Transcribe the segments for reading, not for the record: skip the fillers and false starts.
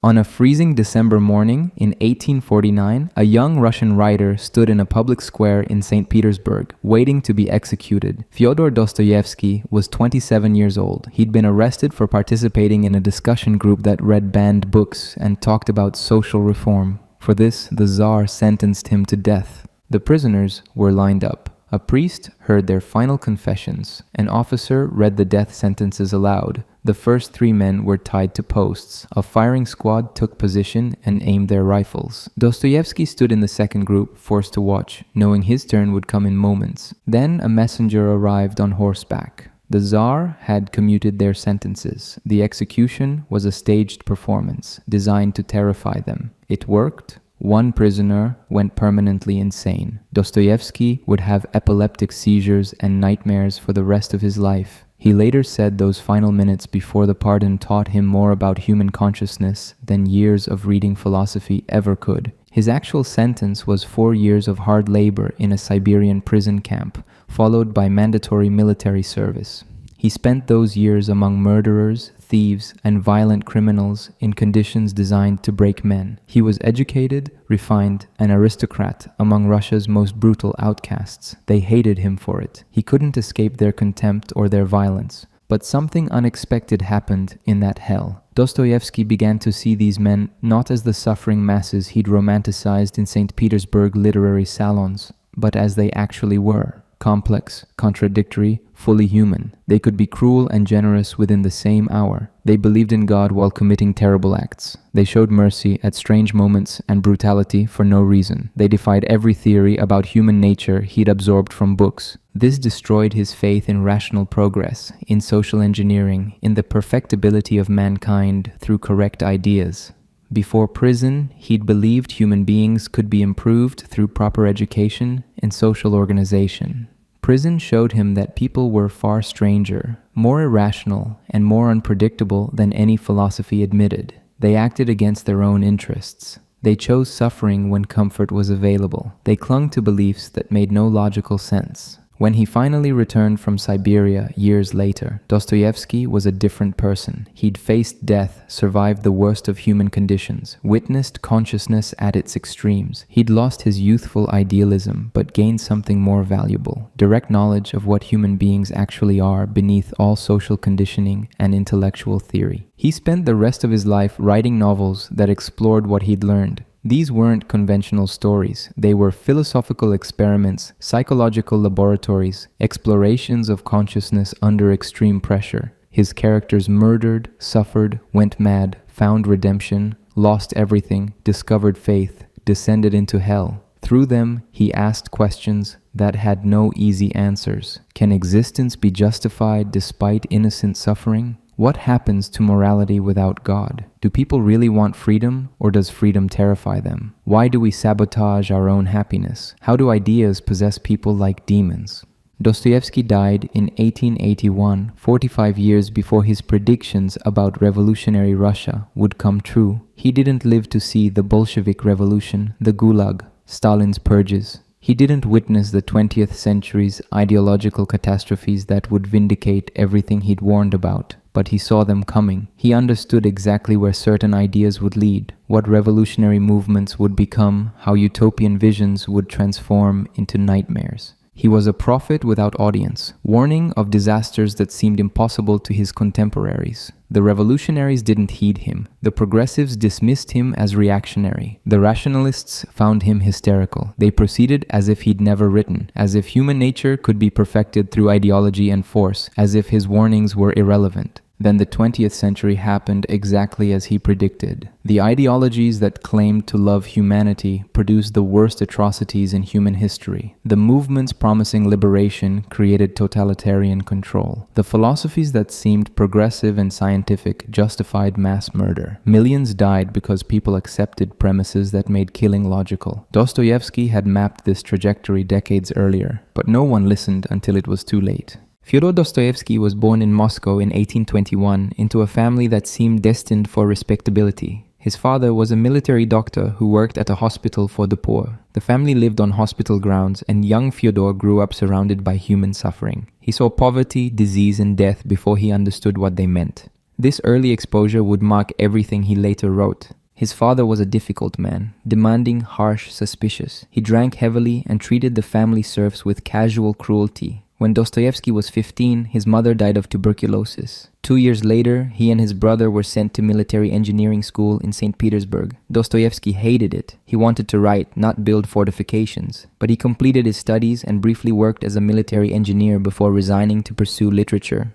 On a freezing December morning in 1849, a young Russian writer stood in a public square in St. Petersburg, waiting to be executed. Fyodor Dostoevsky was 27 years old. He'd been arrested for participating in a discussion group that read banned books and talked about social reform. For this, the Tsar sentenced him to death. The prisoners were lined up. A priest heard their final confessions. An officer read the death sentences aloud. The first 3 men were tied to posts. A firing squad took position and aimed their rifles. Dostoevsky stood in the second group, forced to watch, knowing his turn would come in moments. Then a messenger arrived on horseback. The Tsar had commuted their sentences. The execution was a staged performance, designed to terrify them. It worked. 1 prisoner went permanently insane. Dostoevsky would have epileptic seizures and nightmares for the rest of his life. He later said those final minutes before the pardon taught him more about human consciousness than years of reading philosophy ever could. His actual sentence was 4 years of hard labor in a Siberian prison camp, followed by mandatory military service. He spent those years among murderers, thieves, and violent criminals in conditions designed to break men. He was educated, refined, an aristocrat among Russia's most brutal outcasts. They hated him for it. He couldn't escape their contempt or their violence. But something unexpected happened in that hell. Dostoevsky began to see these men not as the suffering masses he'd romanticized in St. Petersburg literary salons, but as they actually were. Complex, contradictory, fully human. They could be cruel and generous within the same hour. They believed in God while committing terrible acts. They showed mercy at strange moments and brutality for no reason. They defied every theory about human nature he'd absorbed from books. This destroyed his faith in rational progress, in social engineering, in the perfectibility of mankind through correct ideas. Before prison, he'd believed human beings could be improved through proper education and social organization. Prison showed him that people were far stranger, more irrational, and more unpredictable than any philosophy admitted. They acted against their own interests. They chose suffering when comfort was available. They clung to beliefs that made no logical sense. When he finally returned from Siberia years later, Dostoevsky was a different person. He'd faced death, survived the worst of human conditions, witnessed consciousness at its extremes. He'd lost his youthful idealism, but gained something more valuable: direct knowledge of what human beings actually are beneath all social conditioning and intellectual theory. He spent the rest of his life writing novels that explored what he'd learned. These weren't conventional stories. They were philosophical experiments, psychological laboratories, explorations of consciousness under extreme pressure. His characters murdered, suffered, went mad, found redemption, lost everything, discovered faith, descended into hell. Through them, he asked questions that had no easy answers. Can existence be justified despite innocent suffering? What happens to morality without God? Do people really want freedom, or does freedom terrify them? Why do we sabotage our own happiness? How do ideas possess people like demons? Dostoevsky died in 1881, 45 years before his predictions about revolutionary Russia would come true. He didn't live to see the Bolshevik Revolution, the Gulag, Stalin's purges. He didn't witness the 20th century's ideological catastrophes that would vindicate everything he'd warned about. But he saw them coming. He understood exactly where certain ideas would lead, what revolutionary movements would become, how utopian visions would transform into nightmares. He was a prophet without audience, warning of disasters that seemed impossible to his contemporaries. The revolutionaries didn't heed him. The progressives dismissed him as reactionary. The rationalists found him hysterical. They proceeded as if he'd never written, as if human nature could be perfected through ideology and force, as if his warnings were irrelevant. Then the 20th century happened exactly as he predicted. The ideologies that claimed to love humanity produced the worst atrocities in human history. The movements promising liberation created totalitarian control. The philosophies that seemed progressive and scientific justified mass murder. Millions died because people accepted premises that made killing logical. Dostoevsky had mapped this trajectory decades earlier, but no one listened until it was too late. Fyodor Dostoevsky was born in Moscow in 1821 into a family that seemed destined for respectability. His father was a military doctor who worked at a hospital for the poor. The family lived on hospital grounds, and young Fyodor grew up surrounded by human suffering. He saw poverty, disease, and death before he understood what they meant. This early exposure would mark everything he later wrote. His father was a difficult man, demanding, harsh, suspicious. He drank heavily and treated the family serfs with casual cruelty. When Dostoevsky was 15, his mother died of tuberculosis. 2 years later, he and his brother were sent to military engineering school in St. Petersburg. Dostoevsky hated it. He wanted to write, not build fortifications. But he completed his studies and briefly worked as a military engineer before resigning to pursue literature.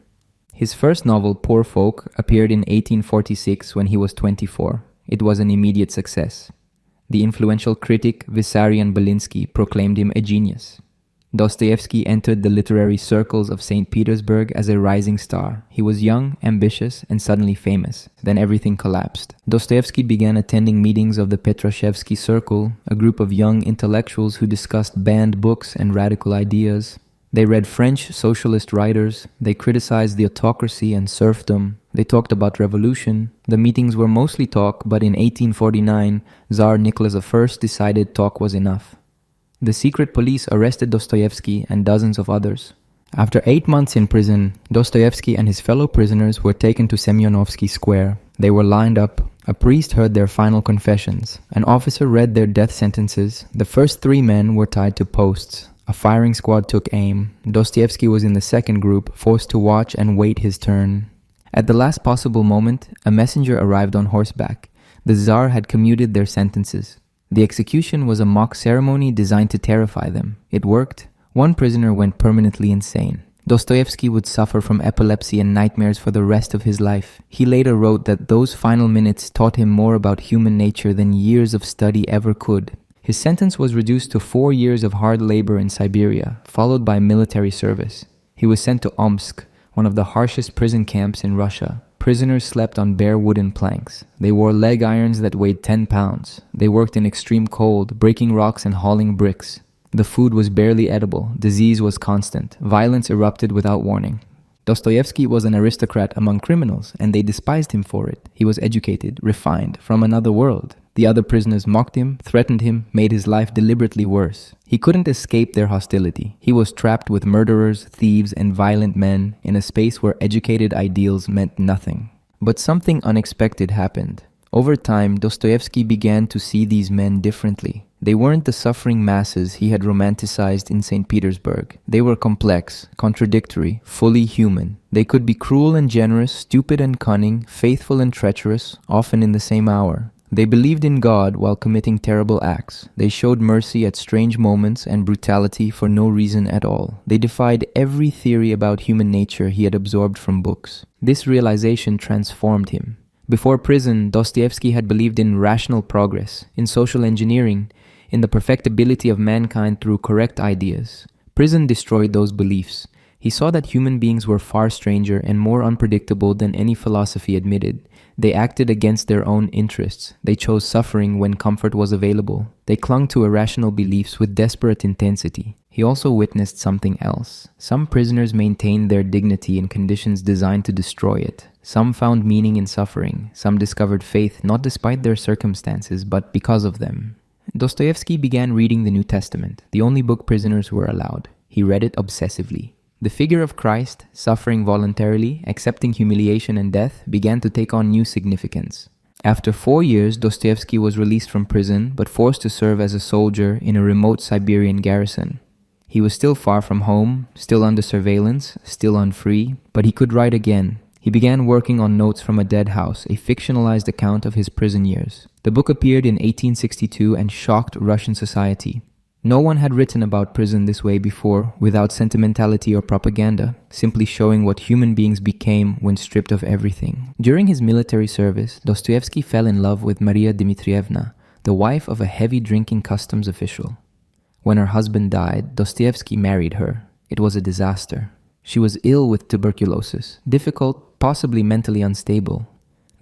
His first novel, Poor Folk, appeared in 1846 when he was 24. It was an immediate success. The influential critic Vissarion Belinsky proclaimed him a genius. Dostoevsky entered the literary circles of St. Petersburg as a rising star. He was young, ambitious, and suddenly famous. Then everything collapsed. Dostoevsky began attending meetings of the Petroshevsky Circle, a group of young intellectuals who discussed banned books and radical ideas. They read French socialist writers. They criticized the autocracy and serfdom. They talked about revolution. The meetings were mostly talk, but in 1849, Tsar Nicholas I decided talk was enough. The secret police arrested Dostoevsky and dozens of others. After 8 months in prison, Dostoevsky and his fellow prisoners were taken to Semyonovsky Square. They were lined up. A priest heard their final confessions. An officer read their death sentences. The first 3 men were tied to posts. A firing squad took aim. Dostoevsky was in the second group, forced to watch and wait his turn. At the last possible moment, a messenger arrived on horseback. The Tsar had commuted their sentences. The execution was a mock ceremony designed to terrify them. It worked. One prisoner went permanently insane. Dostoevsky would suffer from epilepsy and nightmares for the rest of his life. He later wrote that those final minutes taught him more about human nature than years of study ever could. His sentence was reduced to 4 years of hard labor in Siberia, followed by military service. He was sent to Omsk, one of the harshest prison camps in Russia. Prisoners slept on bare wooden planks. They wore leg irons that weighed 10 pounds. They worked in extreme cold, breaking rocks and hauling bricks. The food was barely edible. Disease was constant. Violence erupted without warning. Dostoevsky was an aristocrat among criminals, and they despised him for it. He was educated, refined, from another world. The other prisoners mocked him, threatened him, made his life deliberately worse. He couldn't escape their hostility. He was trapped with murderers, thieves, and violent men in a space where educated ideals meant nothing. But something unexpected happened. Over time, Dostoevsky began to see these men differently. They weren't the suffering masses he had romanticized in St. Petersburg. They were complex, contradictory, fully human. They could be cruel and generous, stupid and cunning, faithful and treacherous, often in the same hour. They believed in God while committing terrible acts. They showed mercy at strange moments and brutality for no reason at all. They defied every theory about human nature he had absorbed from books. This realization transformed him. Before prison, Dostoevsky had believed in rational progress, in social engineering, in the perfectibility of mankind through correct ideas. Prison destroyed those beliefs. He saw that human beings were far stranger and more unpredictable than any philosophy admitted. They acted against their own interests. They chose suffering when comfort was available. They clung to irrational beliefs with desperate intensity. He also witnessed something else. Some prisoners maintained their dignity in conditions designed to destroy it. Some found meaning in suffering. Some discovered faith not despite their circumstances, but because of them. Dostoevsky began reading the New Testament, the only book prisoners were allowed. He read it obsessively. The figure of Christ, suffering voluntarily, accepting humiliation and death, began to take on new significance. After 4 years, Dostoevsky was released from prison, but forced to serve as a soldier in a remote Siberian garrison. He was still far from home, still under surveillance, still unfree, but he could write again. He began working on Notes from a Dead House, a fictionalized account of his prison years. The book appeared in 1862 and shocked Russian society. No one had written about prison this way before, without sentimentality or propaganda, simply showing what human beings became when stripped of everything. During his military service, Dostoevsky fell in love with Maria Dmitrievna, the wife of a heavy drinking customs official. When her husband died, Dostoevsky married her. It was a disaster. She was ill with tuberculosis, difficult, possibly mentally unstable.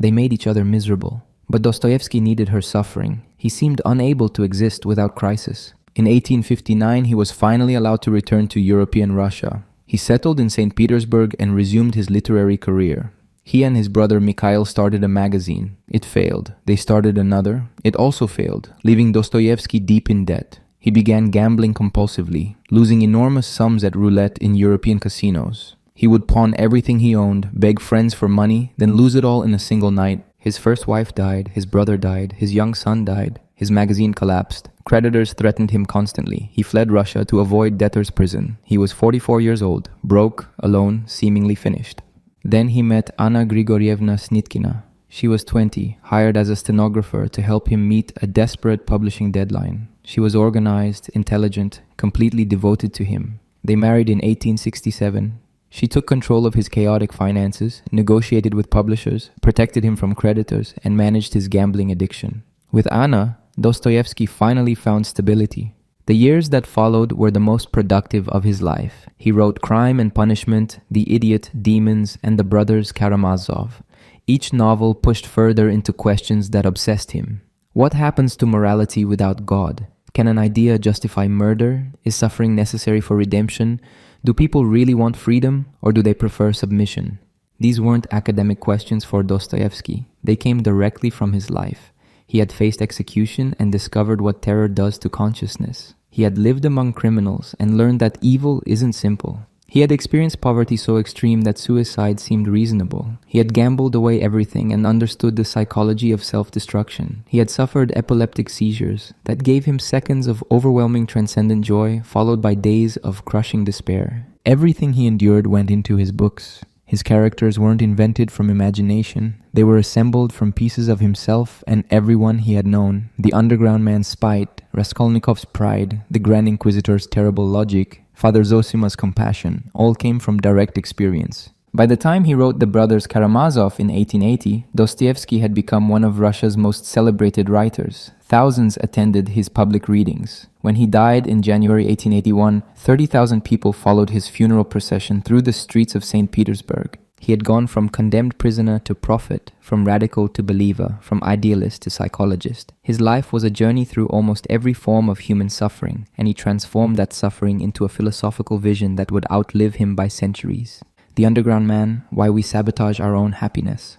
They made each other miserable. But Dostoevsky needed her suffering. He seemed unable to exist without crisis. In 1859, he was finally allowed to return to European Russia. He settled in St. Petersburg and resumed his literary career. He and his brother Mikhail started a magazine. It failed. They started another. It also failed, leaving Dostoevsky deep in debt. He began gambling compulsively, losing enormous sums at roulette in European casinos. He would pawn everything he owned, beg friends for money, then lose it all in a single night. His first wife died, his brother died, his young son died, his magazine collapsed. Creditors threatened him constantly. He fled Russia to avoid debtor's prison. He was 44 years old, broke, alone, seemingly finished. Then he met Anna Grigorievna Snitkina. She was 20, hired as a stenographer to help him meet a desperate publishing deadline. She was organized, intelligent, completely devoted to him. They married in 1867. She took control of his chaotic finances, negotiated with publishers, protected him from creditors, and managed his gambling addiction. With Anna, Dostoevsky finally found stability. The years that followed were the most productive of his life. He wrote Crime and Punishment, The Idiot, Demons, and The Brothers Karamazov. Each novel pushed further into questions that obsessed him. What happens to morality without God? Can an idea justify murder? Is suffering necessary for redemption? Do people really want freedom, or do they prefer submission? These weren't academic questions for Dostoevsky. They came directly from his life. He had faced execution and discovered what terror does to consciousness. He had lived among criminals and learned that evil isn't simple. He had experienced poverty so extreme that suicide seemed reasonable. He had gambled away everything and understood the psychology of self-destruction. He had suffered epileptic seizures that gave him seconds of overwhelming transcendent joy, followed by days of crushing despair. Everything he endured went into his books. His characters weren't invented from imagination. They were assembled from pieces of himself and everyone he had known. The underground man's spite, Raskolnikov's pride, the Grand Inquisitor's terrible logic, Father Zosima's compassion, all came from direct experience. By the time he wrote The Brothers Karamazov in 1880, Dostoevsky had become one of Russia's most celebrated writers. Thousands attended his public readings. When he died in January 1881, 30,000 people followed his funeral procession through the streets of St. Petersburg. He had gone from condemned prisoner to prophet, from radical to believer, from idealist to psychologist. His life was a journey through almost every form of human suffering, and he transformed that suffering into a philosophical vision that would outlive him by centuries. The Underground Man, Why We Sabotage Our Own Happiness.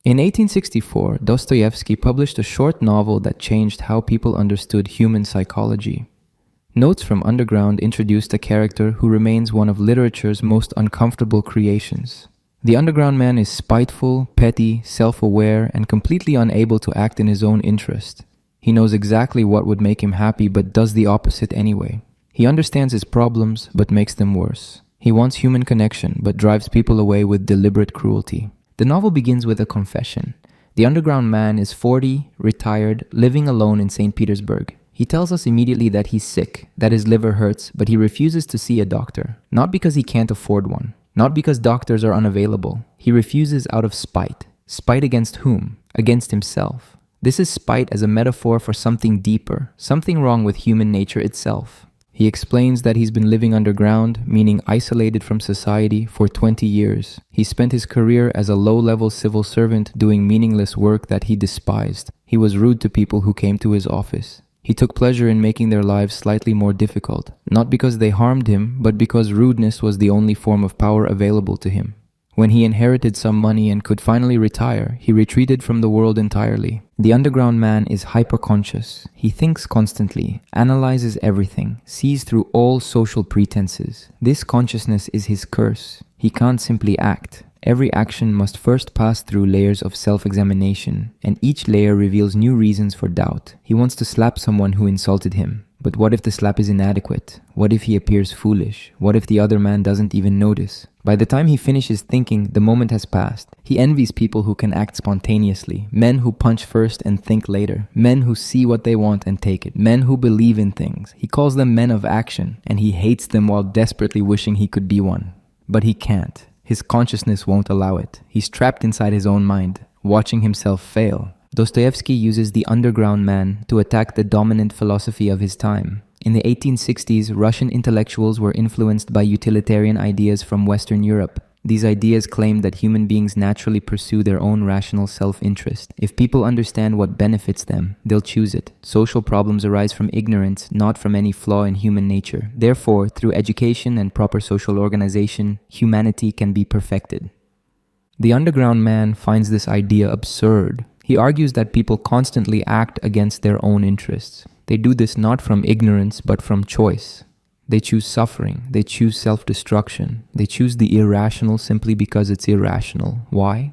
In 1864, Dostoevsky published a short novel that changed how people understood human psychology. Notes from Underground introduced a character who remains one of literature's most uncomfortable creations. The Underground Man is spiteful, petty, self-aware, and completely unable to act in his own interest. He knows exactly what would make him happy but does the opposite anyway. He understands his problems but makes them worse. He wants human connection but drives people away with deliberate cruelty. The novel begins with a confession. The Underground Man is 40, retired, living alone in St. Petersburg. He tells us immediately that he's sick, that his liver hurts, but he refuses to see a doctor. Not because he can't afford one. Not because doctors are unavailable. He refuses out of spite. Spite against whom? Against himself. This is spite as a metaphor for something deeper, something wrong with human nature itself. He explains that he's been living underground, meaning isolated from society, for 20 years. He spent his career as a low-level civil servant doing meaningless work that he despised. He was rude to people who came to his office. He took pleasure in making their lives slightly more difficult, not because they harmed him, but because rudeness was the only form of power available to him. When he inherited some money and could finally retire, he retreated from the world entirely. The Underground Man is hyperconscious. He thinks constantly, analyzes everything, sees through all social pretenses. This consciousness is his curse. He can't simply act. Every action must first pass through layers of self-examination, and each layer reveals new reasons for doubt. He wants to slap someone who insulted him. But what if the slap is inadequate? What if he appears foolish? What if the other man doesn't even notice? By the time he finishes thinking, the moment has passed. He envies people who can act spontaneously, men who punch first and think later, men who see what they want and take it, men who believe in things. He calls them men of action, and he hates them while desperately wishing he could be one. But he can't. His consciousness won't allow it. He's trapped inside his own mind, watching himself fail. Dostoevsky uses the Underground Man to attack the dominant philosophy of his time. In the 1860s, Russian intellectuals were influenced by utilitarian ideas from Western Europe. These ideas claimed that human beings naturally pursue their own rational self-interest. If people understand what benefits them, they'll choose it. Social problems arise from ignorance, not from any flaw in human nature. Therefore, through education and proper social organization, humanity can be perfected. The Underground Man finds this idea absurd. He argues that people constantly act against their own interests. They do this not from ignorance, but from choice. They choose suffering. They choose self-destruction. They choose the irrational simply because it's irrational. Why?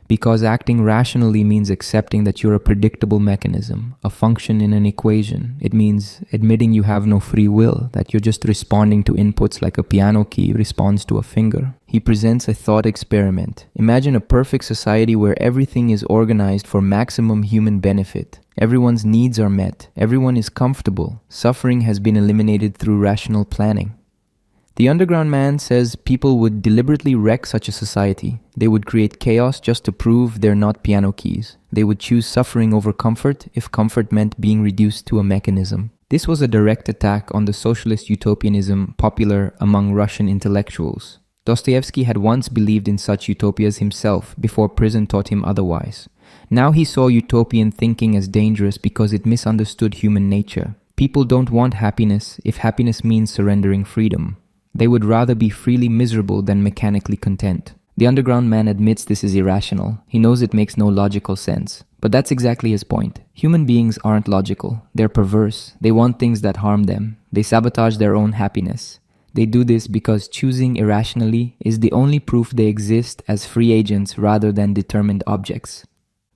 Because acting rationally means accepting that you're a predictable mechanism, a function in an equation. It means admitting you have no free will, that you're just responding to inputs like a piano key responds to a finger. He presents a thought experiment. Imagine a perfect society where everything is organized for maximum human benefit. Everyone's needs are met. Everyone is comfortable. Suffering has been eliminated through rational planning. The underground man says people would deliberately wreck such a society. They would create chaos just to prove they're not piano keys. They would choose suffering over comfort if comfort meant being reduced to a mechanism. This was a direct attack on the socialist utopianism popular among Russian intellectuals. Dostoevsky had once believed in such utopias himself before prison taught him otherwise. Now he saw utopian thinking as dangerous because it misunderstood human nature. People don't want happiness if happiness means surrendering freedom. They would rather be freely miserable than mechanically content. The underground man admits this is irrational. He knows it makes no logical sense. But that's exactly his point. Human beings aren't logical. They're perverse. They want things that harm them. They sabotage their own happiness. They do this because choosing irrationally is the only proof they exist as free agents rather than determined objects.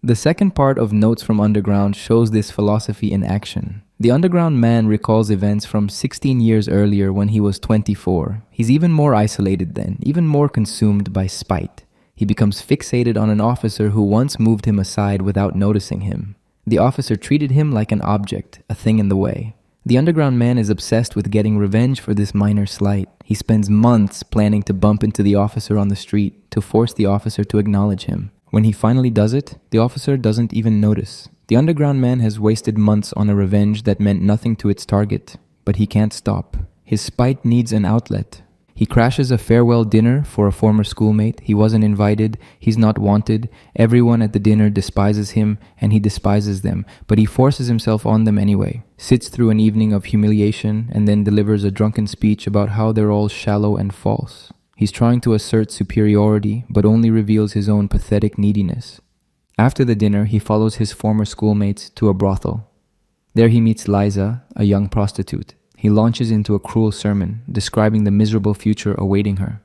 The second part of Notes from Underground shows this philosophy in action. The underground man recalls events from 16 years earlier when he was 24. He's even more isolated then, even more consumed by spite. He becomes fixated on an officer who once moved him aside without noticing him. The officer treated him like an object, a thing in the way. The underground man is obsessed with getting revenge for this minor slight. He spends months planning to bump into the officer on the street, to force the officer to acknowledge him. When he finally does it, the officer doesn't even notice. The underground man has wasted months on a revenge that meant nothing to its target, but he can't stop. His spite needs an outlet. He crashes a farewell dinner for a former schoolmate. He wasn't invited. He's not wanted. Everyone at the dinner despises him, and he despises them, but he forces himself on them anyway. Sits through an evening of humiliation, and then delivers a drunken speech about how they're all shallow and false. He's trying to assert superiority, but only reveals his own pathetic neediness. After the dinner, he follows his former schoolmates to a brothel. There he meets Liza, a young prostitute. He launches into a cruel sermon, describing the miserable future awaiting her.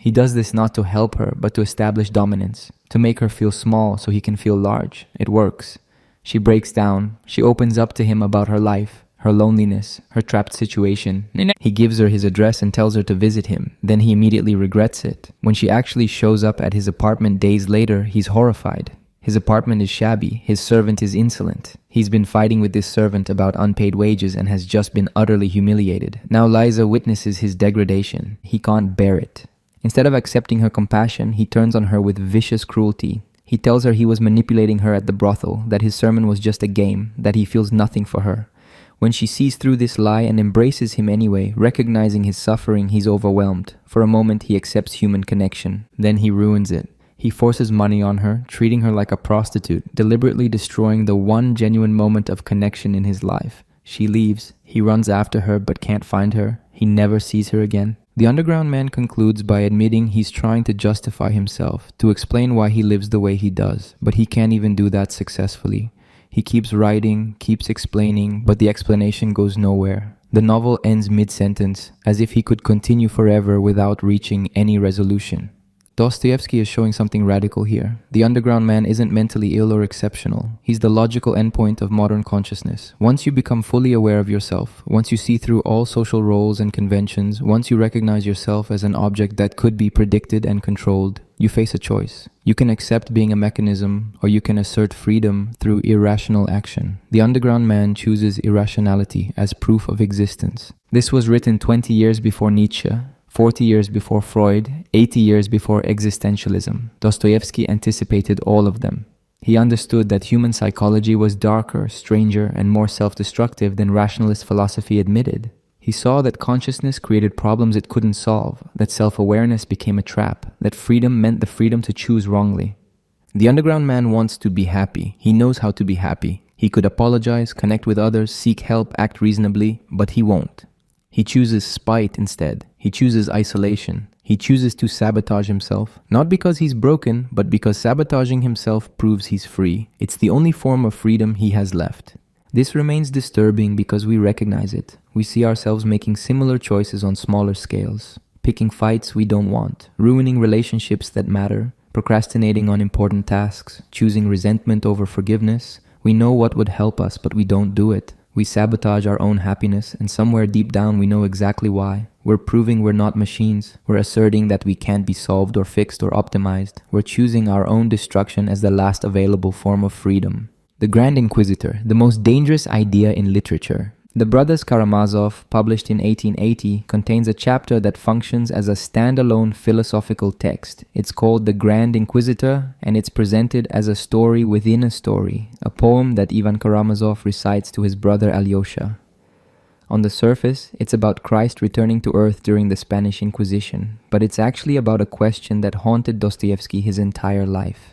He does this not to help her, but to establish dominance, to make her feel small so he can feel large. It works. She breaks down. She opens up to him about her life, her loneliness, her trapped situation. He gives her his address and tells her to visit him. Then he immediately regrets it. When she actually shows up at his apartment days later, he's horrified. His apartment is shabby. His servant is insolent. He's been fighting with this servant about unpaid wages and has just been utterly humiliated. Now Liza witnesses his degradation. He can't bear it. Instead of accepting her compassion, he turns on her with vicious cruelty. He tells her he was manipulating her at the brothel, that his sermon was just a game, that he feels nothing for her. When she sees through this lie and embraces him anyway, recognizing his suffering, he's overwhelmed. For a moment, he accepts human connection. Then he ruins it. He forces money on her, treating her like a prostitute, deliberately destroying the one genuine moment of connection in his life. She leaves. He runs after her but can't find her. He never sees her again. The underground man concludes by admitting he's trying to justify himself, to explain why he lives the way he does, but he can't even do that successfully. He keeps writing, keeps explaining, but the explanation goes nowhere. The novel ends mid-sentence, as if he could continue forever without reaching any resolution. Dostoevsky is showing something radical here. The underground man isn't mentally ill or exceptional. He's the logical endpoint of modern consciousness. Once you become fully aware of yourself, once you see through all social roles and conventions, once you recognize yourself as an object that could be predicted and controlled, you face a choice. You can accept being a mechanism, or you can assert freedom through irrational action. The underground man chooses irrationality as proof of existence. This was written 20 years before Nietzsche, 40 years before Freud, 80 years before existentialism. Dostoevsky anticipated all of them. He understood that human psychology was darker, stranger, and more self-destructive than rationalist philosophy admitted. He saw that consciousness created problems it couldn't solve, that self-awareness became a trap, that freedom meant the freedom to choose wrongly. The underground man wants to be happy. He knows how to be happy. He could apologize, connect with others, seek help, act reasonably, but he won't. He chooses spite instead. He chooses isolation. He chooses to sabotage himself, not because he's broken, but because sabotaging himself proves he's free. It's the only form of freedom he has left. This remains disturbing because we recognize it. We see ourselves making similar choices on smaller scales, picking fights we don't want, ruining relationships that matter, procrastinating on important tasks, choosing resentment over forgiveness. We know what would help us, but we don't do it. We sabotage our own happiness, and somewhere deep down we know exactly why. We're proving we're not machines. We're asserting that we can't be solved or fixed or optimized. We're choosing our own destruction as the last available form of freedom. The Grand Inquisitor, the most dangerous idea in literature. The Brothers Karamazov, published in 1880, contains a chapter that functions as a standalone philosophical text. It's called The Grand Inquisitor, and it's presented as a story within a story, a poem that Ivan Karamazov recites to his brother Alyosha. On the surface, it's about Christ returning to Earth during the Spanish Inquisition, but it's actually about a question that haunted Dostoevsky his entire life.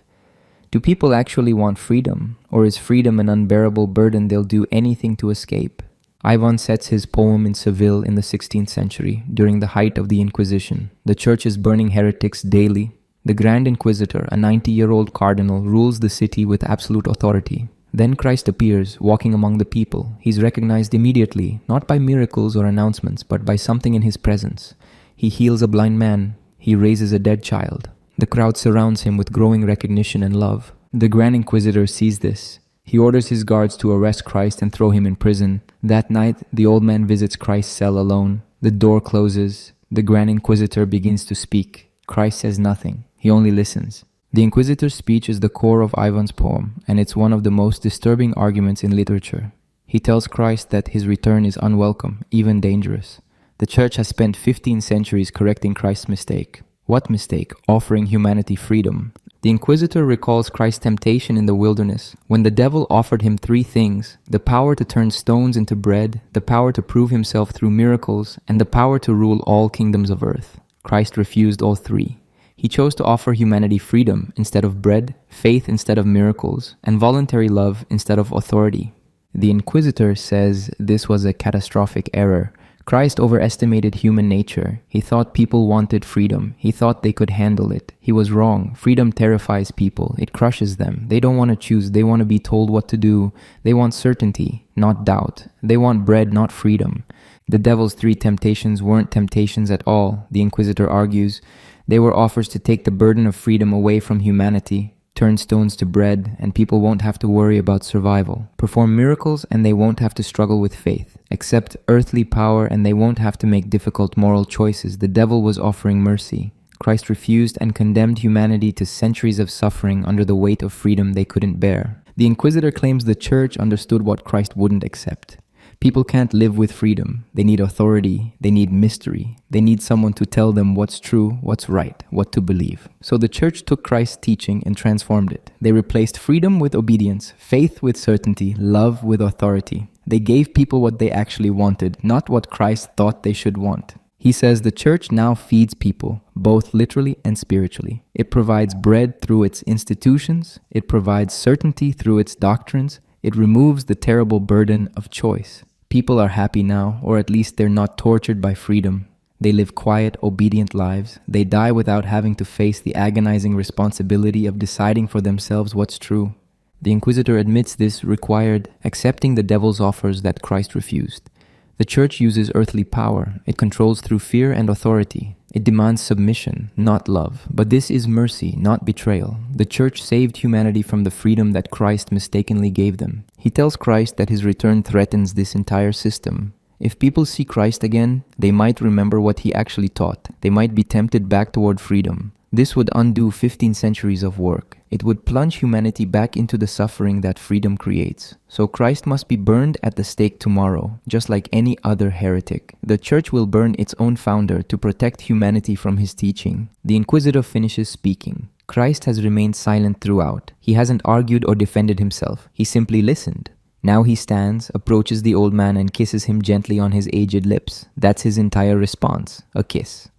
Do people actually want freedom, or is freedom an unbearable burden they'll do anything to escape? Ivan sets his poem in Seville in the 16th century, during the height of the Inquisition. The church is burning heretics daily. The Grand Inquisitor, a 90-year-old cardinal, rules the city with absolute authority. Then Christ appears, walking among the people. He's recognized immediately, not by miracles or announcements, but by something in his presence. He heals a blind man. He raises a dead child. The crowd surrounds him with growing recognition and love. The Grand Inquisitor sees this. He orders his guards to arrest Christ and throw him in prison. That night, the old man visits Christ's cell alone. The door closes. The Grand Inquisitor begins to speak. Christ says nothing. He only listens. The Inquisitor's speech is the core of Ivan's poem, and it's one of the most disturbing arguments in literature. He tells Christ that his return is unwelcome, even dangerous. The church has spent 15 centuries correcting Christ's mistake. What mistake? Offering humanity freedom. The Inquisitor recalls Christ's temptation in the wilderness, when the devil offered him three things: the power to turn stones into bread, the power to prove himself through miracles, and the power to rule all kingdoms of earth. Christ refused all three. He chose to offer humanity freedom instead of bread, faith instead of miracles, and voluntary love instead of authority. The Inquisitor says this was a catastrophic error. Christ overestimated human nature. He thought people wanted freedom. He thought they could handle it. He was wrong. Freedom terrifies people. It crushes them. They don't want to choose. They want to be told what to do. They want certainty, not doubt. They want bread, not freedom. The devil's three temptations weren't temptations at all, the Inquisitor argues. They were offers to take the burden of freedom away from humanity. Turn stones to bread, and people won't have to worry about survival. Perform miracles, and they won't have to struggle with faith. Accept earthly power, and they won't have to make difficult moral choices. The devil was offering mercy. Christ refused and condemned humanity to centuries of suffering under the weight of freedom they couldn't bear. The Inquisitor claims the church understood what Christ wouldn't accept. People can't live with freedom. They need authority. They need mystery. They need someone to tell them what's true, what's right, what to believe. So the church took Christ's teaching and transformed it. They replaced freedom with obedience, faith with certainty, love with authority. They gave people what they actually wanted, not what Christ thought they should want. He says the church now feeds people, both literally and spiritually. It provides bread through its institutions. It provides certainty through its doctrines. It removes the terrible burden of choice. People are happy now, or at least they're not tortured by freedom. They live quiet, obedient lives. They die without having to face the agonizing responsibility of deciding for themselves what's true. The Inquisitor admits this required accepting the devil's offers that Christ refused. The church uses earthly power. It controls through fear and authority. It demands submission, not love. But this is mercy, not betrayal. The church saved humanity from the freedom that Christ mistakenly gave them. He tells Christ that his return threatens this entire system. If people see Christ again, they might remember what he actually taught. They might be tempted back toward freedom. This would undo 15 centuries of work. It would plunge humanity back into the suffering that freedom creates. So Christ must be burned at the stake tomorrow, just like any other heretic. The church will burn its own founder to protect humanity from his teaching. The Inquisitor finishes speaking. Christ has remained silent throughout. He hasn't argued or defended himself. He simply listened. Now he stands, approaches the old man and kisses him gently on his aged lips. That's his entire response, a kiss.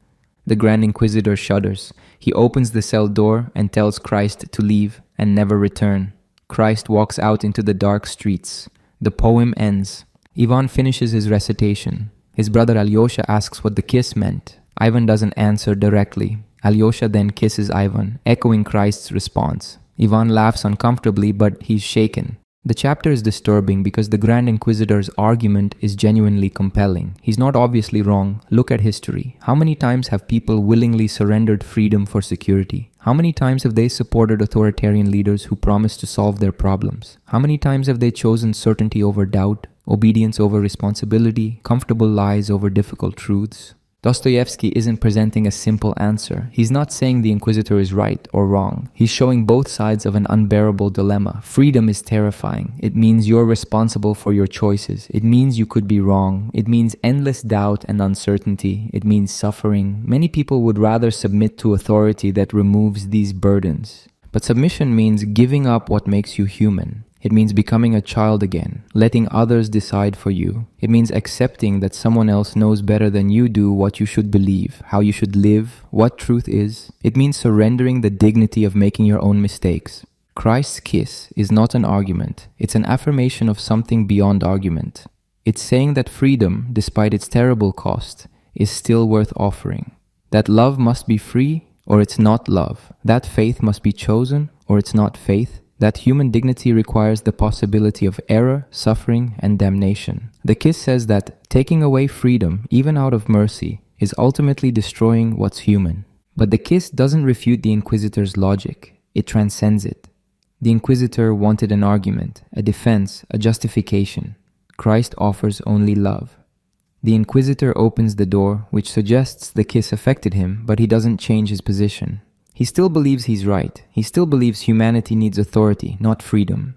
The Grand Inquisitor shudders. He opens the cell door and tells Christ to leave and never return. Christ walks out into the dark streets. The poem ends. Ivan finishes his recitation. His brother Alyosha asks what the kiss meant. Ivan doesn't answer directly. Alyosha then kisses Ivan, echoing Christ's response. Ivan laughs uncomfortably, but he's shaken. The chapter is disturbing because the Grand Inquisitor's argument is genuinely compelling. He's not obviously wrong. Look at history. How many times have people willingly surrendered freedom for security? How many times have they supported authoritarian leaders who promised to solve their problems? How many times have they chosen certainty over doubt, obedience over responsibility, comfortable lies over difficult truths? Dostoevsky isn't presenting a simple answer. He's not saying the Inquisitor is right or wrong. He's showing both sides of an unbearable dilemma. Freedom is terrifying. It means you're responsible for your choices. It means you could be wrong. It means endless doubt and uncertainty. It means suffering. Many people would rather submit to authority that removes these burdens. But submission means giving up what makes you human. It means becoming a child again, letting others decide for you. It means accepting that someone else knows better than you do what you should believe, how you should live, what truth is. It means surrendering the dignity of making your own mistakes. Christ's kiss is not an argument. It's an affirmation of something beyond argument. It's saying that freedom, despite its terrible cost, is still worth offering. That love must be free or it's not love. That faith must be chosen or it's not faith. That human dignity requires the possibility of error, suffering, and damnation. The kiss says that taking away freedom, even out of mercy, is ultimately destroying what's human. But the kiss doesn't refute the Inquisitor's logic. It transcends it. The Inquisitor wanted an argument, a defense, a justification. Christ offers only love. The Inquisitor opens the door, which suggests the kiss affected him, but he doesn't change his position. He still believes he's right. He still believes humanity needs authority, not freedom.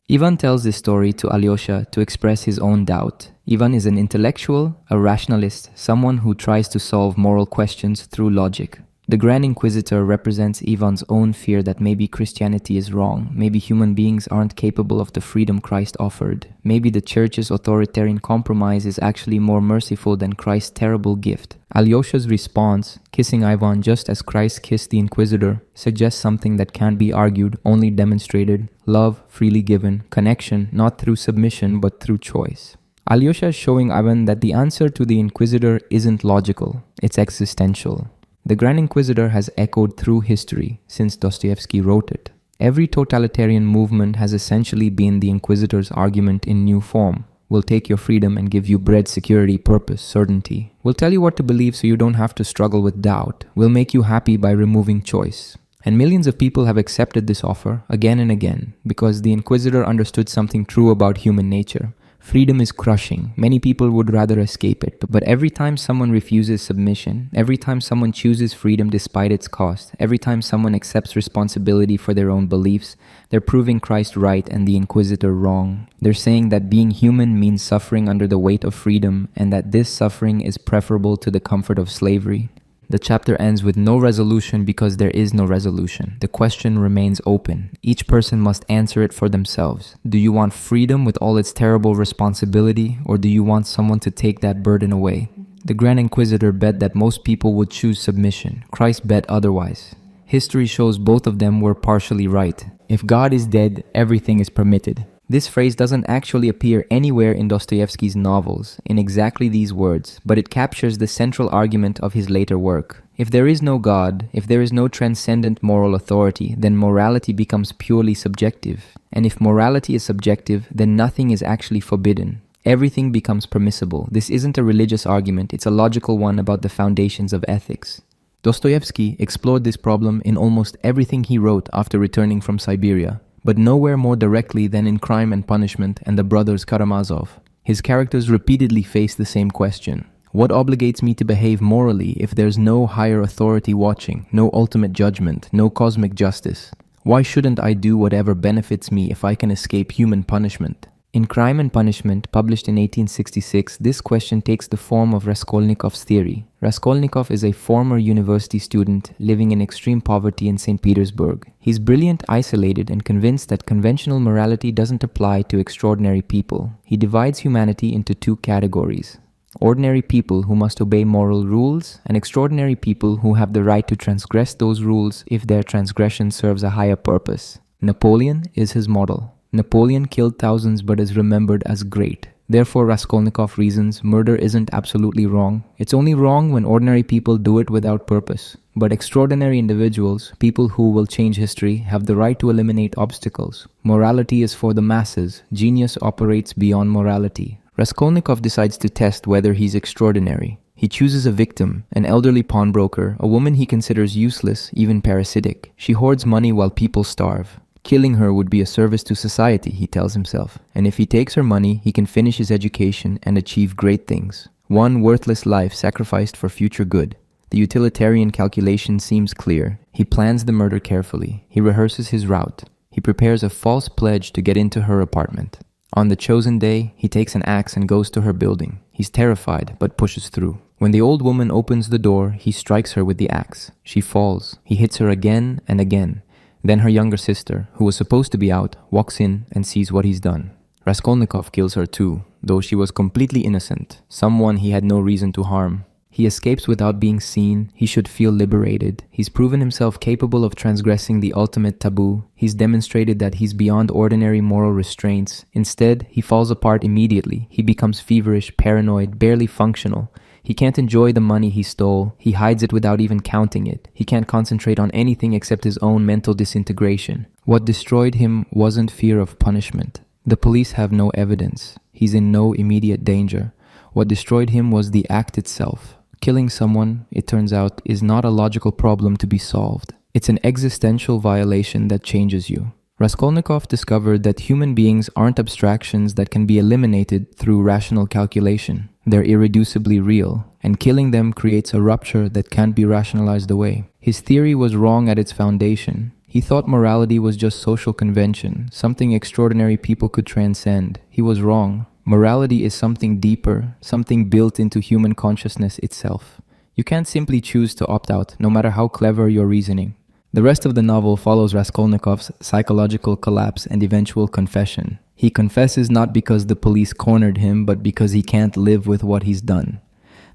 Ivan tells this story to Alyosha to express his own doubt. Ivan is an intellectual, a rationalist, someone who tries to solve moral questions through logic. The Grand Inquisitor represents Ivan's own fear that maybe Christianity is wrong, maybe human beings aren't capable of the freedom Christ offered, maybe the Church's authoritarian compromise is actually more merciful than Christ's terrible gift. Alyosha's response, kissing Ivan just as Christ kissed the Inquisitor, suggests something that can't be argued, only demonstrated: love, freely given, connection, not through submission but through choice. Alyosha is showing Ivan that the answer to the Inquisitor isn't logical, it's existential. The Grand Inquisitor has echoed through history since Dostoevsky wrote it. Every totalitarian movement has essentially been the Inquisitor's argument in new form. We'll take your freedom and give you bread, security, purpose, certainty. We'll tell you what to believe so you don't have to struggle with doubt. We'll make you happy by removing choice. And millions of people have accepted this offer again and again because the Inquisitor understood something true about human nature. Freedom is crushing. Many people would rather escape it. But every time someone refuses submission, every time someone chooses freedom despite its cost, every time someone accepts responsibility for their own beliefs, they're proving Christ right and the Inquisitor wrong. They're saying that being human means suffering under the weight of freedom and that this suffering is preferable to the comfort of slavery. The chapter ends with no resolution because there is no resolution. The question remains open. Each person must answer it for themselves. Do you want freedom with all its terrible responsibility, or do you want someone to take that burden away? The Grand Inquisitor bet that most people would choose submission. Christ bet otherwise. History shows both of them were partially right. If God is dead, everything is permitted. This phrase doesn't actually appear anywhere in Dostoevsky's novels in exactly these words, but it captures the central argument of his later work. If there is no God, if there is no transcendent moral authority, then morality becomes purely subjective. And if morality is subjective, then nothing is actually forbidden. Everything becomes permissible. This isn't a religious argument, it's a logical one about the foundations of ethics. Dostoevsky explored this problem in almost everything he wrote after returning from Siberia, but nowhere more directly than in Crime and Punishment and the brothers Karamazov. His characters repeatedly face the same question. What obligates me to behave morally if there's no higher authority watching, no ultimate judgment, no cosmic justice? Why shouldn't I do whatever benefits me if I can escape human punishment? In Crime and Punishment, published in 1866, this question takes the form of Raskolnikov's theory. Raskolnikov is a former university student living in extreme poverty in St. Petersburg. He's brilliant, isolated, and convinced that conventional morality doesn't apply to extraordinary people. He divides humanity into two categories: ordinary people who must obey moral rules, and extraordinary people who have the right to transgress those rules if their transgression serves a higher purpose. Napoleon is his model. Napoleon killed thousands but is remembered as great. Therefore, Raskolnikov reasons murder isn't absolutely wrong. It's only wrong when ordinary people do it without purpose. But extraordinary individuals, people who will change history, have the right to eliminate obstacles. Morality is for the masses. Genius operates beyond morality. Raskolnikov decides to test whether he's extraordinary. He chooses a victim, an elderly pawnbroker, a woman he considers useless, even parasitic. She hoards money while people starve. Killing her would be a service to society, he tells himself. And if he takes her money, he can finish his education and achieve great things. One worthless life sacrificed for future good. The utilitarian calculation seems clear. He plans the murder carefully. He rehearses his route. He prepares a false pledge to get into her apartment. On the chosen day, he takes an axe and goes to her building. He's terrified, but pushes through. When the old woman opens the door, he strikes her with the axe. She falls. He hits her again and again. Then her younger sister, who was supposed to be out, walks in and sees what he's done. Raskolnikov kills her too, though she was completely innocent, someone he had no reason to harm. He escapes without being seen. He should feel liberated. He's proven himself capable of transgressing the ultimate taboo. He's demonstrated that he's beyond ordinary moral restraints. Instead, he falls apart immediately. He becomes feverish, paranoid, barely functional. He can't enjoy the money he stole. He hides it without even counting it. He can't concentrate on anything except his own mental disintegration. What destroyed him wasn't fear of punishment. The police have no evidence. He's in no immediate danger. What destroyed him was the act itself. Killing someone, it turns out, is not a logical problem to be solved. It's an existential violation that changes you. Raskolnikov discovered that human beings aren't abstractions that can be eliminated through rational calculation. They're irreducibly real, and killing them creates a rupture that can't be rationalized away. His theory was wrong at its foundation. He thought morality was just social convention, something extraordinary people could transcend. He was wrong. Morality is something deeper, something built into human consciousness itself. You can't simply choose to opt out, no matter how clever your reasoning. The rest of the novel follows Raskolnikov's psychological collapse and eventual confession. He confesses not because the police cornered him, but because he can't live with what he's done.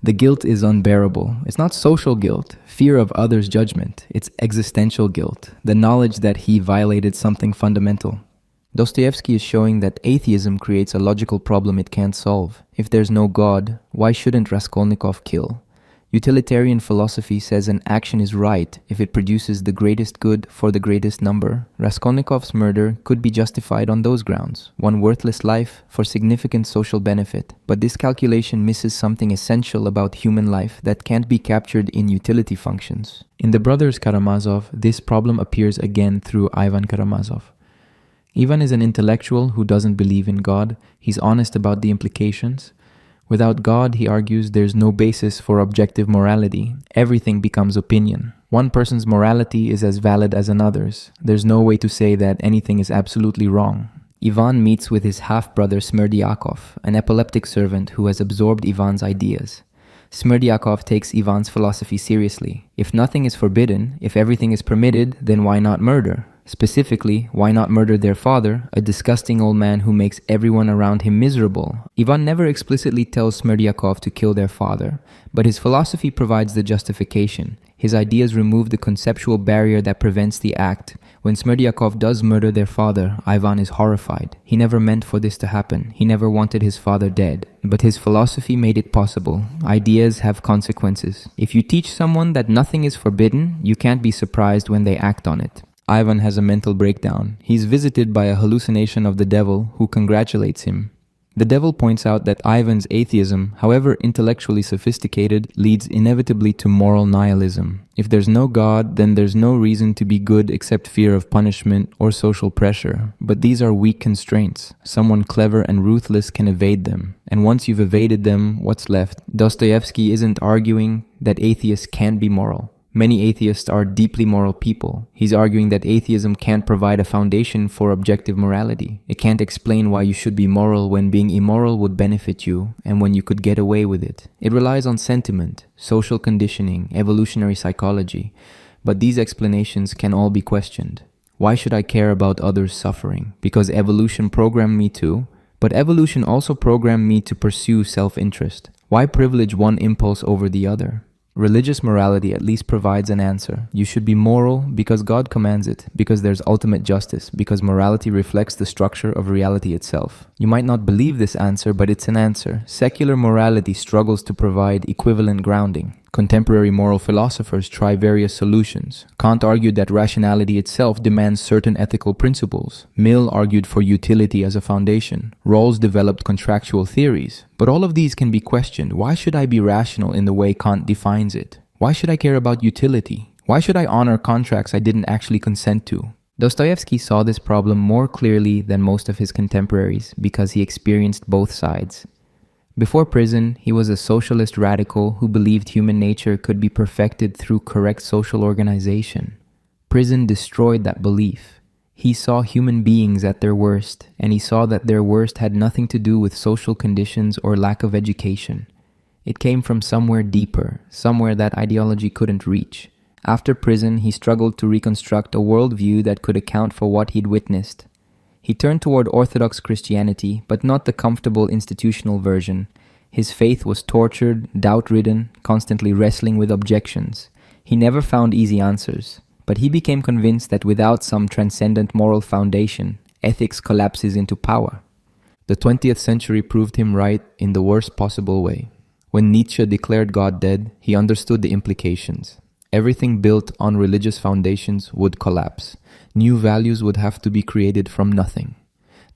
The guilt is unbearable. It's not social guilt, fear of others' judgment. It's existential guilt, the knowledge that he violated something fundamental. Dostoevsky is showing that atheism creates a logical problem it can't solve. If there's no God, why shouldn't Raskolnikov kill? Utilitarian philosophy says an action is right if it produces the greatest good for the greatest number. Raskolnikov's murder could be justified on those grounds. One worthless life for significant social benefit. But this calculation misses something essential about human life that can't be captured in utility functions. In The Brothers Karamazov, this problem appears again through Ivan Karamazov. Ivan is an intellectual who doesn't believe in God. He's honest about the implications. Without God, he argues, there's no basis for objective morality. Everything becomes opinion. One person's morality is as valid as another's. There's no way to say that anything is absolutely wrong. Ivan meets with his half-brother Smerdyakov, an epileptic servant who has absorbed Ivan's ideas. Smerdyakov takes Ivan's philosophy seriously. If nothing is forbidden, if everything is permitted, then why not murder? Specifically, why not murder their father, a disgusting old man who makes everyone around him miserable? Ivan never explicitly tells Smerdyakov to kill their father, but his philosophy provides the justification. His ideas remove the conceptual barrier that prevents the act. When Smerdyakov does murder their father, Ivan is horrified. He never meant for this to happen. He never wanted his father dead. But his philosophy made it possible. Ideas have consequences. If you teach someone that nothing is forbidden, you can't be surprised when they act on it. Ivan has a mental breakdown. He's visited by a hallucination of the devil who congratulates him. The devil points out that Ivan's atheism, however intellectually sophisticated, leads inevitably to moral nihilism. If there's no God, then there's no reason to be good except fear of punishment or social pressure. But these are weak constraints. Someone clever and ruthless can evade them. And once you've evaded them, what's left? Dostoevsky isn't arguing that atheists can be moral. Many atheists are deeply moral people. He's arguing that atheism can't provide a foundation for objective morality. It can't explain why you should be moral when being immoral would benefit you and when you could get away with it. It relies on sentiment, social conditioning, evolutionary psychology. But these explanations can all be questioned. Why should I care about others suffering? Because evolution programmed me to. But evolution also programmed me to pursue self-interest. Why privilege one impulse over the other? religious morality at least provides an answer. You should be moral because God commands it, because there's ultimate justice, because morality reflects the structure of reality itself. You might not believe this answer, but it's an answer. Secular morality struggles to provide equivalent grounding. Contemporary moral philosophers try various solutions. Kant argued that rationality itself demands certain ethical principles. Mill argued for utility as a foundation. Rawls developed contractual theories. But all of these can be questioned. Why should I be rational in the way Kant defines it? Why should I care about utility? Why should I honor contracts I didn't actually consent to? Dostoevsky saw this problem more clearly than most of his contemporaries because he experienced both sides. Before prison, he was a socialist radical who believed human nature could be perfected through correct social organization. Prison destroyed that belief. He saw human beings at their worst, and he saw that their worst had nothing to do with social conditions or lack of education. It came from somewhere deeper, somewhere that ideology couldn't reach. After prison, he struggled to reconstruct a worldview that could account for what he'd witnessed. He turned toward Orthodox Christianity, but not the comfortable institutional version. His faith was tortured, doubt-ridden, constantly wrestling with objections. He never found easy answers, but he became convinced that without some transcendent moral foundation, ethics collapses into power. The 20th century proved him right in the worst possible way. When Nietzsche declared God dead, he understood the implications. Everything built on religious foundations would collapse. New values would have to be created from nothing.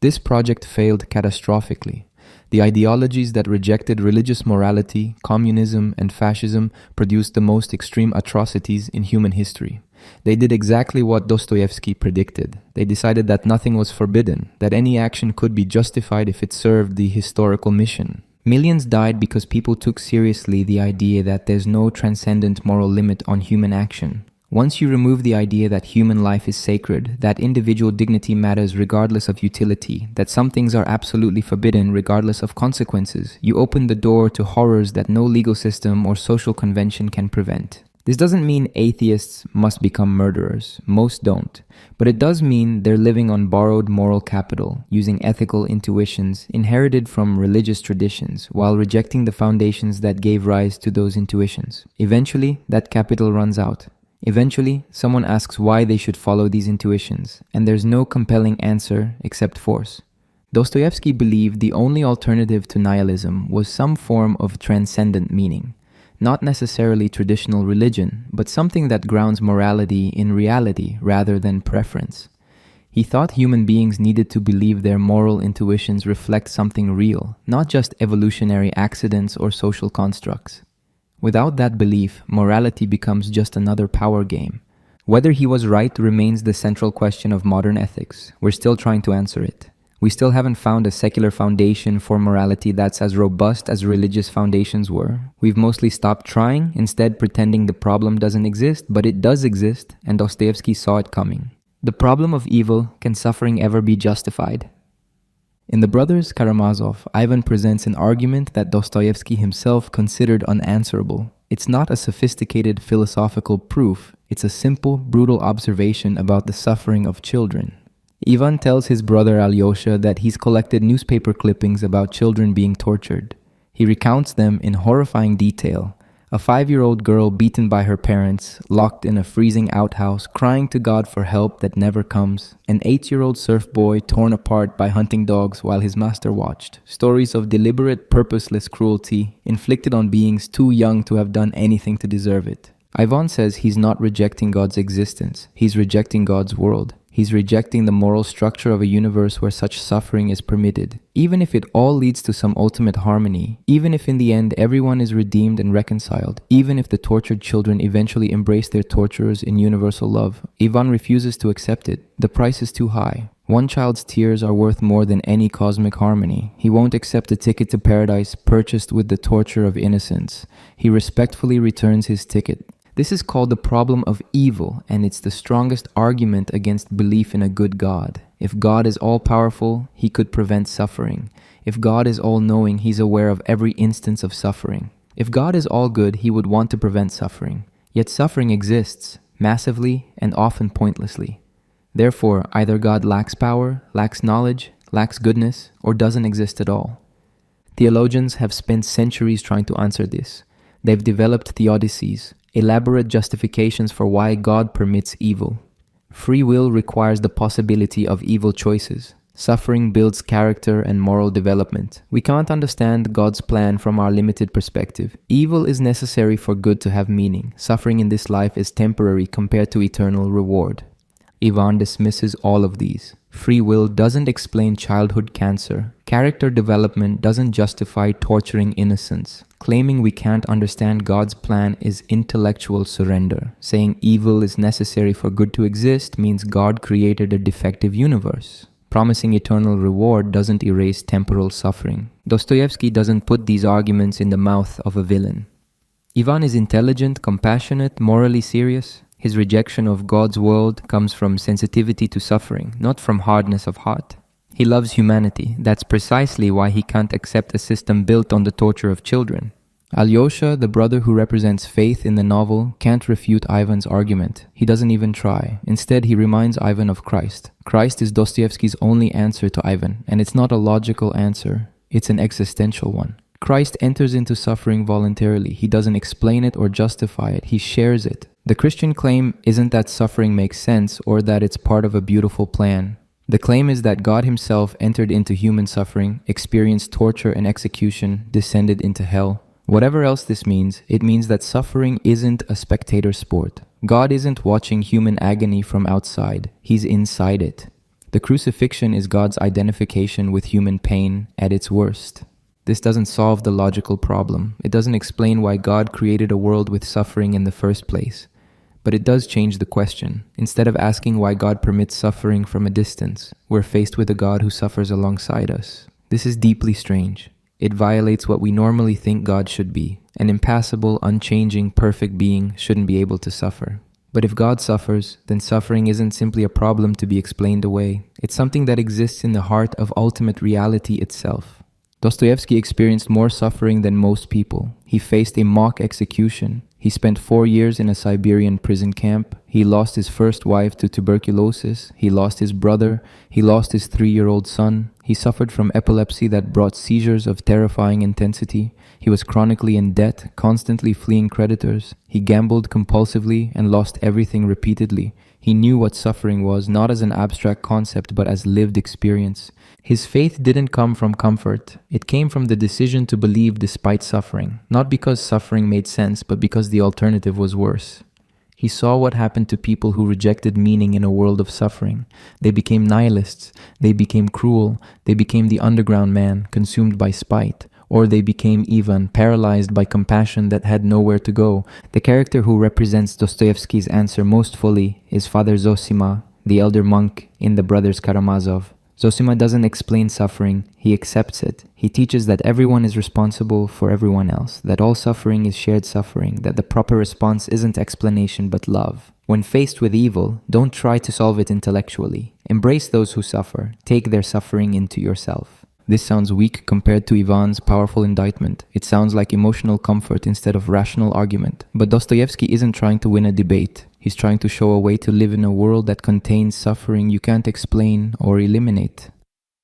This project failed catastrophically. The ideologies that rejected religious morality, communism, and fascism produced the most extreme atrocities in human history. They did exactly what Dostoevsky predicted. They decided that nothing was forbidden, that any action could be justified if it served the historical mission. Millions died because people took seriously the idea that there's no transcendent moral limit on human action. Once you remove the idea that human life is sacred, that individual dignity matters regardless of utility, that some things are absolutely forbidden regardless of consequences, you open the door to horrors that no legal system or social convention can prevent. This doesn't mean atheists must become murderers. Most don't. But it does mean they're living on borrowed moral capital, using ethical intuitions inherited from religious traditions, while rejecting the foundations that gave rise to those intuitions. Eventually, that capital runs out. Eventually, someone asks why they should follow these intuitions, and there's no compelling answer except force. Dostoevsky believed the only alternative to nihilism was some form of transcendent meaning. Not necessarily traditional religion, but something that grounds morality in reality rather than preference. He thought human beings needed to believe their moral intuitions reflect something real, not just evolutionary accidents or social constructs. Without that belief, morality becomes just another power game. Whether he was right remains the central question of modern ethics. We're still trying to answer it. We still haven't found a secular foundation for morality that's as robust as religious foundations were. We've mostly stopped trying, instead pretending the problem doesn't exist, but it does exist, and Dostoevsky saw it coming. The problem of evil: can suffering ever be justified? In The Brothers Karamazov, Ivan presents an argument that Dostoevsky himself considered unanswerable. It's not a sophisticated philosophical proof, it's a simple, brutal observation about the suffering of children. Ivan tells his brother Alyosha that he's collected newspaper clippings about children being tortured. He recounts them in horrifying detail. A 5-year-old girl beaten by her parents, locked in a freezing outhouse, crying to God for help that never comes. An 8-year-old surf boy torn apart by hunting dogs while his master watched. Stories of deliberate, purposeless cruelty inflicted on beings too young to have done anything to deserve it. Ivan says he's not rejecting God's existence, he's rejecting God's world. He's rejecting the moral structure of a universe where such suffering is permitted. Even if it all leads to some ultimate harmony, even if in the end everyone is redeemed and reconciled, even if the tortured children eventually embrace their torturers in universal love, Ivan refuses to accept it. The price is too high. One child's tears are worth more than any cosmic harmony. He won't accept a ticket to paradise purchased with the torture of innocence. He respectfully returns his ticket. This is called the problem of evil, and it's the strongest argument against belief in a good God. If God is all-powerful, he could prevent suffering. If God is all-knowing, he's aware of every instance of suffering. If God is all-good, he would want to prevent suffering. Yet suffering exists, massively and often pointlessly. Therefore, either God lacks power, lacks knowledge, lacks goodness, or doesn't exist at all. Theologians have spent centuries trying to answer this. They've developed theodicies, elaborate justifications for why God permits evil. Free will requires the possibility of evil choices. Suffering builds character and moral development. We can't understand God's plan from our limited perspective. Evil is necessary for good to have meaning. Suffering in this life is temporary compared to eternal reward. Ivan dismisses all of these. Free will doesn't explain childhood cancer. Character development doesn't justify torturing innocents. Claiming we can't understand God's plan is intellectual surrender. Saying evil is necessary for good to exist means God created a defective universe. Promising eternal reward doesn't erase temporal suffering. Dostoevsky doesn't put these arguments in the mouth of a villain. Ivan is intelligent, compassionate, morally serious. His rejection of God's world comes from sensitivity to suffering, not from hardness of heart. He loves humanity. That's precisely why he can't accept a system built on the torture of children. Alyosha, the brother who represents faith in the novel, can't refute Ivan's argument. He doesn't even try. Instead, he reminds Ivan of Christ. Christ is Dostoevsky's only answer to Ivan, and it's not a logical answer. It's an existential one. Christ enters into suffering voluntarily. He doesn't explain it or justify it. He shares it. The Christian claim isn't that suffering makes sense or that it's part of a beautiful plan. The claim is that God himself entered into human suffering, experienced torture and execution, descended into hell. Whatever else this means, it means that suffering isn't a spectator sport. God isn't watching human agony from outside. He's inside it. The crucifixion is God's identification with human pain at its worst. This doesn't solve the logical problem. It doesn't explain why God created a world with suffering in the first place. But it does change the question. Instead of asking why God permits suffering from a distance, we're faced with a God who suffers alongside us. This is deeply strange. It violates what we normally think God should be. An impassible, unchanging, perfect being shouldn't be able to suffer. But if God suffers, then suffering isn't simply a problem to be explained away. It's something that exists in the heart of ultimate reality itself. Dostoevsky experienced more suffering than most people. He faced a mock execution. He spent 4 years in a Siberian prison camp. He lost his first wife to tuberculosis. He lost his brother. He lost his 3-year-old son. He suffered from epilepsy that brought seizures of terrifying intensity. He was chronically in debt, constantly fleeing creditors. He gambled compulsively and lost everything repeatedly. He knew what suffering was, not as an abstract concept, but as lived experience. His faith didn't come from comfort. It came from the decision to believe despite suffering. Not because suffering made sense, but because the alternative was worse. He saw what happened to people who rejected meaning in a world of suffering. They became nihilists. They became cruel. They became the underground man, consumed by spite. Or they became Ivan, paralyzed by compassion that had nowhere to go. The character who represents Dostoevsky's answer most fully is Father Zosima, the elder monk in The Brothers Karamazov. Zosima doesn't explain suffering, he accepts it. He teaches that everyone is responsible for everyone else, that all suffering is shared suffering, that the proper response isn't explanation but love. When faced with evil, don't try to solve it intellectually. Embrace those who suffer. Take their suffering into yourself. This sounds weak compared to Ivan's powerful indictment. It sounds like emotional comfort instead of rational argument. But Dostoevsky isn't trying to win a debate. He's trying to show a way to live in a world that contains suffering you can't explain or eliminate.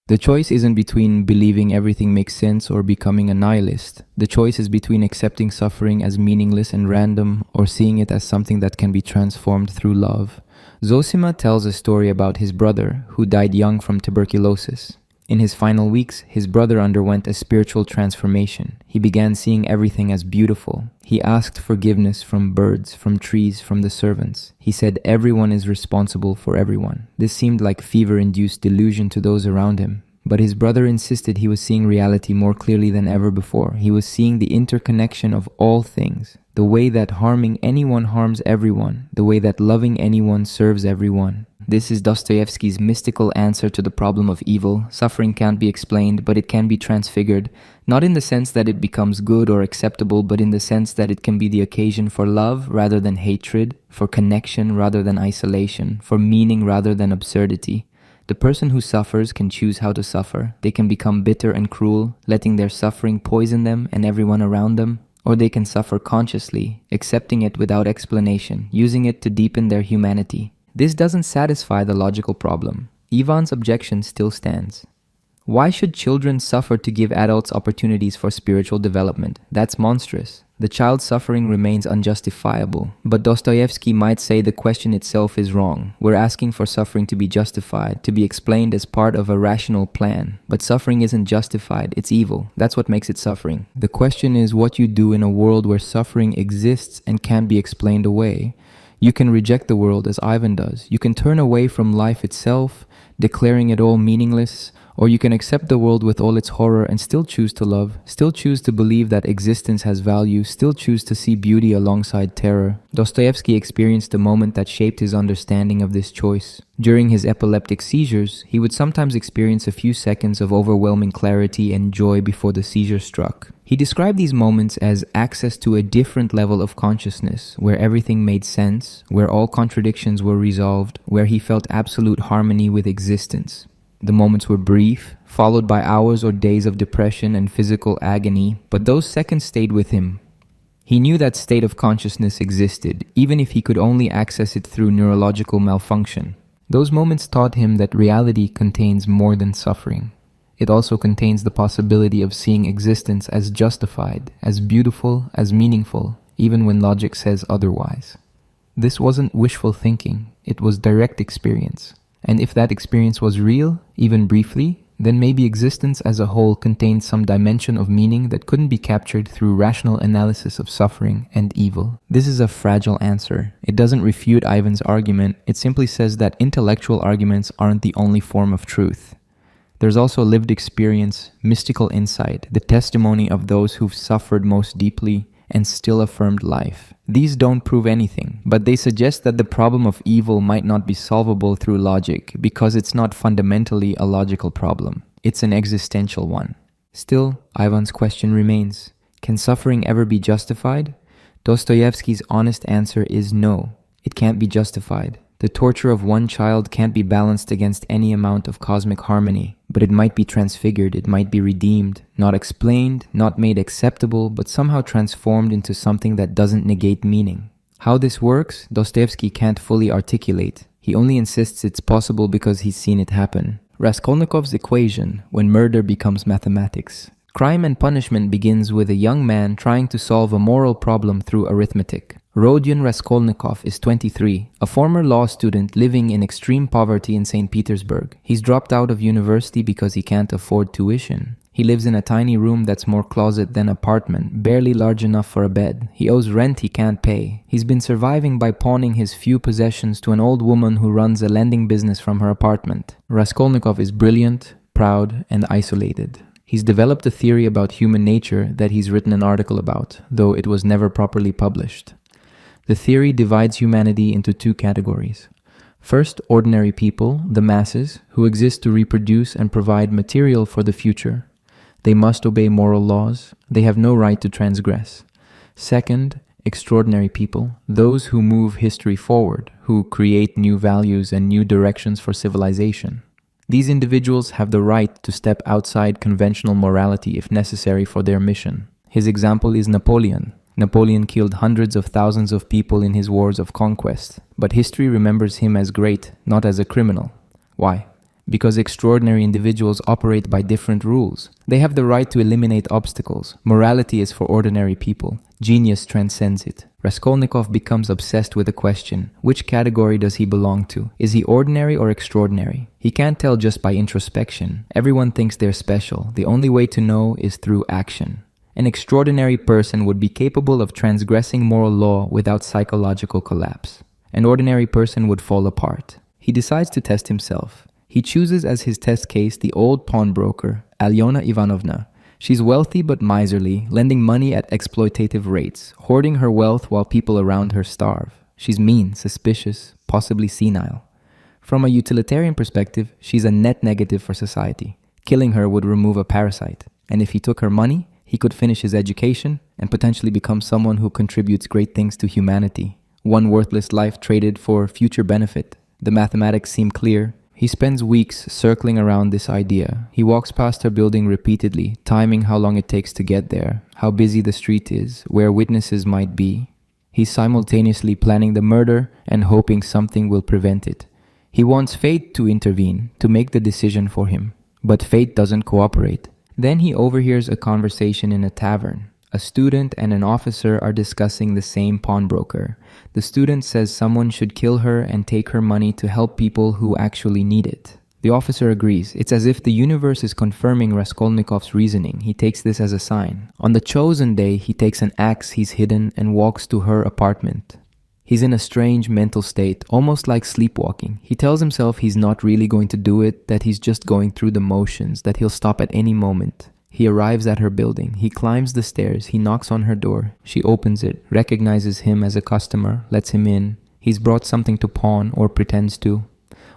The choice isn't between believing everything makes sense or becoming a nihilist. The choice is between accepting suffering as meaningless and random or seeing it as something that can be transformed through love. Zosima tells a story about his brother who died young from tuberculosis. In his final weeks, his brother underwent a spiritual transformation. He began seeing everything as beautiful. He asked forgiveness from birds, from trees, from the servants. He said everyone is responsible for everyone. This seemed like fever-induced delusion to those around him. But his brother insisted he was seeing reality more clearly than ever before. He was seeing the interconnection of all things. The way that harming anyone harms everyone. The way that loving anyone serves everyone. This is Dostoevsky's mystical answer to the problem of evil. Suffering can't be explained, but it can be transfigured, not in the sense that it becomes good or acceptable, but in the sense that it can be the occasion for love rather than hatred, for connection rather than isolation, for meaning rather than absurdity. The person who suffers can choose how to suffer. They can become bitter and cruel, letting their suffering poison them and everyone around them. Or they can suffer consciously, accepting it without explanation, using it to deepen their humanity. This doesn't satisfy the logical problem. Ivan's objection still stands. Why should children suffer to give adults opportunities for spiritual development? That's monstrous. The child's suffering remains unjustifiable. But Dostoevsky might say the question itself is wrong. We're asking for suffering to be justified, to be explained as part of a rational plan. But suffering isn't justified, it's evil. That's what makes it suffering. The question is what you do in a world where suffering exists and can't be explained away. You can reject the world as Ivan does. You can turn away from life itself, declaring it all meaningless, or you can accept the world with all its horror and still choose to love, still choose to believe that existence has value, still choose to see beauty alongside terror. Dostoevsky experienced a moment that shaped his understanding of this choice. During his epileptic seizures, he would sometimes experience a few seconds of overwhelming clarity and joy before the seizure struck. He described these moments as access to a different level of consciousness, where everything made sense, where all contradictions were resolved, where he felt absolute harmony with existence. The moments were brief, followed by hours or days of depression and physical agony, but those seconds stayed with him. He knew that state of consciousness existed, even if he could only access it through neurological malfunction. Those moments taught him that reality contains more than suffering. It also contains the possibility of seeing existence as justified, as beautiful, as meaningful, even when logic says otherwise. This wasn't wishful thinking, it was direct experience. And if that experience was real, even briefly, then maybe existence as a whole contained some dimension of meaning that couldn't be captured through rational analysis of suffering and evil. This is a fragile answer. It doesn't refute Ivan's argument, it simply says that intellectual arguments aren't the only form of truth. There's also lived experience, mystical insight, the testimony of those who've suffered most deeply and still affirmed life. These don't prove anything, but they suggest that the problem of evil might not be solvable through logic because it's not fundamentally a logical problem. It's an existential one. Still, Ivan's question remains. Can suffering ever be justified? Dostoevsky's honest answer is no. It can't be justified. The torture of one child can't be balanced against any amount of cosmic harmony, but it might be transfigured, it might be redeemed, not explained, not made acceptable, but somehow transformed into something that doesn't negate meaning. How this works, Dostoevsky can't fully articulate. He only insists it's possible because he's seen it happen. Raskolnikov's equation, when murder becomes mathematics. Crime and punishment begins with a young man trying to solve a moral problem through arithmetic. Rodion Raskolnikov is 23, a former law student living in extreme poverty in St. Petersburg. He's dropped out of university because he can't afford tuition. He lives in a tiny room that's more closet than apartment, barely large enough for a bed. He owes rent he can't pay. He's been surviving by pawning his few possessions to an old woman who runs a lending business from her apartment. Raskolnikov is brilliant, proud, and isolated. He's developed a theory about human nature that he's written an article about, though it was never properly published. The theory divides humanity into two categories. First, ordinary people, the masses, who exist to reproduce and provide material for the future. They must obey moral laws. They have no right to transgress. Second, extraordinary people, those who move history forward, who create new values and new directions for civilization. These individuals have the right to step outside conventional morality if necessary for their mission. His example is Napoleon. Napoleon killed hundreds of thousands of people in his wars of conquest, but history remembers him as great, not as a criminal. Why? Because extraordinary individuals operate by different rules. They have the right to eliminate obstacles. Morality is for ordinary people. Genius transcends it. Raskolnikov becomes obsessed with the question, which category does he belong to? Is he ordinary or extraordinary? He can't tell just by introspection. Everyone thinks they're special. The only way to know is through action. An extraordinary person would be capable of transgressing moral law without psychological collapse. An ordinary person would fall apart. He decides to test himself. He chooses as his test case the old pawnbroker, Alyona Ivanovna. She's wealthy but miserly, lending money at exploitative rates, hoarding her wealth while people around her starve. She's mean, suspicious, possibly senile. From a utilitarian perspective, she's a net negative for society. Killing her would remove a parasite. And if he took her money, he could finish his education and potentially become someone who contributes great things to humanity. One worthless life traded for future benefit. The mathematics seem clear. He spends weeks circling around this idea. He walks past her building repeatedly, timing how long it takes to get there, how busy the street is, where witnesses might be. He's simultaneously planning the murder and hoping something will prevent it. He wants fate to intervene, to make the decision for him. But fate doesn't cooperate. Then he overhears a conversation in a tavern. A student and an officer are discussing the same pawnbroker. The student says someone should kill her and take her money to help people who actually need it. The officer agrees. It's as if the universe is confirming Raskolnikov's reasoning. He takes this as a sign. On the chosen day, he takes an axe he's hidden and walks to her apartment. He's in a strange mental state, almost like sleepwalking. He tells himself he's not really going to do it, that he's just going through the motions, that he'll stop at any moment. He arrives at her building. He climbs the stairs. He knocks on her door. She opens it, recognizes him as a customer, lets him in. He's brought something to pawn, or pretends to.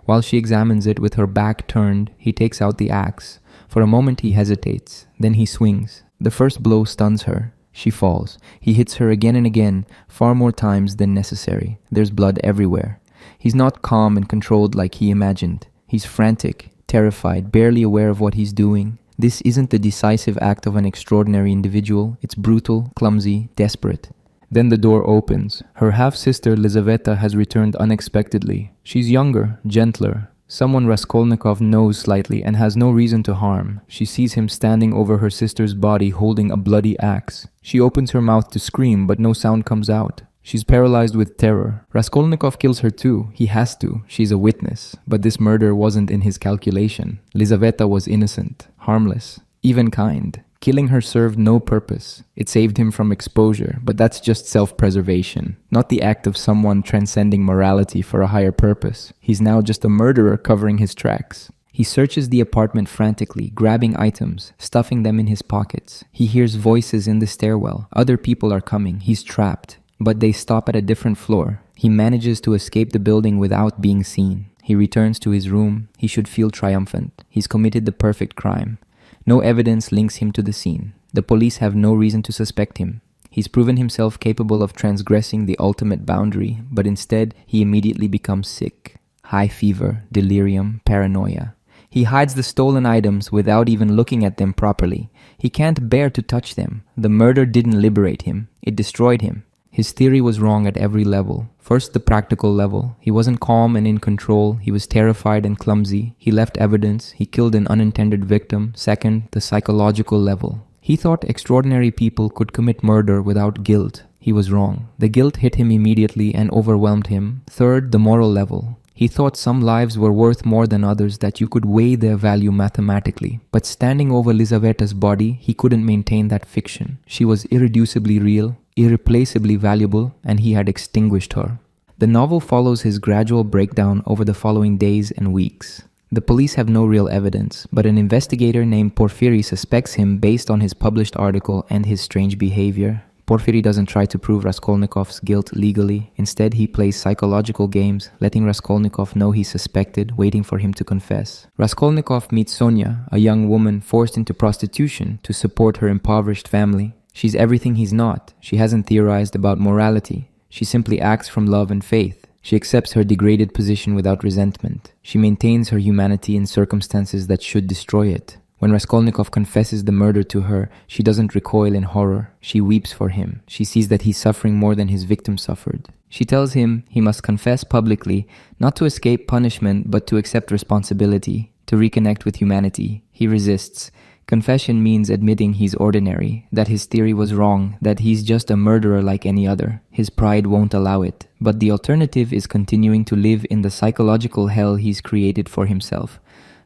While she examines it with her back turned, he takes out the axe. For a moment he hesitates. Then he swings. The first blow stuns her. She falls. He hits her again and again, far more times than necessary. There's blood everywhere. He's not calm and controlled like he imagined. He's frantic, terrified, barely aware of what he's doing. This isn't the decisive act of an extraordinary individual. It's brutal, clumsy, desperate. Then the door opens. Her half-sister Lizaveta has returned unexpectedly. She's younger, gentler. Someone Raskolnikov knows slightly and has no reason to harm. She sees him standing over her sister's body holding a bloody axe. She opens her mouth to scream, but no sound comes out. She's paralyzed with terror. Raskolnikov kills her too. He has to. She's a witness. But this murder wasn't in his calculation. Lizaveta was innocent, harmless, even kind. Killing her served no purpose. It saved him from exposure, but that's just self-preservation, not the act of someone transcending morality for a higher purpose. He's now just a murderer covering his tracks. He searches the apartment frantically, grabbing items, stuffing them in his pockets. He hears voices in the stairwell. Other people are coming. He's trapped, but they stop at a different floor. He manages to escape the building without being seen. He returns to his room. He should feel triumphant. He's committed the perfect crime. No evidence links him to the scene. The police have no reason to suspect him. He's proven himself capable of transgressing the ultimate boundary, but instead he immediately becomes sick. High fever, delirium, paranoia. He hides the stolen items without even looking at them properly. He can't bear to touch them. The murder didn't liberate him. It destroyed him. His theory was wrong at every level. First, the practical level. He wasn't calm and in control. He was terrified and clumsy. He left evidence. He killed an unintended victim. Second, the psychological level. He thought extraordinary people could commit murder without guilt. He was wrong. The guilt hit him immediately and overwhelmed him. Third, the moral level. He thought some lives were worth more than others, that you could weigh their value mathematically. But standing over Lizaveta's body, he couldn't maintain that fiction. She was irreducibly real, irreplaceably valuable, and he had extinguished her. The novel follows his gradual breakdown over the following days and weeks. The police have no real evidence, but an investigator named Porfiri suspects him based on his published article and his strange behavior. Porfiri doesn't try to prove Raskolnikov's guilt legally. Instead, he plays psychological games, letting Raskolnikov know he's suspected, waiting for him to confess. Raskolnikov meets Sonia, a young woman forced into prostitution to support her impoverished family. She's everything he's not. She hasn't theorized about morality. She simply acts from love and faith. She accepts her degraded position without resentment. She maintains her humanity in circumstances that should destroy it. When Raskolnikov confesses the murder to her, she doesn't recoil in horror. She weeps for him. She sees that he's suffering more than his victim suffered. She tells him he must confess publicly, not to escape punishment, but to accept responsibility, to reconnect with humanity. He resists. Confession means admitting he's ordinary, that his theory was wrong, that he's just a murderer like any other. His pride won't allow it. But the alternative is continuing to live in the psychological hell he's created for himself.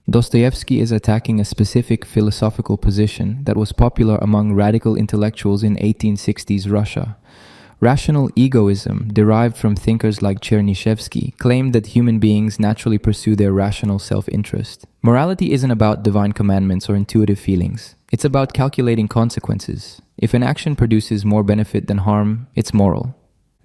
Dostoevsky is attacking a specific philosophical position that was popular among radical intellectuals in 1860s Russia. Rational egoism, derived from thinkers like Chernyshevsky, claimed that human beings naturally pursue their rational self-interest. Morality isn't about divine commandments or intuitive feelings. It's about calculating consequences. If an action produces more benefit than harm, it's moral.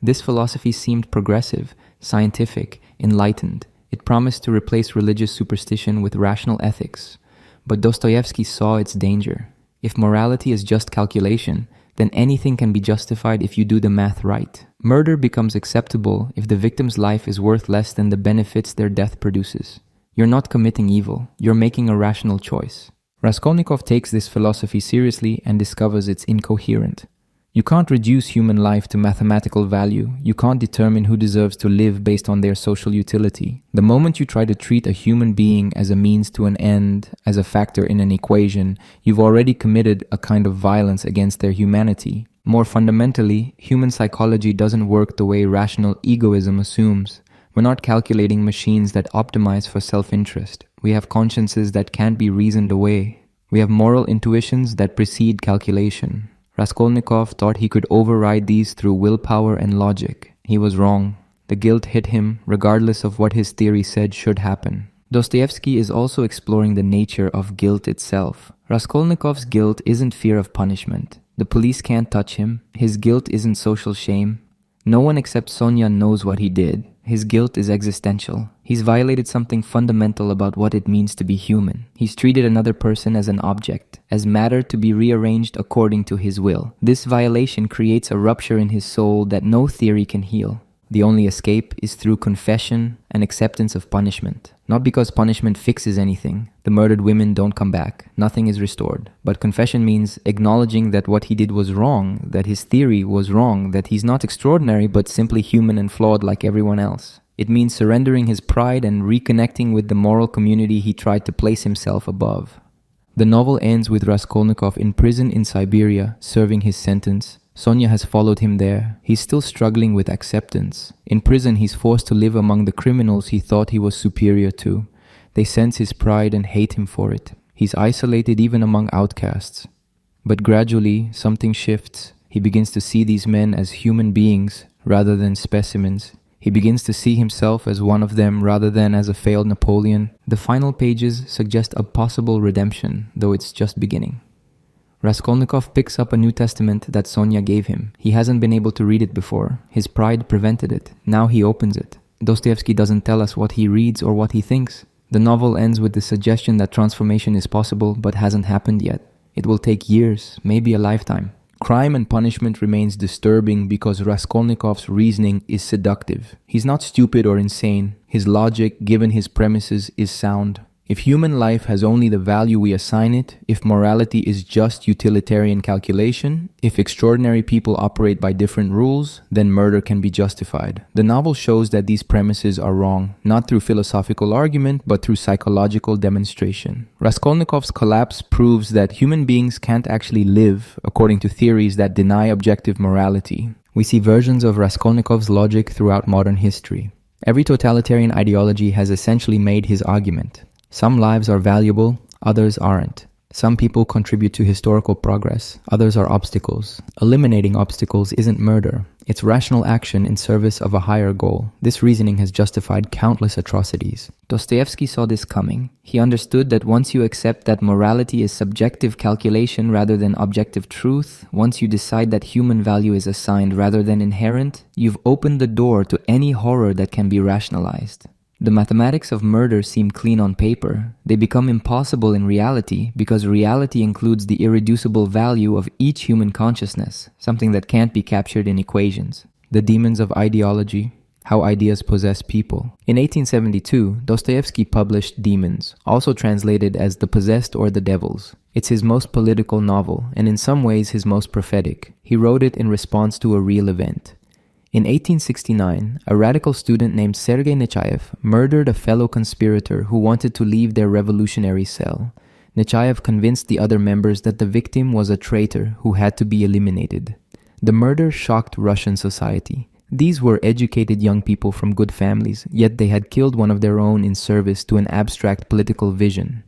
This philosophy seemed progressive, scientific, enlightened. It promised to replace religious superstition with rational ethics. But Dostoevsky saw its danger. If morality is just calculation, then anything can be justified if you do the math right. Murder becomes acceptable if the victim's life is worth less than the benefits their death produces. You're not committing evil, you're making a rational choice. Raskolnikov takes this philosophy seriously and discovers it's incoherent. You can't reduce human life to mathematical value. You can't determine who deserves to live based on their social utility. The moment you try to treat a human being as a means to an end, as a factor in an equation, you've already committed a kind of violence against their humanity. More fundamentally, human psychology doesn't work the way rational egoism assumes. We're not calculating machines that optimize for self-interest. We have consciences that can't be reasoned away. We have moral intuitions that precede calculation. Raskolnikov thought he could override these through willpower and logic. He was wrong. The guilt hit him, regardless of what his theory said should happen. Dostoevsky is also exploring the nature of guilt itself. Raskolnikov's guilt isn't fear of punishment. The police can't touch him. His guilt isn't social shame. No one except Sonia knows what he did. His guilt is existential. He's violated something fundamental about what it means to be human. He's treated another person as an object, as matter to be rearranged according to his will. This violation creates a rupture in his soul that no theory can heal. The only escape is through confession and acceptance of punishment. Not because punishment fixes anything. The murdered women don't come back. Nothing is restored. But confession means acknowledging that what he did was wrong, that his theory was wrong, that he's not extraordinary but simply human and flawed like everyone else. It means surrendering his pride and reconnecting with the moral community he tried to place himself above. The novel ends with Raskolnikov in prison in Siberia, serving his sentence. Sonia has followed him there. He's still struggling with acceptance. In prison, he's forced to live among the criminals he thought he was superior to. They sense his pride and hate him for it. He's isolated even among outcasts. But gradually, something shifts. He begins to see these men as human beings rather than specimens. He begins to see himself as one of them rather than as a failed Napoleon. The final pages suggest a possible redemption, though it's just beginning. Raskolnikov picks up a New Testament that Sonia gave him. He hasn't been able to read it before. His pride prevented it. Now he opens it. Dostoevsky doesn't tell us what he reads or what he thinks. The novel ends with the suggestion that transformation is possible but hasn't happened yet. It will take years, maybe a lifetime. Crime and punishment remains disturbing because Raskolnikov's reasoning is seductive. He's not stupid or insane. His logic, given his premises, is sound. If human life has only the value we assign it, if morality is just utilitarian calculation, if extraordinary people operate by different rules, then murder can be justified. The novel shows that these premises are wrong, not through philosophical argument, but through psychological demonstration. Raskolnikov's collapse proves that human beings can't actually live according to theories that deny objective morality. We see versions of Raskolnikov's logic throughout modern history. Every totalitarian ideology has essentially made his argument. Some lives are valuable, others aren't. Some people contribute to historical progress, others are obstacles. Eliminating obstacles isn't murder. It's rational action in service of a higher goal. This reasoning has justified countless atrocities. Dostoevsky saw this coming. He understood that once you accept that morality is subjective calculation rather than objective truth, once you decide that human value is assigned rather than inherent, you've opened the door to any horror that can be rationalized. The mathematics of murder seem clean on paper. They become impossible in reality because reality includes the irreducible value of each human consciousness, something that can't be captured in equations. The demons of ideology, how ideas possess people. In 1872, Dostoevsky published Demons, also translated as The Possessed or the Devils. It's his most political novel, and in some ways his most prophetic. He wrote it in response to a real event. In 1869, a radical student named Sergei Nechayev murdered a fellow conspirator who wanted to leave their revolutionary cell. Nechayev convinced the other members that the victim was a traitor who had to be eliminated. The murder shocked Russian society. These were educated young people from good families, yet they had killed one of their own in service to an abstract political vision.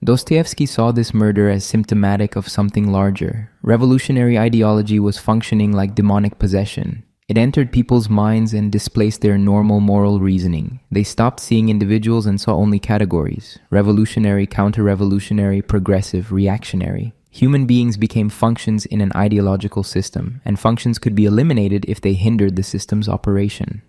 Dostoevsky saw this murder as symptomatic of something larger. Revolutionary ideology was functioning like demonic possession. It entered people's minds and displaced their normal moral reasoning. They stopped seeing individuals and saw only categories: revolutionary, counter-revolutionary, progressive, reactionary. Human beings became functions in an ideological system, and functions could be eliminated if they hindered the system's operation.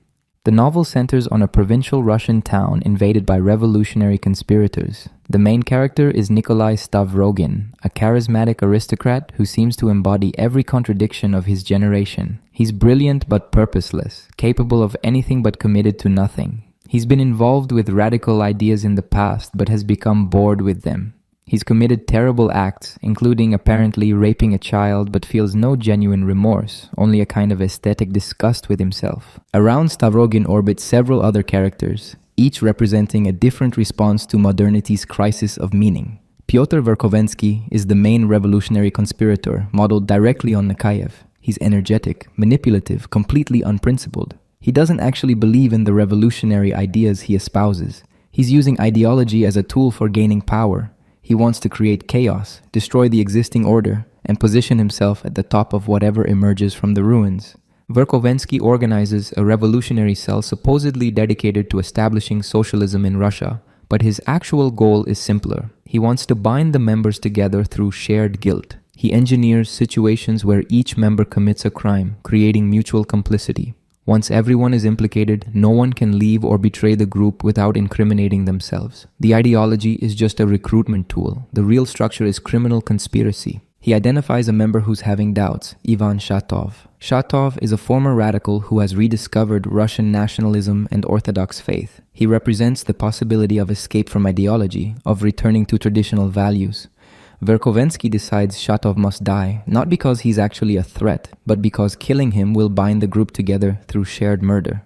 The novel centers on a provincial Russian town invaded by revolutionary conspirators. The main character is Nikolai Stavrogin, a charismatic aristocrat who seems to embody every contradiction of his generation. He's brilliant but purposeless, capable of anything but committed to nothing. He's been involved with radical ideas in the past but has become bored with them. He's committed terrible acts, including apparently raping a child, but feels no genuine remorse, only a kind of aesthetic disgust with himself. Around Stavrogin orbit several other characters, each representing a different response to modernity's crisis of meaning. Pyotr Verkovensky is the main revolutionary conspirator, modeled directly on Nakayev. He's energetic, manipulative, completely unprincipled. He doesn't actually believe in the revolutionary ideas he espouses. He's using ideology as a tool for gaining power. He wants to create chaos, destroy the existing order, and position himself at the top of whatever emerges from the ruins. Verkovensky organizes a revolutionary cell supposedly dedicated to establishing socialism in Russia, but his actual goal is simpler. He wants to bind the members together through shared guilt. He engineers situations where each member commits a crime, creating mutual complicity. Once everyone is implicated, no one can leave or betray the group without incriminating themselves. The ideology is just a recruitment tool. The real structure is criminal conspiracy. He identifies a member who's having doubts, Ivan Shatov. Shatov is a former radical who has rediscovered Russian nationalism and Orthodox faith. He represents the possibility of escape from ideology, of returning to traditional values. Verkovensky decides Shatov must die, not because he's actually a threat, but because killing him will bind the group together through shared murder.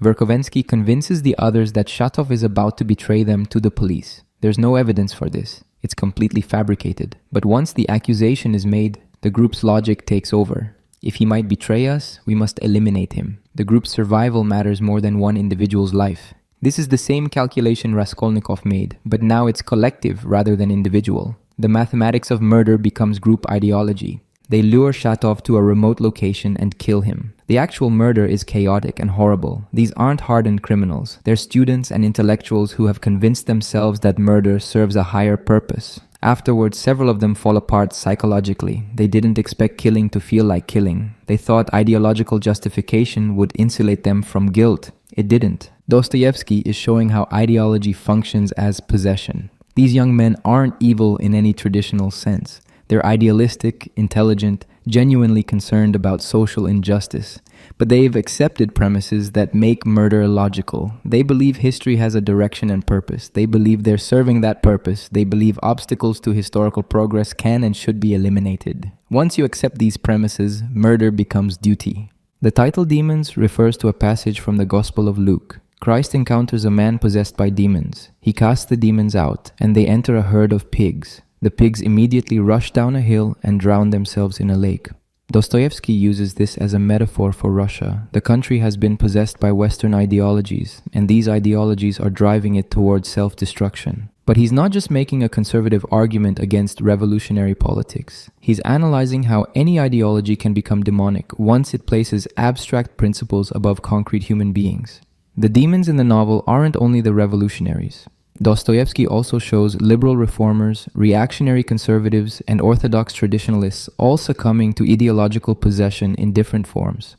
Verkovensky convinces the others that Shatov is about to betray them to the police. There's no evidence for this. It's completely fabricated. But once the accusation is made, the group's logic takes over. If he might betray us, we must eliminate him. The group's survival matters more than one individual's life. This is the same calculation Raskolnikov made, but now it's collective rather than individual. The mathematics of murder becomes group ideology. They lure Shatov to a remote location and kill him. The actual murder is chaotic and horrible. These aren't hardened criminals. They're students and intellectuals who have convinced themselves that murder serves a higher purpose. Afterwards, several of them fall apart psychologically. They didn't expect killing to feel like killing. They thought ideological justification would insulate them from guilt. It didn't. Dostoevsky is showing how ideology functions as possession. These young men aren't evil in any traditional sense. They're idealistic, intelligent, genuinely concerned about social injustice. But they've accepted premises that make murder logical. They believe history has a direction and purpose. They believe they're serving that purpose. They believe obstacles to historical progress can and should be eliminated. Once you accept these premises, murder becomes duty. The title Demons refers to a passage from the Gospel of Luke. Christ encounters a man possessed by demons. He casts the demons out, and they enter a herd of pigs. The pigs immediately rush down a hill and drown themselves in a lake. Dostoevsky uses this as a metaphor for Russia. The country has been possessed by Western ideologies, and these ideologies are driving it towards self-destruction. But he's not just making a conservative argument against revolutionary politics. He's analyzing how any ideology can become demonic once it places abstract principles above concrete human beings. The demons in the novel aren't only the revolutionaries. Dostoevsky also shows liberal reformers, reactionary conservatives, and orthodox traditionalists all succumbing to ideological possession in different forms.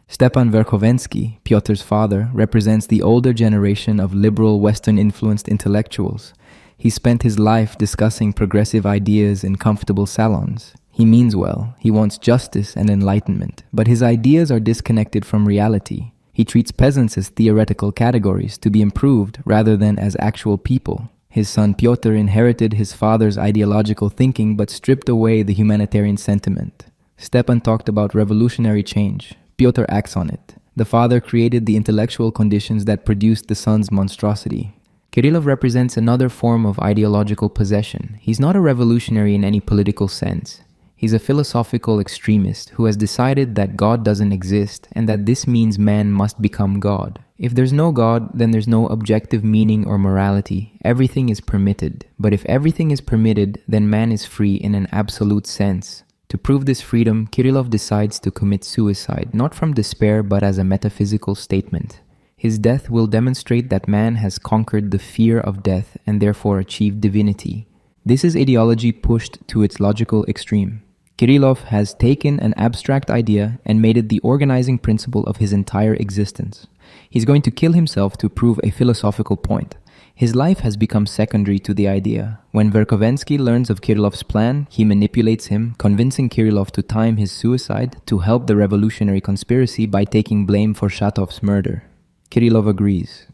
Stepan Verkovensky, Pyotr's father, represents the older generation of liberal Western-influenced intellectuals. He spent his life discussing progressive ideas in comfortable salons. He means well, he wants justice and enlightenment, but his ideas are disconnected from reality. He treats peasants as theoretical categories to be improved rather than as actual people. His son Pyotr inherited his father's ideological thinking but stripped away the humanitarian sentiment. Stepan talked about revolutionary change. Pyotr acts on it. The father created the intellectual conditions that produced the son's monstrosity. Kirillov represents another form of ideological possession. He's not a revolutionary in any political sense. He's a philosophical extremist who has decided that God doesn't exist and that this means man must become God. If there's no God, then there's no objective meaning or morality. Everything is permitted. But if everything is permitted, then man is free in an absolute sense. To prove this freedom, Kirillov decides to commit suicide, not from despair but as a metaphysical statement. His death will demonstrate that man has conquered the fear of death and therefore achieved divinity. This is ideology pushed to its logical extreme. Kirillov has taken an abstract idea and made it the organizing principle of his entire existence. He's going to kill himself to prove a philosophical point. His life has become secondary to the idea. When Verkovensky learns of Kirillov's plan, he manipulates him, convincing Kirillov to time his suicide to help the revolutionary conspiracy by taking blame for Shatov's murder. Kirillov agrees.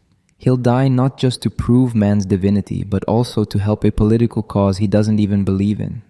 He'll die not just to prove man's divinity, but also to help a political cause he doesn't even believe in.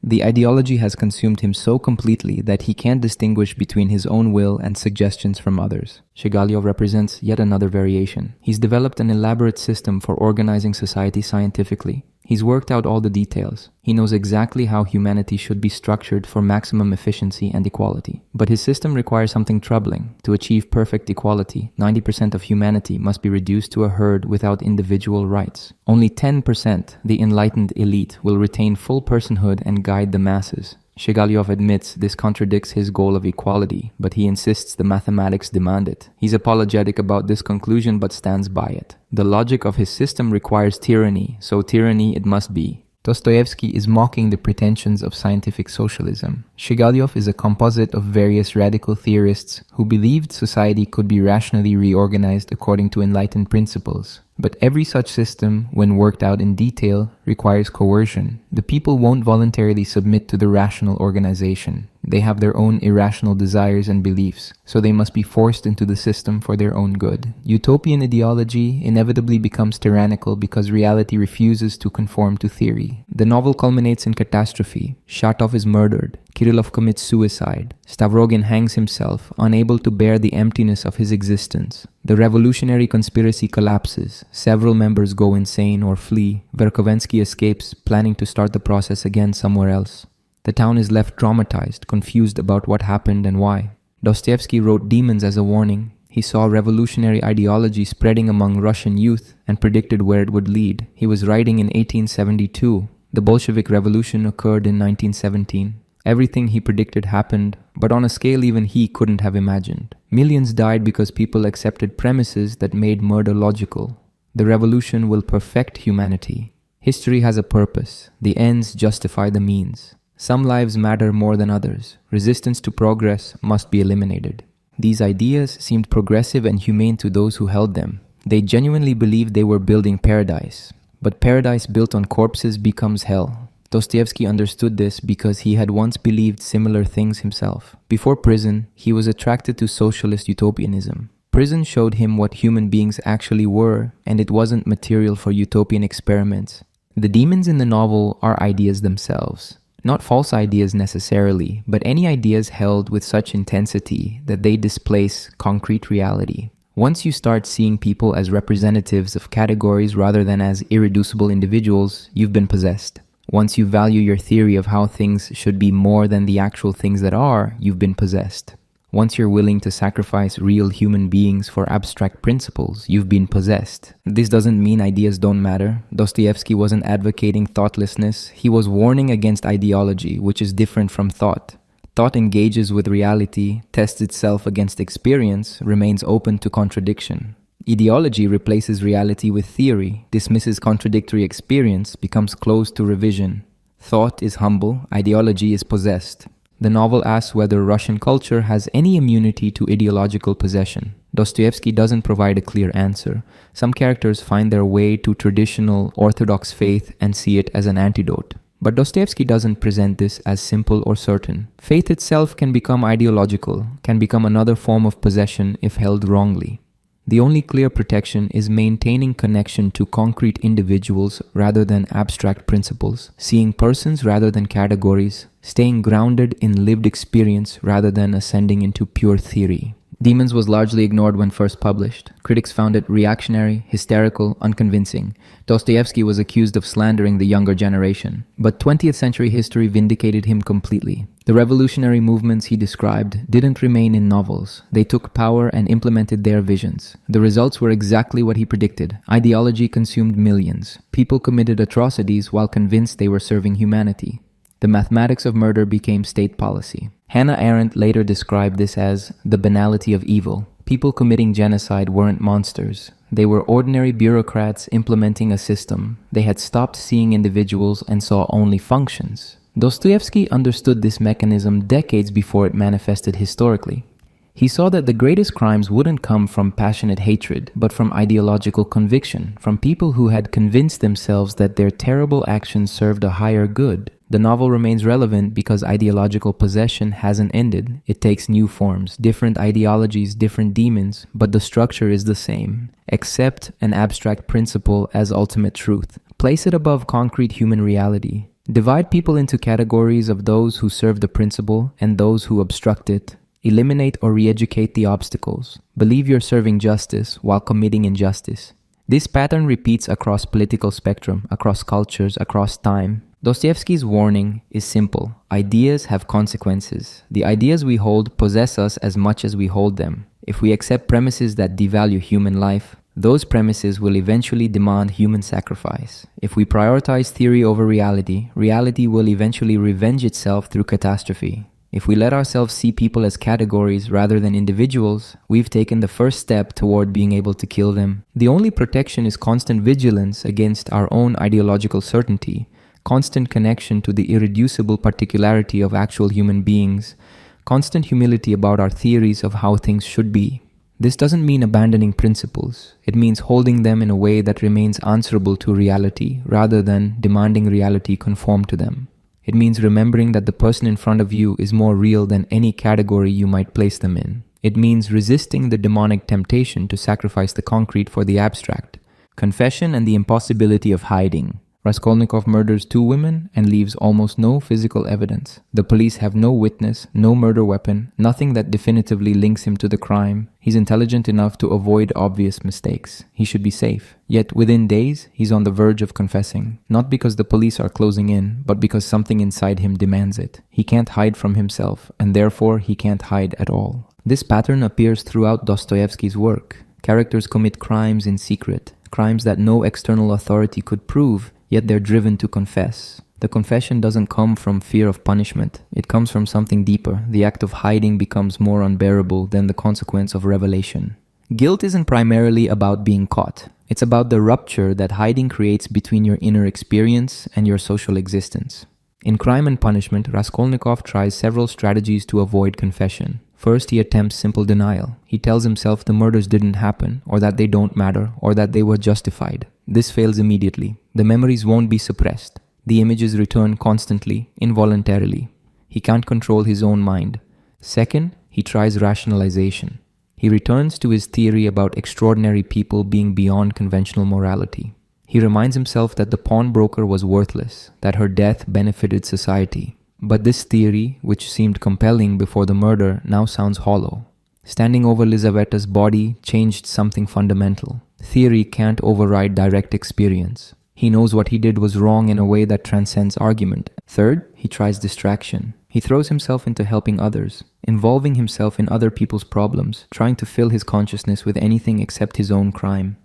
The ideology has consumed him so completely that he can't distinguish between his own will and suggestions from others. Shigalov represents yet another variation. He's developed an elaborate system for organizing society scientifically. He's worked out all the details. He knows exactly how humanity should be structured for maximum efficiency and equality. But his system requires something troubling. To achieve perfect equality, 90% of humanity must be reduced to a herd without individual rights. Only 10%, the enlightened elite, will retain full personhood and guide the masses. Shigalov admits this contradicts his goal of equality, but he insists the mathematics demand it. He's apologetic about this conclusion but stands by it. The logic of his system requires tyranny, so tyranny it must be. Dostoevsky is mocking the pretensions of scientific socialism. Shigalov is a composite of various radical theorists who believed society could be rationally reorganized according to enlightened principles. But every such system, when worked out in detail, requires coercion. The people won't voluntarily submit to the rational organization. They have their own irrational desires and beliefs, so they must be forced into the system for their own good. Utopian ideology inevitably becomes tyrannical because reality refuses to conform to theory. The novel culminates in catastrophe. Shatov is murdered. Kirillov commits suicide. Stavrogin hangs himself, unable to bear the emptiness of his existence. The revolutionary conspiracy collapses. Several members go insane or flee. Verkovensky escapes, planning to start the process again somewhere else. The town is left traumatized, confused about what happened and why. Dostoevsky wrote Demons as a warning. He saw revolutionary ideology spreading among Russian youth and predicted where it would lead. He was writing in 1872. The Bolshevik Revolution occurred in 1917. Everything he predicted happened, but on a scale even he couldn't have imagined. Millions died because people accepted premises that made murder logical. The revolution will perfect humanity. History has a purpose. The ends justify the means. Some lives matter more than others. Resistance to progress must be eliminated. These ideas seemed progressive and humane to those who held them. They genuinely believed they were building paradise. But paradise built on corpses becomes hell. Dostoevsky understood this because he had once believed similar things himself. Before prison, he was attracted to socialist utopianism. Prison showed him what human beings actually were, and it wasn't material for utopian experiments. The demons in the novel are ideas themselves. Not false ideas necessarily, but any ideas held with such intensity that they displace concrete reality. Once you start seeing people as representatives of categories rather than as irreducible individuals, you've been possessed. Once you value your theory of how things should be more than the actual things that are, you've been possessed. Once you're willing to sacrifice real human beings for abstract principles, you've been possessed. This doesn't mean ideas don't matter. Dostoevsky wasn't advocating thoughtlessness. He was warning against ideology, which is different from thought. Thought engages with reality, tests itself against experience, remains open to contradiction. Ideology replaces reality with theory, dismisses contradictory experience, becomes closed to revision. Thought is humble, ideology is possessed. The novel asks whether Russian culture has any immunity to ideological possession. Dostoevsky doesn't provide a clear answer. Some characters find their way to traditional Orthodox faith and see it as an antidote. But Dostoevsky doesn't present this as simple or certain. Faith itself can become ideological, can become another form of possession if held wrongly. The only clear protection is maintaining connection to concrete individuals rather than abstract principles, seeing persons rather than categories, staying grounded in lived experience rather than ascending into pure theory. Demons was largely ignored when first published. Critics found it reactionary, hysterical, unconvincing. Dostoevsky was accused of slandering the younger generation. But 20th century history vindicated him completely. The revolutionary movements he described didn't remain in novels. They took power and implemented their visions. The results were exactly what he predicted. Ideology consumed millions. People committed atrocities while convinced they were serving humanity. The mathematics of murder became state policy. Hannah Arendt later described this as the banality of evil. People committing genocide weren't monsters. They were ordinary bureaucrats implementing a system. They had stopped seeing individuals and saw only functions. Dostoevsky understood this mechanism decades before it manifested historically. He saw that the greatest crimes wouldn't come from passionate hatred, but from ideological conviction, from people who had convinced themselves that their terrible actions served a higher good. The novel remains relevant because ideological possession hasn't ended. It takes new forms, different ideologies, different demons, but the structure is the same. Accept an abstract principle as ultimate truth. Place it above concrete human reality. Divide people into categories of those who serve the principle and those who obstruct it. Eliminate or re-educate the obstacles. Believe you're serving justice while committing injustice. This pattern repeats across political spectrum, across cultures, across time. Dostoevsky's warning is simple. Ideas have consequences. The ideas we hold possess us as much as we hold them. If we accept premises that devalue human life, those premises will eventually demand human sacrifice. If we prioritize theory over reality, reality will eventually revenge itself through catastrophe. If we let ourselves see people as categories rather than individuals, we've taken the first step toward being able to kill them. The only protection is constant vigilance against our own ideological certainty, constant connection to the irreducible particularity of actual human beings, constant humility about our theories of how things should be. This doesn't mean abandoning principles. It means holding them in a way that remains answerable to reality rather than demanding reality conform to them. It means remembering that the person in front of you is more real than any category you might place them in. It means resisting the demonic temptation to sacrifice the concrete for the abstract. Confession and the impossibility of hiding. Raskolnikov murders 2 women and leaves almost no physical evidence. The police have no witness, no murder weapon, nothing that definitively links him to the crime. He's intelligent enough to avoid obvious mistakes. He should be safe. Yet within days, he's on the verge of confessing. Not because the police are closing in, but because something inside him demands it. He can't hide from himself, and therefore he can't hide at all. This pattern appears throughout Dostoevsky's work. Characters commit crimes in secret, crimes that no external authority could prove, yet they're driven to confess. The confession doesn't come from fear of punishment. It comes from something deeper. The act of hiding becomes more unbearable than the consequence of revelation. Guilt isn't primarily about being caught. It's about the rupture that hiding creates between your inner experience and your social existence. In Crime and Punishment, Raskolnikov tries several strategies to avoid confession. First, he attempts simple denial. He tells himself the murders didn't happen, or that they don't matter, or that they were justified. This fails immediately. The memories won't be suppressed. The images return constantly, involuntarily. He can't control his own mind. Second, he tries rationalization. He returns to his theory about extraordinary people being beyond conventional morality. He reminds himself that the pawnbroker was worthless, that her death benefited society. But this theory, which seemed compelling before the murder, now sounds hollow. Standing over Lizaveta's body changed something fundamental. Theory can't override direct experience. He knows what he did was wrong in a way that transcends argument. Third, he tries distraction. He throws himself into helping others, involving himself in other people's problems, trying to fill his consciousness with anything except his own crime.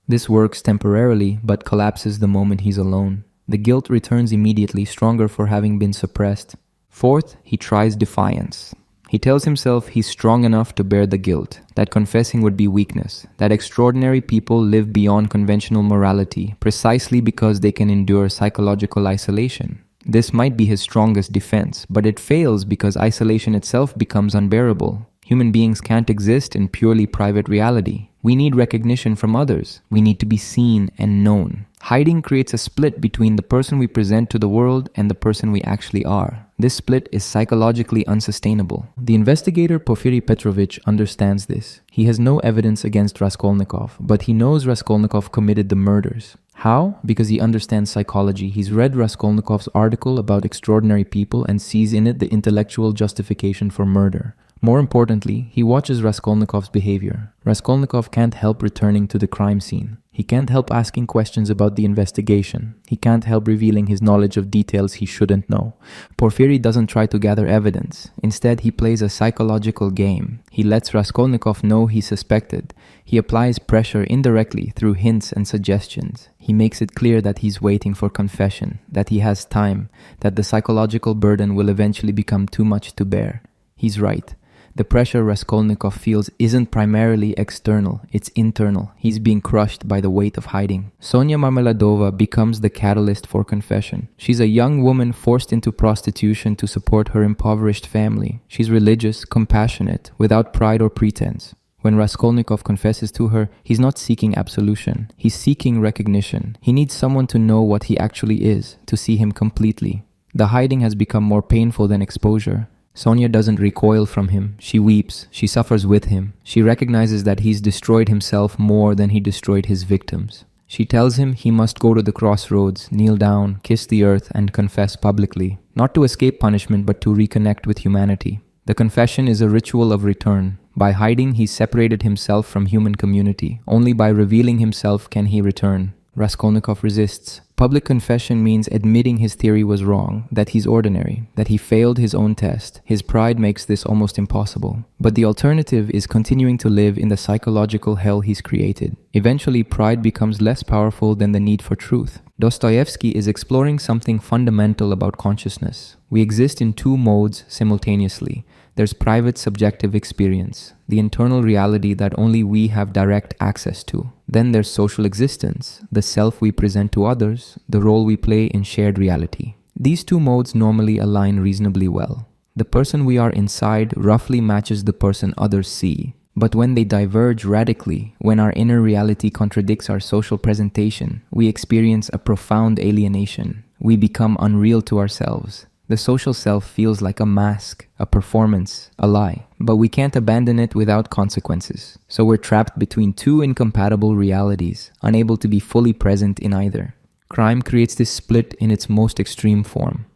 This works temporarily, but collapses the moment he's alone. The guilt returns immediately, stronger for having been suppressed. Fourth, he tries defiance. He tells himself he's strong enough to bear the guilt, that confessing would be weakness, that extraordinary people live beyond conventional morality precisely because they can endure psychological isolation. This might be his strongest defense, but it fails because isolation itself becomes unbearable. Human beings can't exist in purely private reality. We need recognition from others. We need to be seen and known. Hiding creates a split between the person we present to the world and the person we actually are. This split is psychologically unsustainable. The investigator Porfiry Petrovich understands this. He has no evidence against Raskolnikov, but he knows Raskolnikov committed the murders. How? Because he understands psychology. He's read Raskolnikov's article about extraordinary people and sees in it the intellectual justification for murder. More importantly, he watches Raskolnikov's behavior. Raskolnikov can't help returning to the crime scene. He can't help asking questions about the investigation. He can't help revealing his knowledge of details he shouldn't know. Porfiry doesn't try to gather evidence. Instead, he plays a psychological game. He lets Raskolnikov know he's suspected. He applies pressure indirectly through hints and suggestions. He makes it clear that he's waiting for confession, that he has time, that the psychological burden will eventually become too much to bear. He's right. The pressure Raskolnikov feels isn't primarily external, it's internal. He's being crushed by the weight of hiding. Sonia Marmeladova becomes the catalyst for confession. She's a young woman forced into prostitution to support her impoverished family. She's religious, compassionate, without pride or pretense. When Raskolnikov confesses to her, he's not seeking absolution. He's seeking recognition. He needs someone to know what he actually is, to see him completely. The hiding has become more painful than exposure. Sonia doesn't recoil from him. She weeps. She suffers with him. She recognizes that he's destroyed himself more than he destroyed his victims. She tells him he must go to the crossroads, kneel down, kiss the earth, and confess publicly, not to escape punishment but to reconnect with humanity. The confession is a ritual of return. By hiding, he separated himself from human community. Only by revealing himself can he return. Raskolnikov resists. Public confession means admitting his theory was wrong, that he's ordinary, that he failed his own test. His pride makes this almost impossible. But the alternative is continuing to live in the psychological hell he's created. Eventually, pride becomes less powerful than the need for truth. Dostoevsky is exploring something fundamental about consciousness. We exist in two modes simultaneously. There's private subjective experience, the internal reality that only we have direct access to. Then there's social existence, the self we present to others, the role we play in shared reality. These two modes normally align reasonably well. The person we are inside roughly matches the person others see. But when they diverge radically, when our inner reality contradicts our social presentation, we experience a profound alienation. We become unreal to ourselves. The social self feels like a mask, a performance, a lie. But we can't abandon it without consequences. So we're trapped between two incompatible realities, unable to be fully present in either. Crime creates this split in its most extreme form.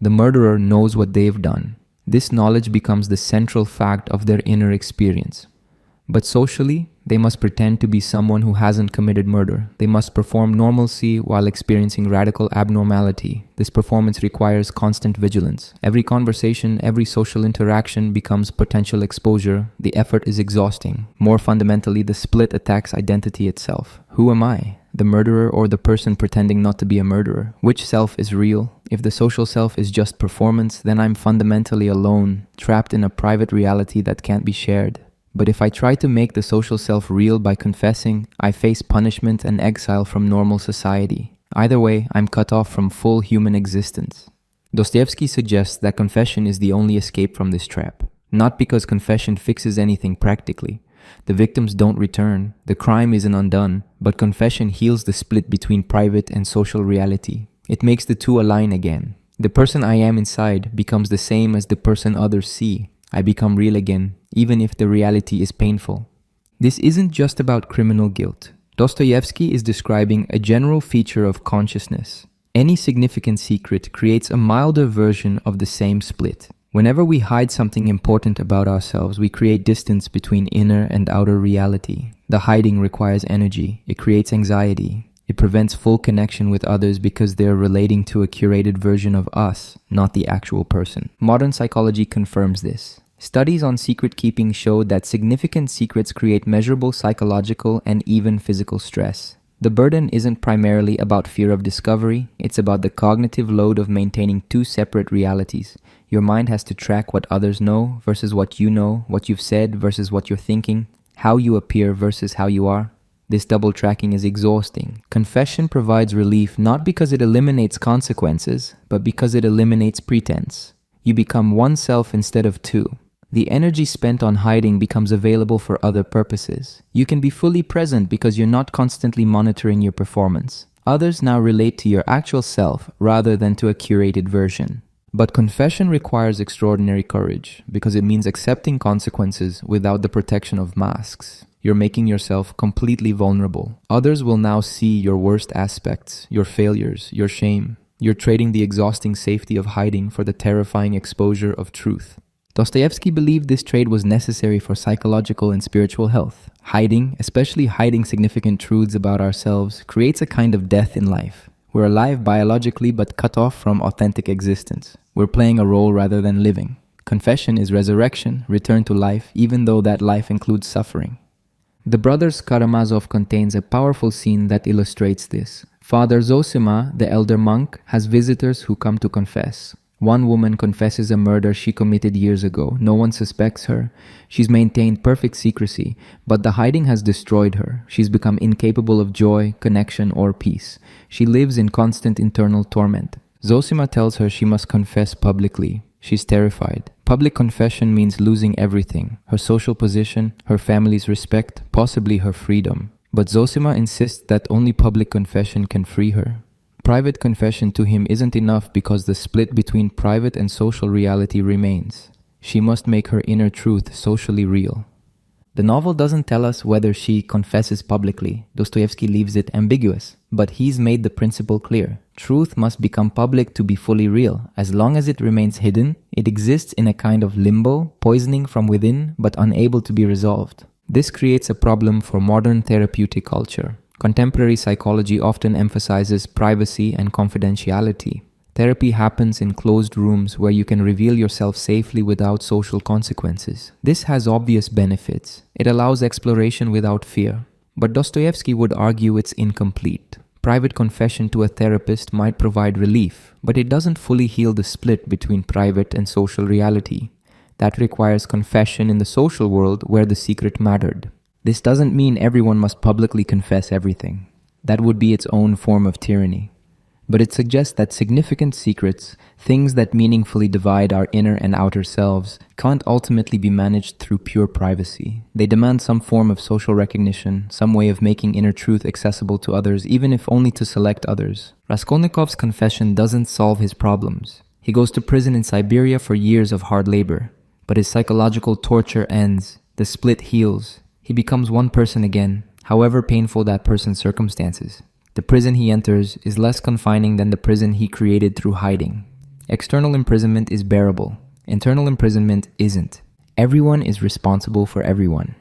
The murderer knows what they've done. This knowledge becomes the central fact of their inner experience. But socially, they must pretend to be someone who hasn't committed murder. They must perform normalcy while experiencing radical abnormality. This performance requires constant vigilance. Every conversation, every social interaction becomes potential exposure. The effort is exhausting. More fundamentally, the split attacks identity itself. Who am I? The murderer or the person pretending not to be a murderer? Which self is real? If the social self is just performance, then I'm fundamentally alone, trapped in a private reality that can't be shared. But if I try to make the social self real by confessing, I face punishment and exile from normal society. Either way, I'm cut off from full human existence. Dostoevsky suggests that confession is the only escape from this trap. Not because confession fixes anything practically. The victims don't return, the crime isn't undone, but confession heals the split between private and social reality. It makes the two align again. The person I am inside becomes the same as the person others see. I become real again, even if the reality is painful. This isn't just about criminal guilt. Dostoevsky is describing a general feature of consciousness. Any significant secret creates a milder version of the same split. Whenever we hide something important about ourselves, we create distance between inner and outer reality. The hiding requires energy. It creates anxiety. It prevents full connection with others because they're relating to a curated version of us, not the actual person. Modern psychology confirms this. Studies on secret keeping show that significant secrets create measurable psychological and even physical stress. The burden isn't primarily about fear of discovery, it's about the cognitive load of maintaining two separate realities. Your mind has to track what others know versus what you know, what you've said versus what you're thinking, how you appear versus how you are. This double tracking is exhausting. Confession provides relief not because it eliminates consequences, but because it eliminates pretense. You become oneself instead of two. The energy spent on hiding becomes available for other purposes. You can be fully present because you're not constantly monitoring your performance. Others now relate to your actual self rather than to a curated version. But confession requires extraordinary courage because it means accepting consequences without the protection of masks. You're making yourself completely vulnerable. Others will now see your worst aspects, your failures, your shame. You're trading the exhausting safety of hiding for the terrifying exposure of truth. Dostoevsky believed this trade was necessary for psychological and spiritual health. Hiding, especially hiding significant truths about ourselves, creates a kind of death in life. We're alive biologically but cut off from authentic existence. We're playing a role rather than living. Confession is resurrection, return to life, even though that life includes suffering. The Brothers Karamazov contains a powerful scene that illustrates this. Father Zosima, the elder monk, has visitors who come to confess. One woman confesses a murder she committed years ago. No one suspects her. She's maintained perfect secrecy, but the hiding has destroyed her. She's become incapable of joy, connection, or peace. She lives in constant internal torment. Zosima tells her she must confess publicly. She's terrified. Public confession means losing everything: her social position, her family's respect, possibly her freedom. But Zosima insists that only public confession can free her. private confession to him isn't enough because the split between private and social reality remains. She must make her inner truth socially real. The novel doesn't tell us whether she confesses publicly. Dostoevsky leaves it ambiguous, but he's made the principle clear. Truth must become public to be fully real. As long as it remains hidden, it exists in a kind of limbo, poisoning from within, but unable to be resolved. This creates a problem for modern therapeutic culture. Contemporary psychology often emphasizes privacy and confidentiality. Therapy happens in closed rooms where you can reveal yourself safely without social consequences. This has obvious benefits. It allows exploration without fear. But Dostoevsky would argue it's incomplete. Private confession to a therapist might provide relief, but it doesn't fully heal the split between private and social reality. That requires confession in the social world where the secret mattered. This doesn't mean everyone must publicly confess everything. That would be its own form of tyranny. But it suggests that significant secrets, things that meaningfully divide our inner and outer selves, can't ultimately be managed through pure privacy. They demand some form of social recognition, some way of making inner truth accessible to others, even if only to select others. Raskolnikov's confession doesn't solve his problems. He goes to prison in Siberia for years of hard labor. But his psychological torture ends. The split heals. He becomes one person again, however painful that person's circumstances. The prison he enters is less confining than the prison he created through hiding. External imprisonment is bearable. Internal imprisonment isn't. Everyone is responsible for everyone.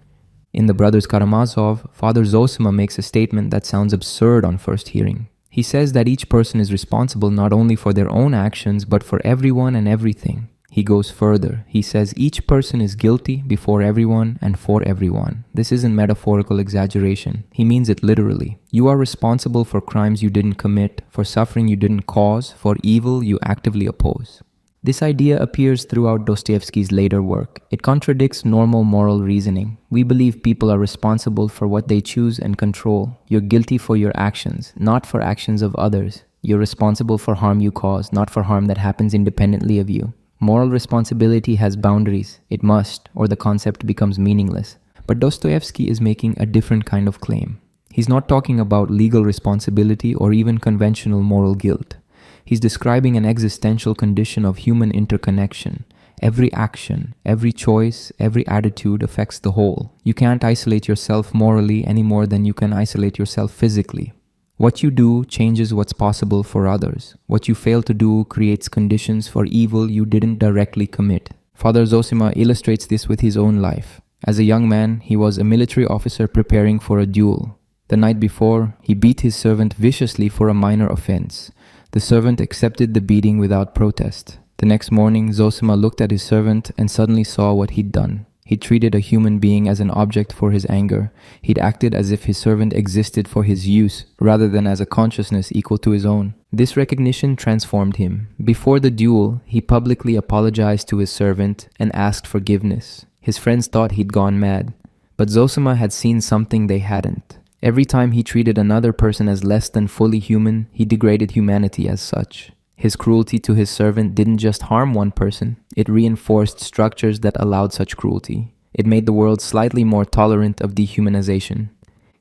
In The Brothers Karamazov, Father Zosima makes a statement that sounds absurd on first hearing. He says that each person is responsible not only for their own actions, but for everyone and everything. He goes further. He says each person is guilty before everyone and for everyone. This isn't metaphorical exaggeration. He means it literally. You are responsible for crimes you didn't commit, for suffering you didn't cause, for evil you actively oppose. This idea appears throughout Dostoevsky's later work. It contradicts normal moral reasoning. We believe people are responsible for what they choose and control. You're guilty for your actions, not for actions of others. You're responsible for harm you cause, not for harm that happens independently of you. Moral responsibility has boundaries. It must, or the concept becomes meaningless. But Dostoevsky is making a different kind of claim. He's not talking about legal responsibility or even conventional moral guilt. He's describing an existential condition of human interconnection. Every action, every choice, every attitude affects the whole. You can't isolate yourself morally any more than you can isolate yourself physically. What you do changes what's possible for others. What you fail to do creates conditions for evil you didn't directly commit. Father Zosima illustrates this with his own life. As a young man, he was a military officer preparing for a duel. The night before, he beat his servant viciously for a minor offense. The servant accepted the beating without protest. The next morning, Zosima looked at his servant and suddenly saw what he'd done. He treated a human being as an object for his anger. He'd acted as if his servant existed for his use, rather than as a consciousness equal to his own. This recognition transformed him. Before the duel, he publicly apologized to his servant and asked forgiveness. His friends thought he'd gone mad, but Zosima had seen something they hadn't. Every time he treated another person as less than fully human, he degraded humanity as such. His cruelty to his servant didn't just harm one person, it reinforced structures that allowed such cruelty. It made the world slightly more tolerant of dehumanization.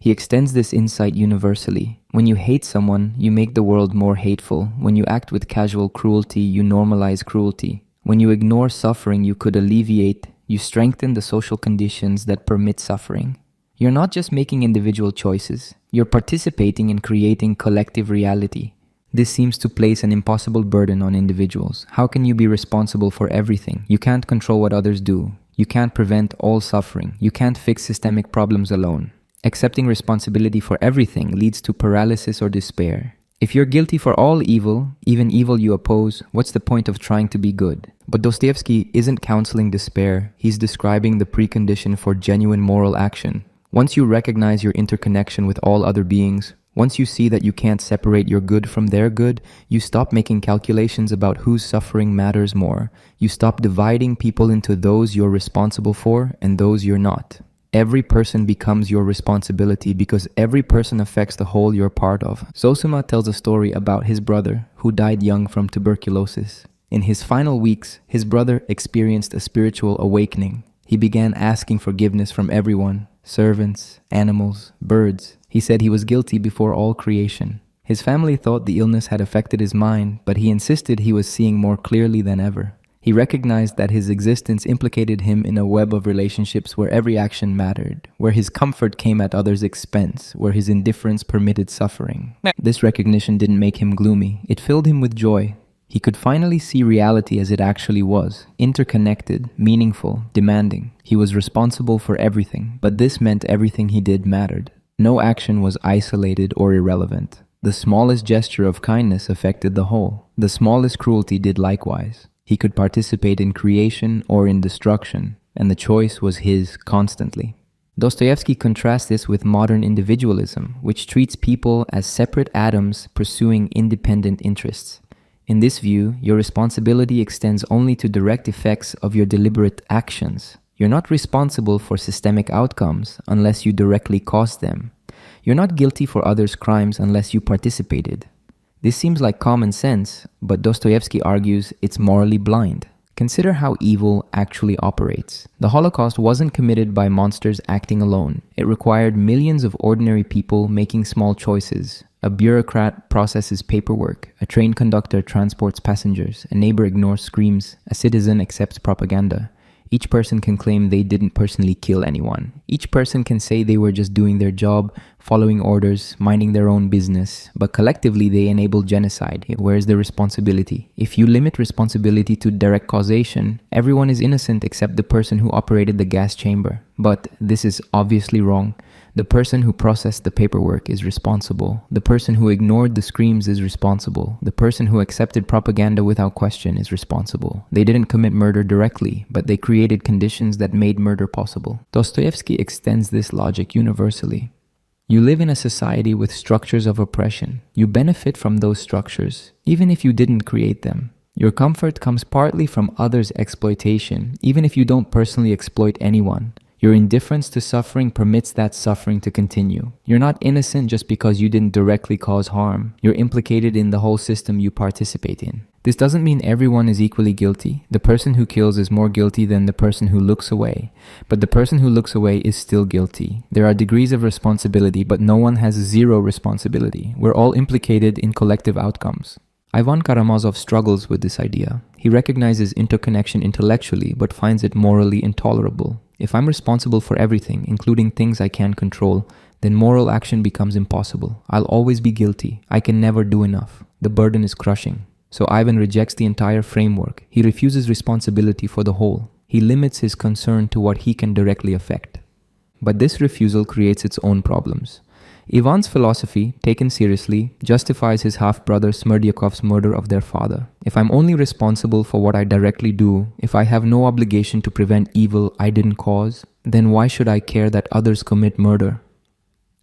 He extends this insight universally. When you hate someone, you make the world more hateful. When you act with casual cruelty, you normalize cruelty. When you ignore suffering you could alleviate, you strengthen the social conditions that permit suffering. You're not just making individual choices, you're participating in creating collective reality. This seems to place an impossible burden on individuals. How can you be responsible for everything? You can't control what others do. You can't prevent all suffering. You can't fix systemic problems alone. Accepting responsibility for everything leads to paralysis or despair. If you're guilty for all evil, even evil you oppose, what's the point of trying to be good? But Dostoevsky isn't counseling despair. He's describing the precondition for genuine moral action. Once you recognize your interconnection with all other beings, once you see that you can't separate your good from their good, you stop making calculations about whose suffering matters more. You stop dividing people into those you're responsible for and those you're not. Every person becomes your responsibility because every person affects the whole you're part of. Zosima tells a story about his brother who died young from tuberculosis. In his final weeks, his brother experienced a spiritual awakening. He began asking forgiveness from everyone, servants, animals, birds. He said he was guilty before all creation. His family thought the illness had affected his mind, but he insisted he was seeing more clearly than ever. He recognized that his existence implicated him in a web of relationships where every action mattered, where his comfort came at others' expense, where his indifference permitted suffering. This recognition didn't make him gloomy. It filled him with joy. He could finally see reality as it actually was, interconnected, meaningful, demanding. He was responsible for everything, but this meant everything he did mattered. No action was isolated or irrelevant. The smallest gesture of kindness affected the whole. The smallest cruelty did likewise. He could participate in creation or in destruction, and the choice was his constantly. Dostoevsky contrasts this with modern individualism, which treats people as separate atoms pursuing independent interests. In this view, your responsibility extends only to direct effects of your deliberate actions. You're not responsible for systemic outcomes unless you directly caused them. You're not guilty for others' crimes unless you participated. This seems like common sense, but Dostoevsky argues it's morally blind. Consider how evil actually operates. The Holocaust wasn't committed by monsters acting alone. It required millions of ordinary people making small choices. A bureaucrat processes paperwork, a train conductor transports passengers, a neighbor ignores screams, a citizen accepts propaganda. Each person can claim they didn't personally kill anyone. Each person can say they were just doing their job, following orders, minding their own business, but collectively they enabled genocide. Where's the responsibility? If you limit responsibility to direct causation, everyone is innocent except the person who operated the gas chamber. But this is obviously wrong. The person who processed the paperwork is responsible. The person who ignored the screams is responsible. The person who accepted propaganda without question is responsible. They didn't commit murder directly, but they created conditions that made murder possible. Dostoevsky extends this logic universally. You live in a society with structures of oppression. You benefit from those structures, even if you didn't create them. Your comfort comes partly from others' exploitation, even if you don't personally exploit anyone. Your indifference to suffering permits that suffering to continue. You're not innocent just because you didn't directly cause harm. You're implicated in the whole system you participate in. This doesn't mean everyone is equally guilty. The person who kills is more guilty than the person who looks away. But the person who looks away is still guilty. There are degrees of responsibility, but no one has zero responsibility. We're all implicated in collective outcomes. Ivan Karamazov struggles with this idea. He recognizes interconnection intellectually, but finds it morally intolerable. If I'm responsible for everything, including things I can't control, then moral action becomes impossible. I'll always be guilty. I can never do enough. The burden is crushing. So Ivan rejects the entire framework. He refuses responsibility for the whole. He limits his concern to what he can directly affect. But this refusal creates its own problems. Ivan's philosophy, taken seriously, justifies his half-brother Smerdyakov's murder of their father. If I'm only responsible for what I directly do, if I have no obligation to prevent evil I didn't cause, then why should I care that others commit murder?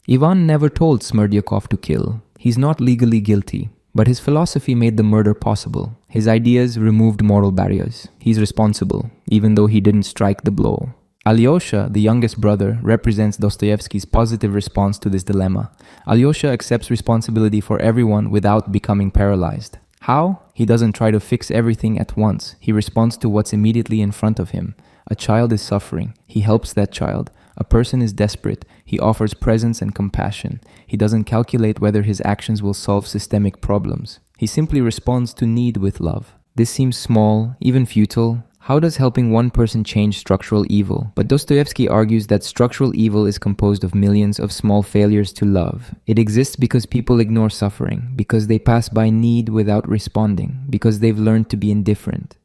Ivan never told Smerdyakov to kill. He's not legally guilty, but his philosophy made the murder possible. His ideas removed moral barriers. He's responsible, even though he didn't strike the blow. Alyosha, the youngest brother, represents Dostoevsky's positive response to this dilemma. Alyosha accepts responsibility for everyone without becoming paralyzed. How? He doesn't try to fix everything at once. He responds to what's immediately in front of him. A child is suffering. He helps that child. A person is desperate. He offers presence and compassion. He doesn't calculate whether his actions will solve systemic problems. He simply responds to need with love. This seems small, even futile. How does helping one person change structural evil? But Dostoevsky argues that structural evil is composed of millions of small failures to love. It exists because people ignore suffering, because they pass by need without responding, because they've learned to be indifferent.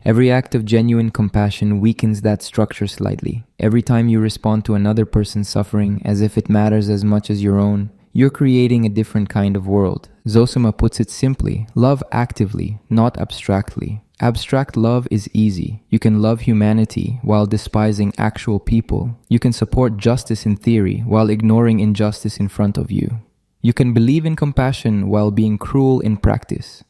Every act of genuine compassion weakens that structure slightly. Every time you respond to another person's suffering as if it matters as much as your own, you're creating a different kind of world. Zosima puts it simply, love actively, not abstractly. Abstract love is easy. You can love humanity while despising actual people. You can support justice in theory while ignoring injustice in front of you. You can believe in compassion while being cruel in practice.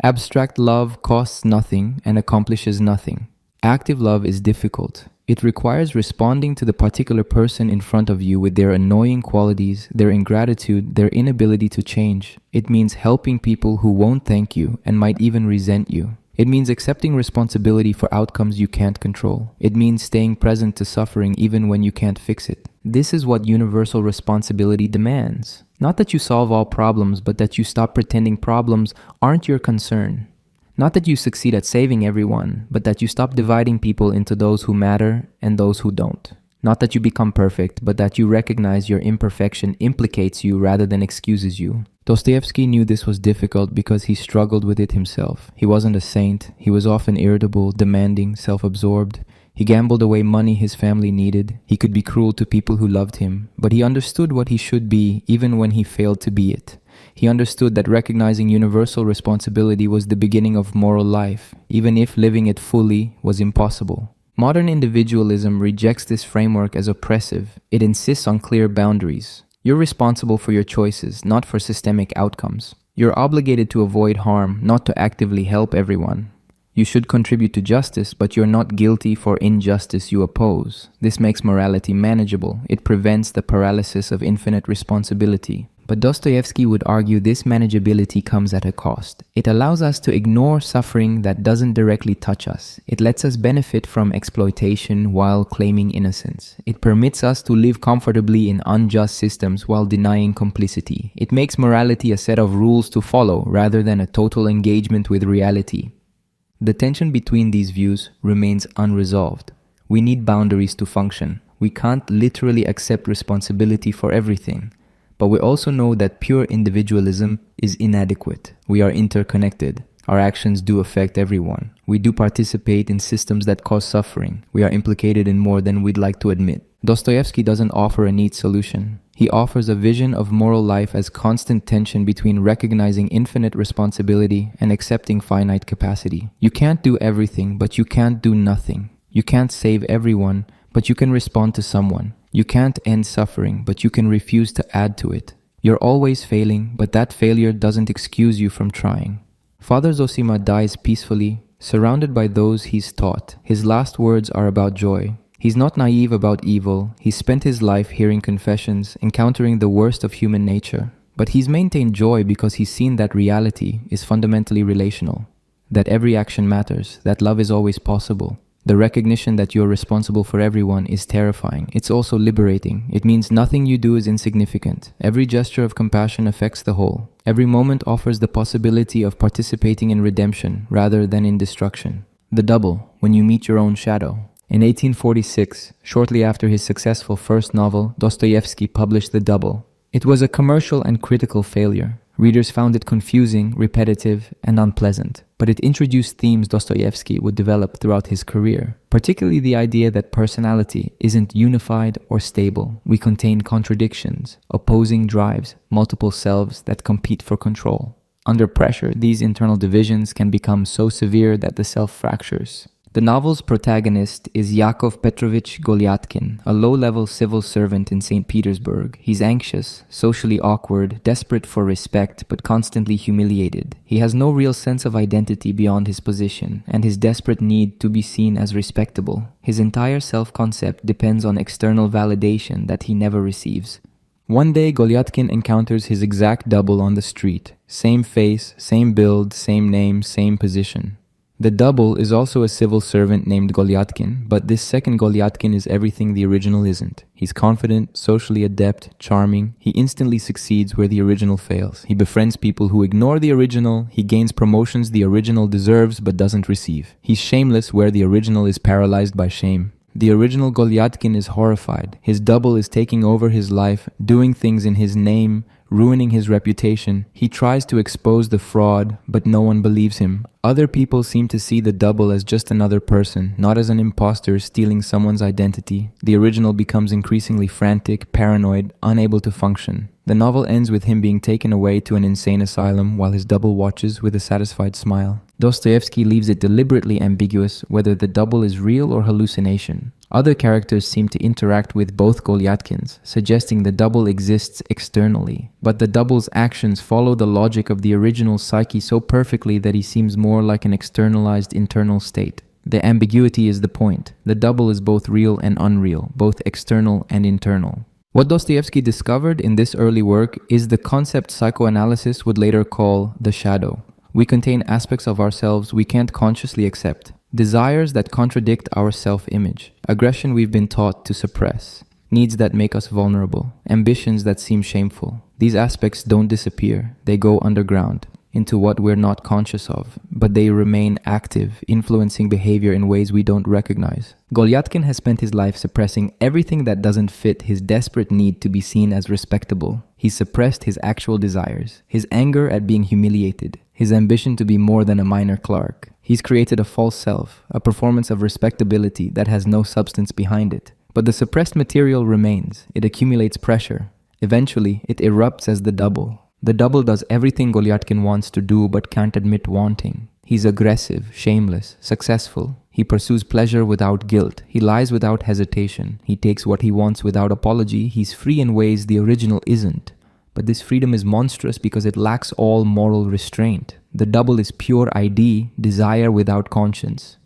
Abstract love costs nothing and accomplishes nothing. Active love is difficult. It requires responding to the particular person in front of you with their annoying qualities, their ingratitude, their inability to change. It means helping people who won't thank you and might even resent you. It means accepting responsibility for outcomes you can't control. It means staying present to suffering even when you can't fix it. This is what universal responsibility demands. Not that you solve all problems, but that you stop pretending problems aren't your concern. Not that you succeed at saving everyone, but that you stop dividing people into those who matter and those who don't. Not that you become perfect, but that you recognize your imperfection implicates you rather than excuses you. Dostoevsky knew this was difficult because he struggled with it himself. He wasn't a saint. He was often irritable, demanding, self-absorbed. He gambled away money his family needed. He could be cruel to people who loved him, but he understood what he should be even when he failed to be it. He understood that recognizing universal responsibility was the beginning of moral life, even if living it fully was impossible. Modern individualism rejects this framework as oppressive. It insists on clear boundaries. You're responsible for your choices, not for systemic outcomes. You're obligated to avoid harm, not to actively help everyone. You should contribute to justice, but you're not guilty for injustice you oppose. This makes morality manageable. It prevents the paralysis of infinite responsibility. But Dostoevsky would argue this manageability comes at a cost. It allows us to ignore suffering that doesn't directly touch us. It lets us benefit from exploitation while claiming innocence. It permits us to live comfortably in unjust systems while denying complicity. It makes morality a set of rules to follow rather than a total engagement with reality. The tension between these views remains unresolved. We need boundaries to function. We can't literally accept responsibility for everything. But we also know that pure individualism is inadequate. We are interconnected. Our actions do affect everyone. We do participate in systems that cause suffering. We are implicated in more than we'd like to admit. Dostoevsky doesn't offer a neat solution. He offers a vision of moral life as constant tension between recognizing infinite responsibility and accepting finite capacity. You can't do everything, but you can't do nothing. You can't save everyone, but you can respond to someone. You can't end suffering, but you can refuse to add to it. You're always failing, but that failure doesn't excuse you from trying. Father Zosima dies peacefully, surrounded by those he's taught. His last words are about joy. He's not naive about evil. He's spent his life hearing confessions, encountering the worst of human nature. But he's maintained joy because he's seen that reality is fundamentally relational, that every action matters, that love is always possible. The recognition that you're responsible for everyone is terrifying. It's also liberating. It means nothing you do is insignificant. Every gesture of compassion affects the whole. Every moment offers the possibility of participating in redemption rather than in destruction. The double, when you meet your own shadow. In 1846, shortly after his successful first novel, Dostoevsky published The Double. It was a commercial and critical failure. Readers found it confusing, repetitive, and unpleasant, but it introduced themes Dostoevsky would develop throughout his career, particularly the idea that personality isn't unified or stable. We contain contradictions, opposing drives, multiple selves that compete for control. Under pressure, these internal divisions can become so severe that the self fractures. The novel's protagonist is Yakov Petrovich Golyatkin, a low-level civil servant in St. Petersburg. He's anxious, socially awkward, desperate for respect, but constantly humiliated. He has no real sense of identity beyond his position, and his desperate need to be seen as respectable. His entire self-concept depends on external validation that he never receives. One day, Golyatkin encounters his exact double on the street. Same face, same build, same name, same position. The double is also a civil servant named Golyatkin, but this second Golyatkin is everything the original isn't. He's confident, socially adept, charming. He instantly succeeds where the original fails. He befriends people who ignore the original. He gains promotions the original deserves but doesn't receive. He's shameless where the original is paralyzed by shame. The original Golyatkin is horrified. His double is taking over his life, doing things in his name, ruining his reputation. He tries to expose the fraud, but no one believes him. Other people seem to see the double as just another person, not as an imposter stealing someone's identity. The original becomes increasingly frantic, paranoid, unable to function. The novel ends with him being taken away to an insane asylum while his double watches with a satisfied smile. Dostoevsky leaves it deliberately ambiguous whether the double is real or hallucination. Other characters seem to interact with both Golyatkins, suggesting the double exists externally. But the double's actions follow the logic of the original psyche so perfectly that he seems more like an externalized internal state. The ambiguity is the point. The double is both real and unreal, both external and internal. What Dostoevsky discovered in this early work is the concept psychoanalysis would later call the shadow. We contain aspects of ourselves we can't consciously accept. Desires that contradict our self-image. Aggression we've been taught to suppress. needs that make us vulnerable, ambitions that seem shameful. These aspects don't disappear, they go underground, into what we're not conscious of, but they remain active, influencing behavior in ways we don't recognize. Golyatkin has spent his life suppressing everything that doesn't fit his desperate need to be seen as respectable. He suppressed his actual desires, his anger at being humiliated, his ambition to be more than a minor clerk. He's created a false self, a performance of respectability that has no substance behind it. But the suppressed material remains. It accumulates pressure. Eventually, it erupts as the double. The double does everything Golyatkin wants to do but can't admit wanting. He's aggressive, shameless, successful. He pursues pleasure without guilt. He lies without hesitation. He takes what he wants without apology. He's free in ways the original isn't. But this freedom is monstrous because it lacks all moral restraint. The double is pure ID, desire without conscience.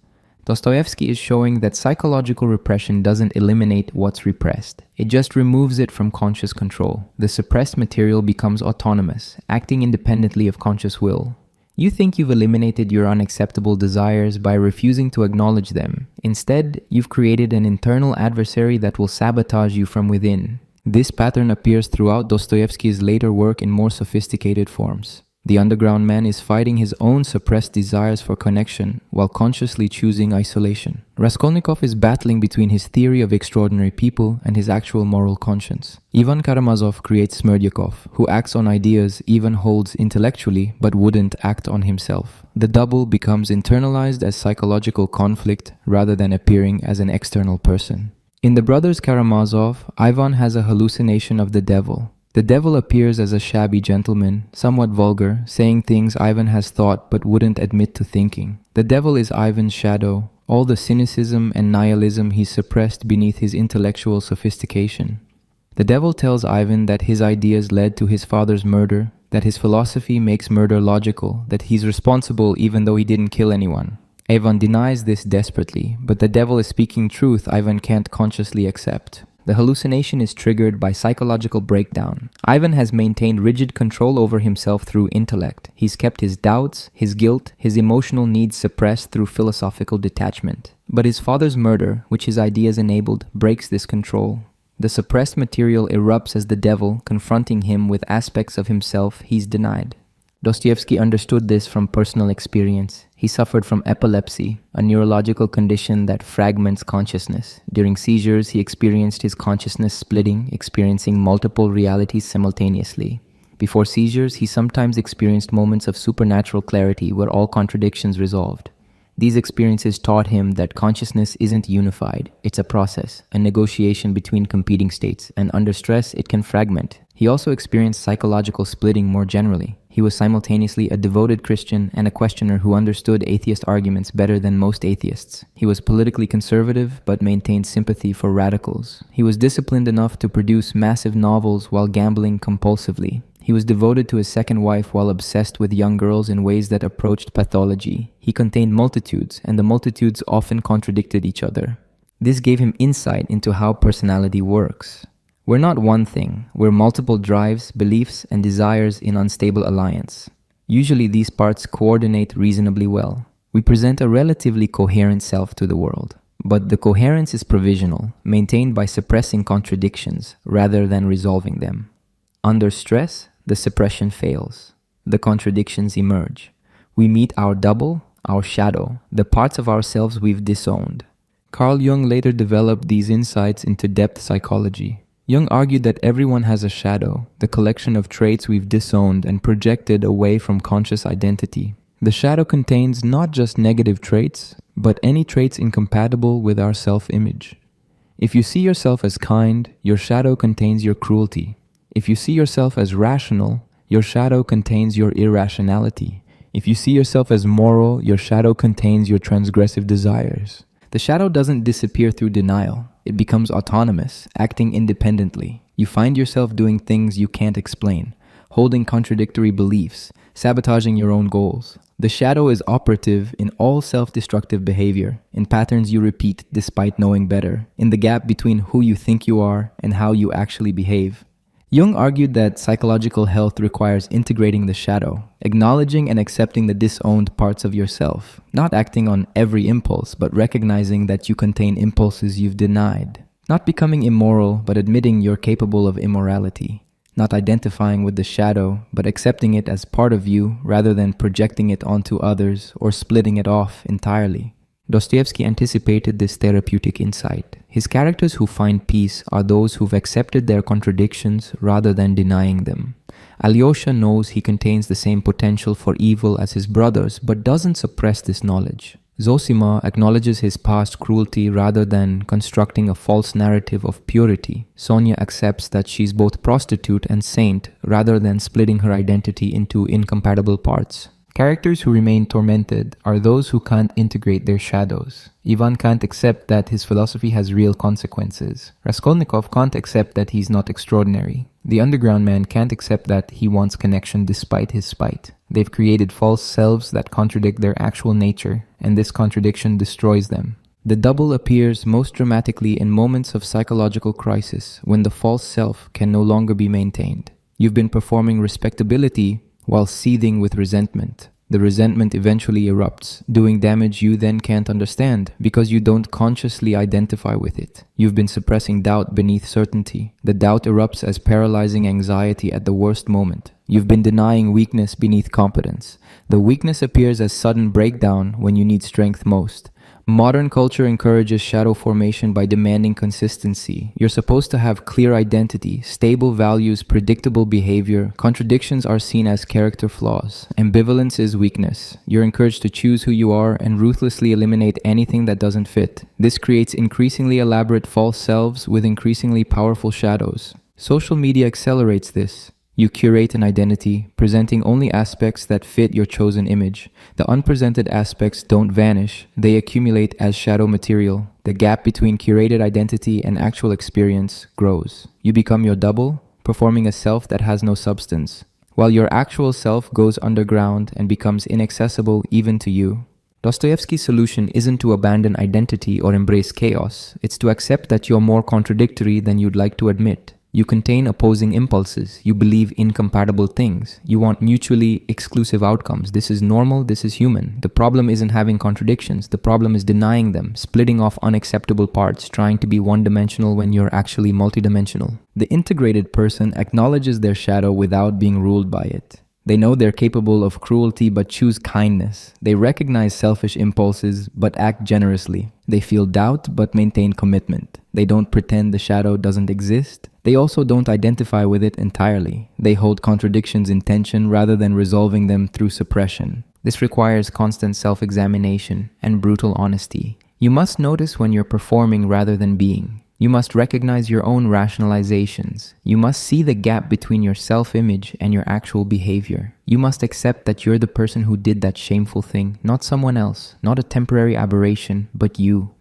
Dostoevsky is showing that psychological repression doesn't eliminate what's repressed. It just removes it from conscious control. The suppressed material becomes autonomous, acting independently of conscious will. You think you've eliminated your unacceptable desires by refusing to acknowledge them. Instead, you've created an internal adversary that will sabotage you from within. This pattern appears throughout Dostoevsky's later work in more sophisticated forms. The underground man is fighting his own suppressed desires for connection while consciously choosing isolation. Raskolnikov is battling between his theory of extraordinary people and his actual moral conscience. Ivan Karamazov creates Smerdyakov, who acts on ideas Ivan holds intellectually but wouldn't act on himself. The double becomes internalized as psychological conflict rather than appearing as an external person. In the brothers Karamazov, Ivan has a hallucination of the devil. The devil appears as a shabby gentleman, somewhat vulgar, saying things Ivan has thought but wouldn't admit to thinking. The devil is Ivan's shadow, all the cynicism and nihilism he suppressed beneath his intellectual sophistication. The devil tells Ivan that his ideas led to his father's murder, that his philosophy makes murder logical, that he's responsible even though he didn't kill anyone. Ivan denies this desperately, but the devil is speaking truth Ivan can't consciously accept. The hallucination is triggered by psychological breakdown. Ivan has maintained rigid control over himself through intellect. He's kept his doubts, his guilt, his emotional needs suppressed through philosophical detachment. But his father's murder, which his ideas enabled, breaks this control. The suppressed material erupts as the devil, confronting him with aspects of himself he's denied. Dostoevsky understood this from personal experience. He suffered from epilepsy, a neurological condition that fragments consciousness. During seizures, he experienced his consciousness splitting, experiencing multiple realities simultaneously. Before seizures, he sometimes experienced moments of supernatural clarity where all contradictions resolved. These experiences taught him that consciousness isn't unified. It's a process, a negotiation between competing states, and under stress, it can fragment. He also experienced psychological splitting more generally. He was simultaneously a devoted Christian and a questioner who understood atheist arguments better than most atheists. He was politically conservative but maintained sympathy for radicals. He was disciplined enough to produce massive novels while gambling compulsively. He was devoted to his second wife while obsessed with young girls in ways that approached pathology. He contained multitudes, and the multitudes often contradicted each other. This gave him insight into how personality works. We're not one thing, we're multiple drives, beliefs, and desires in unstable alliance. Usually these parts coordinate reasonably well. We present a relatively coherent self to the world. But the coherence is provisional, maintained by suppressing contradictions rather than resolving them. Under stress, the suppression fails. The contradictions emerge. We meet our double, our shadow, the parts of ourselves we've disowned. Carl Jung later developed these insights into depth psychology. Jung argued that everyone has a shadow, the collection of traits we've disowned and projected away from conscious identity. The shadow contains not just negative traits, but any traits incompatible with our self-image. If you see yourself as kind, your shadow contains your cruelty. If you see yourself as rational, your shadow contains your irrationality. If you see yourself as moral, your shadow contains your transgressive desires. The shadow doesn't disappear through denial. It becomes autonomous, acting independently. You find yourself doing things you can't explain, holding contradictory beliefs, sabotaging your own goals. The shadow is operative in all self-destructive behavior, in patterns you repeat despite knowing better, in the gap between who you think you are and how you actually behave. Jung argued that psychological health requires integrating the shadow, acknowledging and accepting the disowned parts of yourself, not acting on every impulse, but recognizing that you contain impulses you've denied. Not becoming immoral, but admitting you're capable of immorality. Not identifying with the shadow, but accepting it as part of you rather than projecting it onto others or splitting it off entirely. Dostoevsky anticipated this therapeutic insight. His characters who find peace are those who've accepted their contradictions rather than denying them. Alyosha knows he contains the same potential for evil as his brothers, but doesn't suppress this knowledge. Zosima acknowledges his past cruelty rather than constructing a false narrative of purity. Sonia accepts that she's both prostitute and saint rather than splitting her identity into incompatible parts. Characters who remain tormented are those who can't integrate their shadows. Ivan can't accept that his philosophy has real consequences. Raskolnikov can't accept that he's not extraordinary. The underground man can't accept that he wants connection despite his spite. They've created false selves that contradict their actual nature, and this contradiction destroys them. The double appears most dramatically in moments of psychological crisis when the false self can no longer be maintained. You've been performing respectability while seething with resentment. The resentment eventually erupts, doing damage you then can't understand because you don't consciously identify with it. You've been suppressing doubt beneath certainty. The doubt erupts as paralyzing anxiety at the worst moment. You've been denying weakness beneath competence. The weakness appears as sudden breakdown when you need strength most. Modern culture encourages shadow formation by demanding consistency. You're supposed to have clear identity, stable values, predictable behavior. Contradictions are seen as character flaws. Ambivalence is weakness. You're encouraged to choose who you are and ruthlessly eliminate anything that doesn't fit. This creates increasingly elaborate false selves with increasingly powerful shadows. Social media accelerates this. You curate an identity, presenting only aspects that fit your chosen image. The unpresented aspects don't vanish, they accumulate as shadow material. The gap between curated identity and actual experience grows. You become your double, performing a self that has no substance, while your actual self goes underground and becomes inaccessible even to you. Dostoevsky's solution isn't to abandon identity or embrace chaos, it's to accept that you're more contradictory than you'd like to admit. You contain opposing impulses. You believe incompatible things. You want mutually exclusive outcomes. This is normal. This is human. The problem isn't having contradictions. The problem is denying them, splitting off unacceptable parts, trying to be one-dimensional when you're actually multidimensional. The integrated person acknowledges their shadow without being ruled by it. They know they're capable of cruelty but choose kindness. They recognize selfish impulses but act generously. They feel doubt but maintain commitment. They don't pretend the shadow doesn't exist. They also don't identify with it entirely. They hold contradictions in tension rather than resolving them through suppression. This requires constant self-examination and brutal honesty. You must notice when you're performing rather than being. You must recognize your own rationalizations. You must see the gap between your self-image and your actual behavior. You must accept that you're the person who did that shameful thing, not someone else, not a temporary aberration, but you.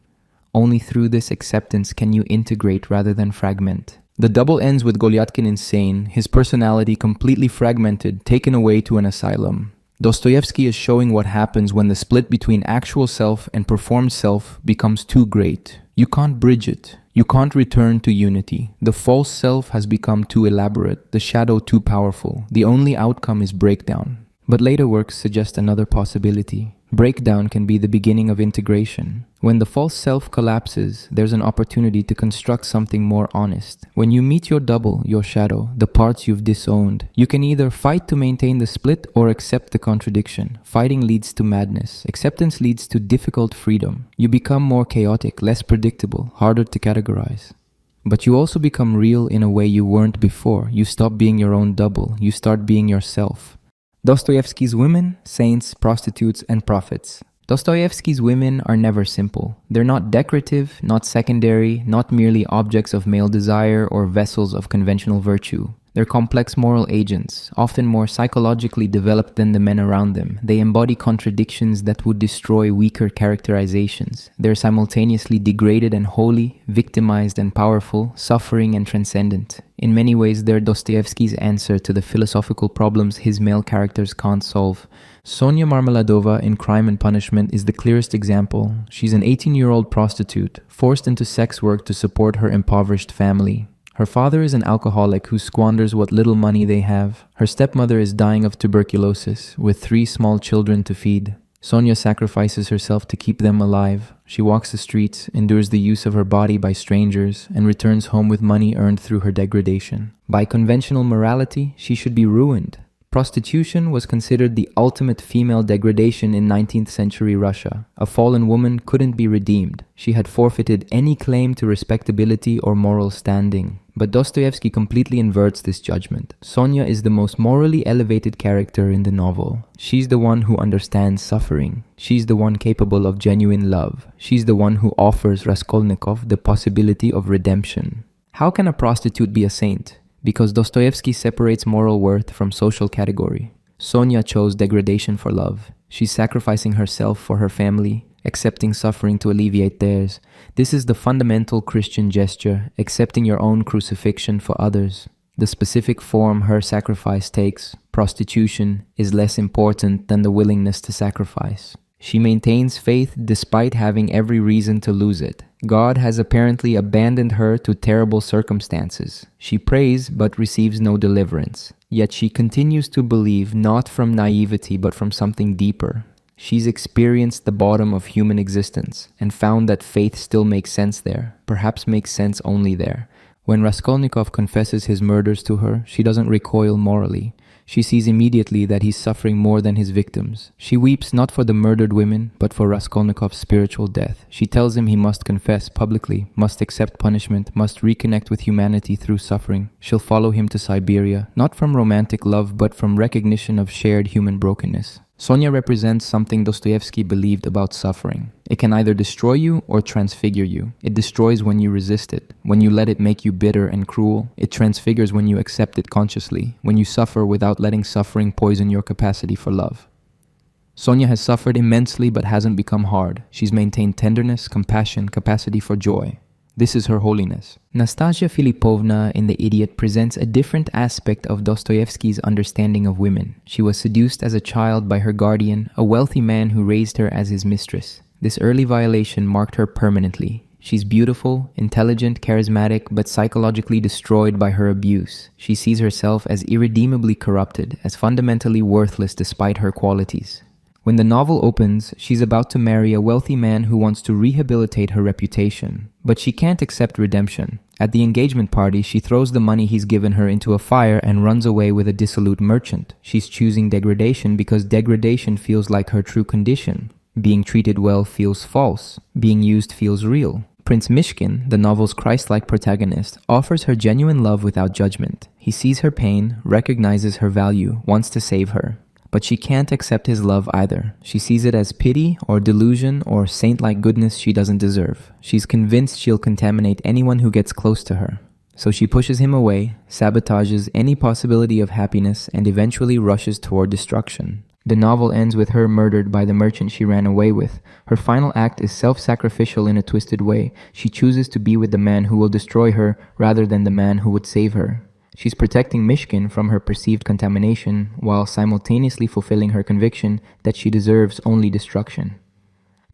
Only through this acceptance can you integrate rather than fragment. The double ends with Golyatkin insane, his personality completely fragmented, taken away to an asylum. Dostoevsky is showing what happens when the split between actual self and performed self becomes too great. You can't bridge it. You can't return to unity. The false self has become too elaborate, the shadow too powerful. The only outcome is breakdown. But later works suggest another possibility. Breakdown can be the beginning of integration. When the false self collapses, there's an opportunity to construct something more honest. When you meet your double, your shadow, the parts you've disowned, you can either fight to maintain the split or accept the contradiction. Fighting leads to madness. Acceptance leads to difficult freedom. You become more chaotic, less predictable, harder to categorize. But you also become real in a way you weren't before. You stop being your own double. You start being yourself. Dostoevsky's women, saints, prostitutes, and prophets. Dostoevsky's women are never simple. They're not decorative, not secondary, not merely objects of male desire or vessels of conventional virtue. They're complex moral agents, often more psychologically developed than the men around them. They embody contradictions that would destroy weaker characterizations. They're simultaneously degraded and holy, victimized and powerful, suffering and transcendent. In many ways, they're Dostoevsky's answer to the philosophical problems his male characters can't solve. Sonia Marmeladova in Crime and Punishment is the clearest example. She's an 18-year-old prostitute, forced into sex work to support her impoverished family. Her father is an alcoholic who squanders what little money they have. Her stepmother is dying of tuberculosis, with 3 small children to feed. Sonia sacrifices herself to keep them alive. She walks the streets, endures the use of her body by strangers, and returns home with money earned through her degradation. By conventional morality, she should be ruined. Prostitution was considered the ultimate female degradation in 19th century Russia. A fallen woman couldn't be redeemed. She had forfeited any claim to respectability or moral standing. But Dostoevsky completely inverts this judgment. Sonia is the most morally elevated character in the novel. She's the one who understands suffering. She's the one capable of genuine love. She's the one who offers Raskolnikov the possibility of redemption. How can a prostitute be a saint? Because Dostoevsky separates moral worth from social category. Sonia chose degradation for love. She's sacrificing herself for her family, accepting suffering to alleviate theirs. This is the fundamental Christian gesture, accepting your own crucifixion for others. The specific form her sacrifice takes, prostitution, is less important than the willingness to sacrifice. She maintains faith despite having every reason to lose it. God has apparently abandoned her to terrible circumstances. She prays but receives no deliverance. Yet she continues to believe not from naivety but from something deeper. She's experienced the bottom of human existence and found that faith still makes sense there, perhaps makes sense only there. When Raskolnikov confesses his murders to her, she doesn't recoil morally. She sees immediately that he's suffering more than his victims. She weeps not for the murdered women, but for Raskolnikov's spiritual death. She tells him he must confess publicly, must accept punishment, must reconnect with humanity through suffering. She'll follow him to Siberia, not from romantic love, but from recognition of shared human brokenness. Sonia represents something Dostoevsky believed about suffering. It can either destroy you or transfigure you. It destroys when you resist it, when you let it make you bitter and cruel. It transfigures when you accept it consciously, when you suffer without letting suffering poison your capacity for love. Sonia has suffered immensely but hasn't become hard. She's maintained tenderness, compassion, capacity for joy. This is her holiness. Nastasia Filipovna in The Idiot presents a different aspect of Dostoevsky's understanding of women. She was seduced as a child by her guardian, a wealthy man who raised her as his mistress. This early violation marked her permanently. She's beautiful, intelligent, charismatic, but psychologically destroyed by her abuse. She sees herself as irredeemably corrupted, as fundamentally worthless despite her qualities. When the novel opens, she's about to marry a wealthy man who wants to rehabilitate her reputation. But she can't accept redemption. At the engagement party, she throws the money he's given her into a fire and runs away with a dissolute merchant. She's choosing degradation because degradation feels like her true condition. Being treated well feels false. Being used feels real. Prince Mishkin, the novel's Christ-like protagonist, offers her genuine love without judgment. He sees her pain, recognizes her value, wants to save her. But she can't accept his love either. She sees it as pity or delusion or saint-like goodness she doesn't deserve. She's convinced she'll contaminate anyone who gets close to her. So she pushes him away, sabotages any possibility of happiness, and eventually rushes toward destruction. The novel ends with her murdered by the merchant she ran away with. Her final act is self-sacrificial in a twisted way. She chooses to be with the man who will destroy her rather than the man who would save her. She's protecting Mishkin from her perceived contamination while simultaneously fulfilling her conviction that she deserves only destruction.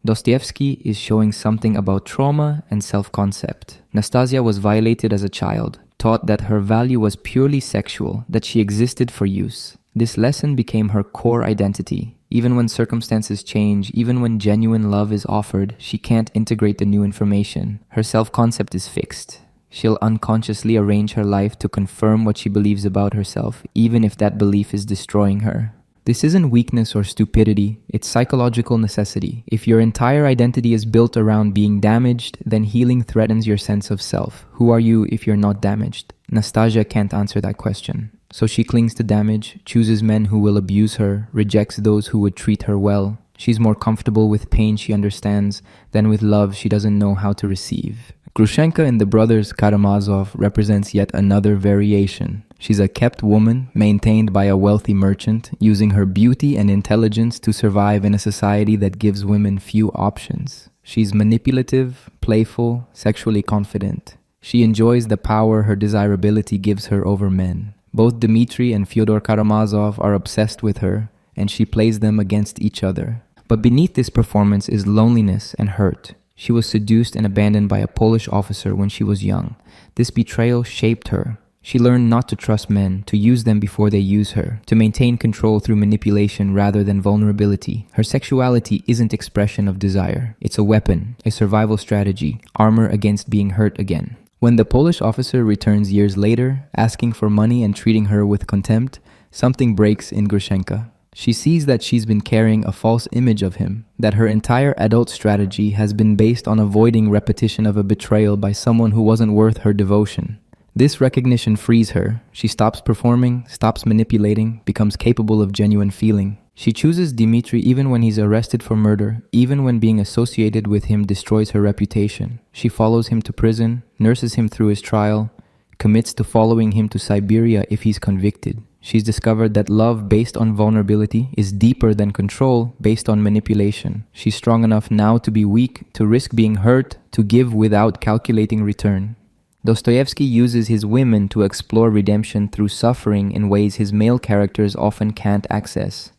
Dostoevsky is showing something about trauma and self-concept. Nastasia was violated as a child, taught that her value was purely sexual, that she existed for use. This lesson became her core identity. Even when circumstances change, even when genuine love is offered, she can't integrate the new information. Her self-concept is fixed. She'll unconsciously arrange her life to confirm what she believes about herself, even if that belief is destroying her. This isn't weakness or stupidity, it's psychological necessity. If your entire identity is built around being damaged, then healing threatens your sense of self. Who are you if you're not damaged? Nastasia can't answer that question. So she clings to damage, chooses men who will abuse her, rejects those who would treat her well. She's more comfortable with pain she understands than with love she doesn't know how to receive. Grushenka in The Brothers Karamazov represents yet another variation. She's a kept woman, maintained by a wealthy merchant, using her beauty and intelligence to survive in a society that gives women few options. She's manipulative, playful, sexually confident. She enjoys the power her desirability gives her over men. Both Dmitri and Fyodor Karamazov are obsessed with her, and she plays them against each other. But beneath this performance is loneliness and hurt. She was seduced and abandoned by a Polish officer when she was young. This betrayal shaped her. She learned not to trust men, to use them before they use her, to maintain control through manipulation rather than vulnerability. Her sexuality isn't expression of desire. It's a weapon, a survival strategy, armor against being hurt again. When the Polish officer returns years later, asking for money and treating her with contempt, something breaks in Grushenka. She sees that she's been carrying a false image of him, that her entire adult strategy has been based on avoiding repetition of a betrayal by someone who wasn't worth her devotion. This recognition frees her. She stops performing, stops manipulating, becomes capable of genuine feeling. She chooses Dmitri even when he's arrested for murder, even when being associated with him destroys her reputation. She follows him to prison, nurses him through his trial, commits to following him to Siberia if he's convicted. She's discovered that love based on vulnerability is deeper than control based on manipulation. She's strong enough now to be weak, to risk being hurt, to give without calculating return. Dostoevsky uses his women to explore redemption through suffering in ways his male characters often can't access.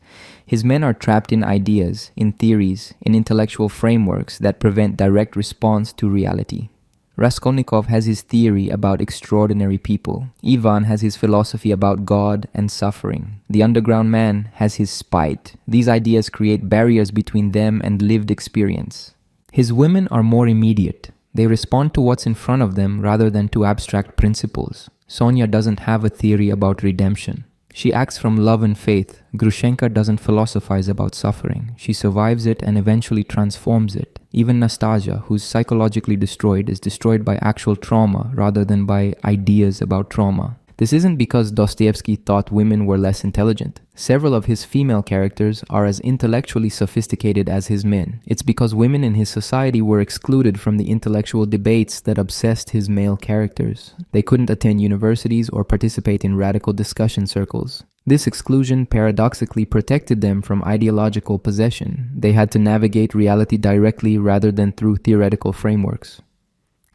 His men are trapped in ideas, in theories, in intellectual frameworks that prevent direct response to reality. Raskolnikov has his theory about extraordinary people. Ivan has his philosophy about God and suffering. The underground man has his spite. These ideas create barriers between them and lived experience. His women are more immediate. They respond to what's in front of them rather than to abstract principles. Sonia doesn't have a theory about redemption. She acts from love and faith. Grushenka doesn't philosophize about suffering. She survives it and eventually transforms it. Even Nastasia, who's psychologically destroyed, is destroyed by actual trauma rather than by ideas about trauma. This isn't because Dostoevsky thought women were less intelligent. Several of his female characters are as intellectually sophisticated as his men. It's because women in his society were excluded from the intellectual debates that obsessed his male characters. They couldn't attend universities or participate in radical discussion circles. This exclusion paradoxically protected them from ideological possession. They had to navigate reality directly rather than through theoretical frameworks.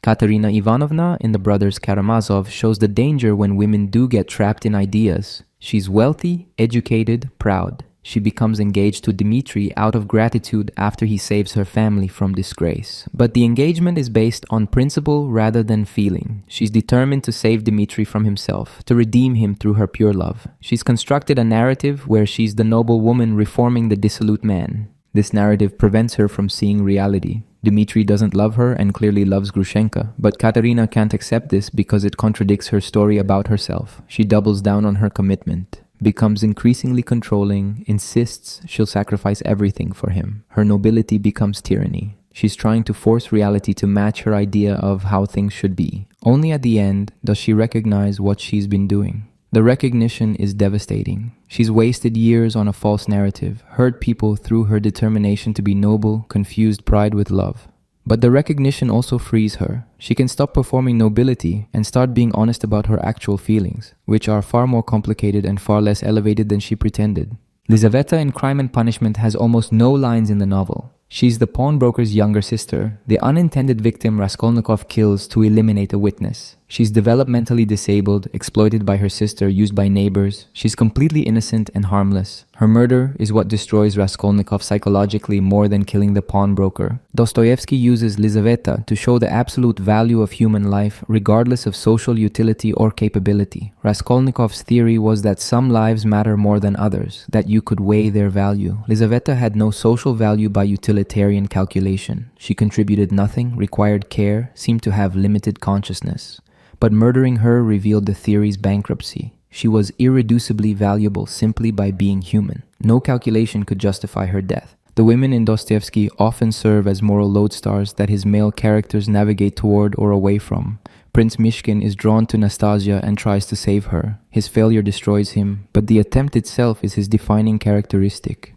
Katerina Ivanovna in The Brothers Karamazov shows the danger when women do get trapped in ideas. She's wealthy, educated, proud. She becomes engaged to Dmitri out of gratitude after he saves her family from disgrace. But the engagement is based on principle rather than feeling. She's determined to save Dmitri from himself, to redeem him through her pure love. She's constructed a narrative where she's the noble woman reforming the dissolute man. This narrative prevents her from seeing reality. Dmitri doesn't love her and clearly loves Grushenka, but Katerina can't accept this because it contradicts her story about herself. She doubles down on her commitment, becomes increasingly controlling, insists she'll sacrifice everything for him. Her nobility becomes tyranny. She's trying to force reality to match her idea of how things should be. Only at the end does she recognize what she's been doing. The recognition is devastating. She's wasted years on a false narrative, hurt people through her determination to be noble, confused pride with love. But the recognition also frees her. She can stop performing nobility and start being honest about her actual feelings, which are far more complicated and far less elevated than she pretended. Lizaveta in Crime and Punishment has almost no lines in the novel. She's the pawnbroker's younger sister, the unintended victim Raskolnikov kills to eliminate a witness. She's developmentally disabled, exploited by her sister, used by neighbors. She's completely innocent and harmless. Her murder is what destroys Raskolnikov psychologically more than killing the pawnbroker. Dostoevsky uses Lizaveta to show the absolute value of human life regardless of social utility or capability. Raskolnikov's theory was that some lives matter more than others, that you could weigh their value. Lizaveta had no social value by utilitarian calculation. She contributed nothing, required care, seemed to have limited consciousness. But murdering her revealed the theory's bankruptcy. She was irreducibly valuable simply by being human. No calculation could justify her death. The women in Dostoevsky often serve as moral lodestars that his male characters navigate toward or away from. Prince Mishkin is drawn to Nastasia and tries to save her. His failure destroys him, but the attempt itself is his defining characteristic.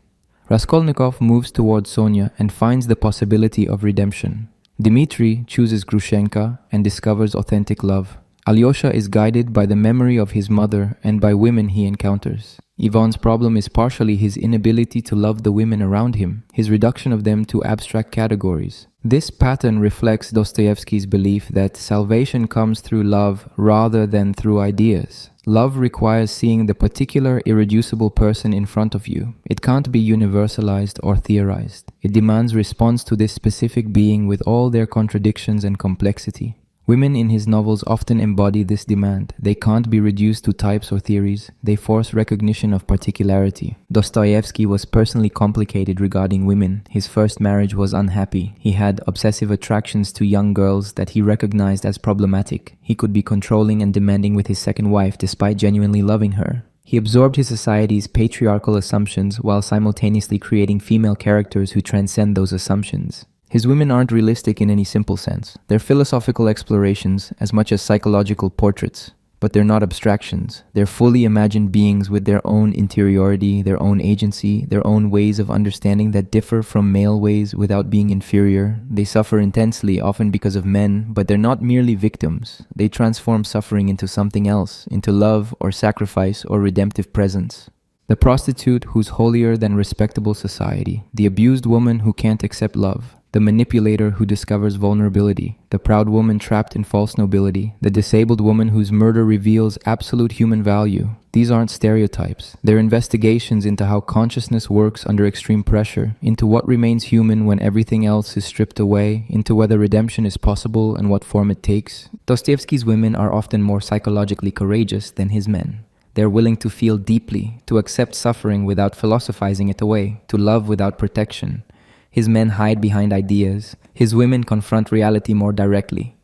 Raskolnikov moves towards Sonia and finds the possibility of redemption. Dmitri chooses Grushenka and discovers authentic love. Alyosha is guided by the memory of his mother and by women he encounters. Ivan's problem is partially his inability to love the women around him, his reduction of them to abstract categories. This pattern reflects Dostoevsky's belief that salvation comes through love rather than through ideas. Love requires seeing the particular irreducible person in front of you. It can't be universalized or theorized. It demands response to this specific being with all their contradictions and complexity. Women in his novels often embody this demand. They can't be reduced to types or theories. They force recognition of particularity. Dostoevsky was personally complicated regarding women. His first marriage was unhappy. He had obsessive attractions to young girls that he recognized as problematic. He could be controlling and demanding with his second wife despite genuinely loving her. He absorbed his society's patriarchal assumptions while simultaneously creating female characters who transcend those assumptions. His women aren't realistic in any simple sense. They're philosophical explorations as much as psychological portraits, but they're not abstractions. They're fully imagined beings with their own interiority, their own agency, their own ways of understanding that differ from male ways without being inferior. They suffer intensely, often because of men, but they're not merely victims. They transform suffering into something else, into love or sacrifice or redemptive presence. The prostitute who's holier than respectable society, the abused woman who can't accept love, the manipulator who discovers vulnerability, the proud woman trapped in false nobility, the disabled woman whose murder reveals absolute human value. These aren't stereotypes. They're investigations into how consciousness works under extreme pressure, into what remains human when everything else is stripped away, into whether redemption is possible and what form it takes. Dostoevsky's women are often more psychologically courageous than his men. They're willing to feel deeply, to accept suffering without philosophizing it away, to love without protection. His men hide behind ideas. His women confront reality more directly.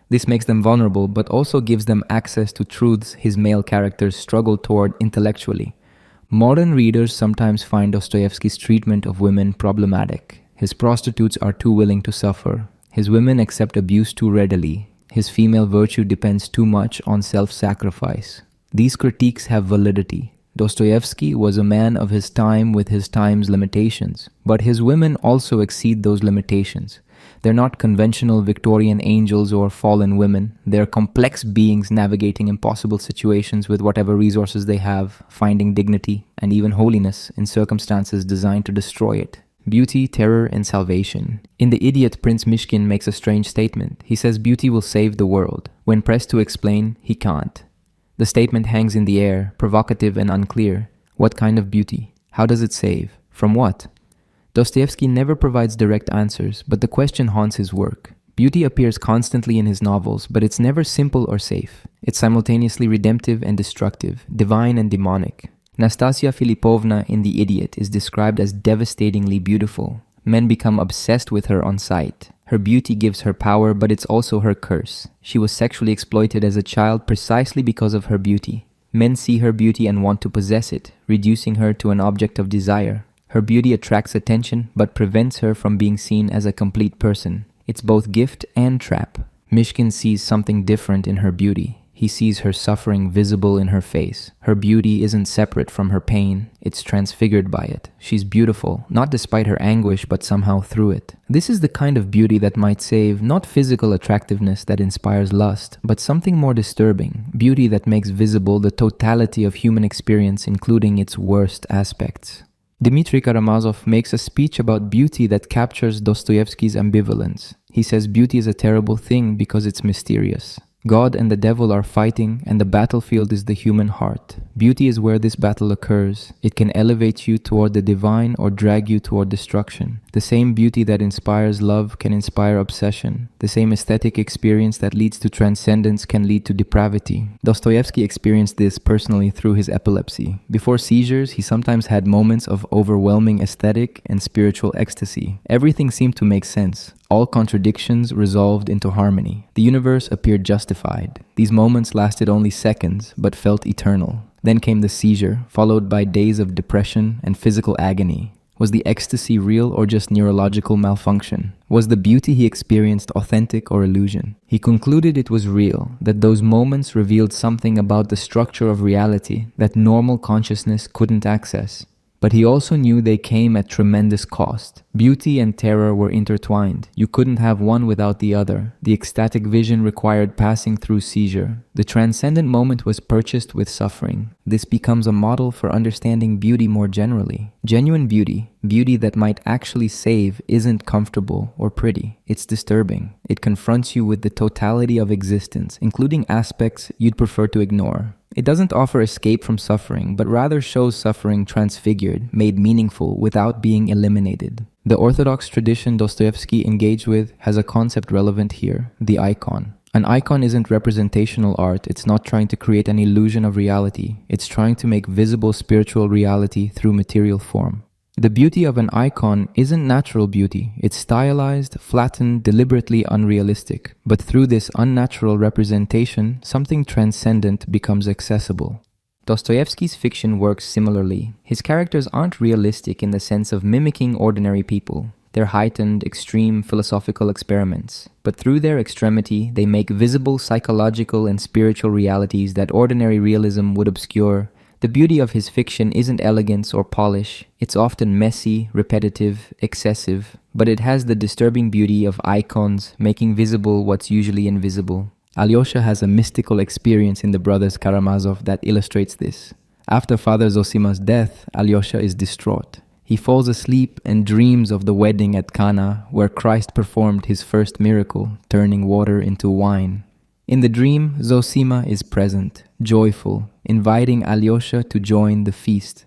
This makes them vulnerable, but also gives them access to truths his male characters struggle toward intellectually. Modern readers sometimes find Dostoevsky's treatment of women problematic. His prostitutes are too willing to suffer. His women accept abuse too readily. His female virtue depends too much on self-sacrifice. These critiques have validity. Dostoevsky was a man of his time with his time's limitations, but his women also exceed those limitations. They're not conventional Victorian angels or fallen women. They're complex beings navigating impossible situations with whatever resources they have, finding dignity and even holiness in circumstances designed to destroy it. Beauty, terror, and salvation. In The Idiot, Prince Mishkin makes a strange statement. He says beauty will save the world. When pressed to explain, he can't. The statement hangs in the air, provocative and unclear. What kind of beauty? How does it save? From what? Dostoevsky never provides direct answers, but the question haunts his work. Beauty appears constantly in his novels, but it's never simple or safe. It's simultaneously redemptive and destructive, divine and demonic. Nastasia Filipovna in The Idiot is described as devastatingly beautiful. Men become obsessed with her on sight. Her beauty gives her power, but it's also her curse. She was sexually exploited as a child precisely because of her beauty. Men see her beauty and want to possess it, reducing her to an object of desire. Her beauty attracts attention, but prevents her from being seen as a complete person. It's both gift and trap. Mishkin sees something different in her beauty. He sees her suffering visible in her face. Her beauty isn't separate from her pain. It's transfigured by it. She's beautiful, not despite her anguish, but somehow through it. This is the kind of beauty that might save not physical attractiveness that inspires lust, but something more disturbing. Beauty that makes visible the totality of human experience, including its worst aspects. Dmitry Karamazov makes a speech about beauty that captures Dostoevsky's ambivalence. He says beauty is a terrible thing because it's mysterious. God and the devil are fighting, and the battlefield is the human heart. Beauty is where this battle occurs. It can elevate you toward the divine or drag you toward destruction. The same beauty that inspires love can inspire obsession. The same aesthetic experience that leads to transcendence can lead to depravity. Dostoevsky experienced this personally through his epilepsy. Before seizures, he sometimes had moments of overwhelming aesthetic and spiritual ecstasy. Everything seemed to make sense. All contradictions resolved into harmony. The universe appeared justified. These moments lasted only seconds, but felt eternal. Then came the seizure, followed by days of depression and physical agony. Was the ecstasy real or just neurological malfunction? Was the beauty he experienced authentic or illusion? He concluded it was real, that those moments revealed something about the structure of reality that normal consciousness couldn't access. But he also knew they came at tremendous cost. Beauty and terror were intertwined. You couldn't have one without the other. The ecstatic vision required passing through seizure. The transcendent moment was purchased with suffering. This becomes a model for understanding beauty more generally. Genuine beauty, beauty that might actually save, isn't comfortable or pretty. It's disturbing. It confronts you with the totality of existence, including aspects you'd prefer to ignore. It doesn't offer escape from suffering, but rather shows suffering transfigured, made meaningful without being eliminated. The orthodox tradition Dostoevsky engaged with has a concept relevant here, the icon. An icon isn't representational art. It's not trying to create an illusion of reality. It's trying to make visible spiritual reality through material form. The beauty of an icon isn't natural beauty. It's stylized, flattened, deliberately unrealistic. But through this unnatural representation, something transcendent becomes accessible. Dostoevsky's fiction works similarly. His characters aren't realistic in the sense of mimicking ordinary people. They're heightened, extreme philosophical experiments. But through their extremity, they make visible psychological and spiritual realities that ordinary realism would obscure. The beauty of his fiction isn't elegance or polish. It's often messy, repetitive, excessive, but it has the disturbing beauty of icons, making visible what's usually invisible. Alyosha has a mystical experience in the brothers Karamazov that illustrates this. After Father Zosima's death, Alyosha is distraught. He falls asleep and dreams of the wedding at Cana, where Christ performed his first miracle, turning water into wine. In the dream, Zosima is present, joyful, inviting Alyosha to join the feast.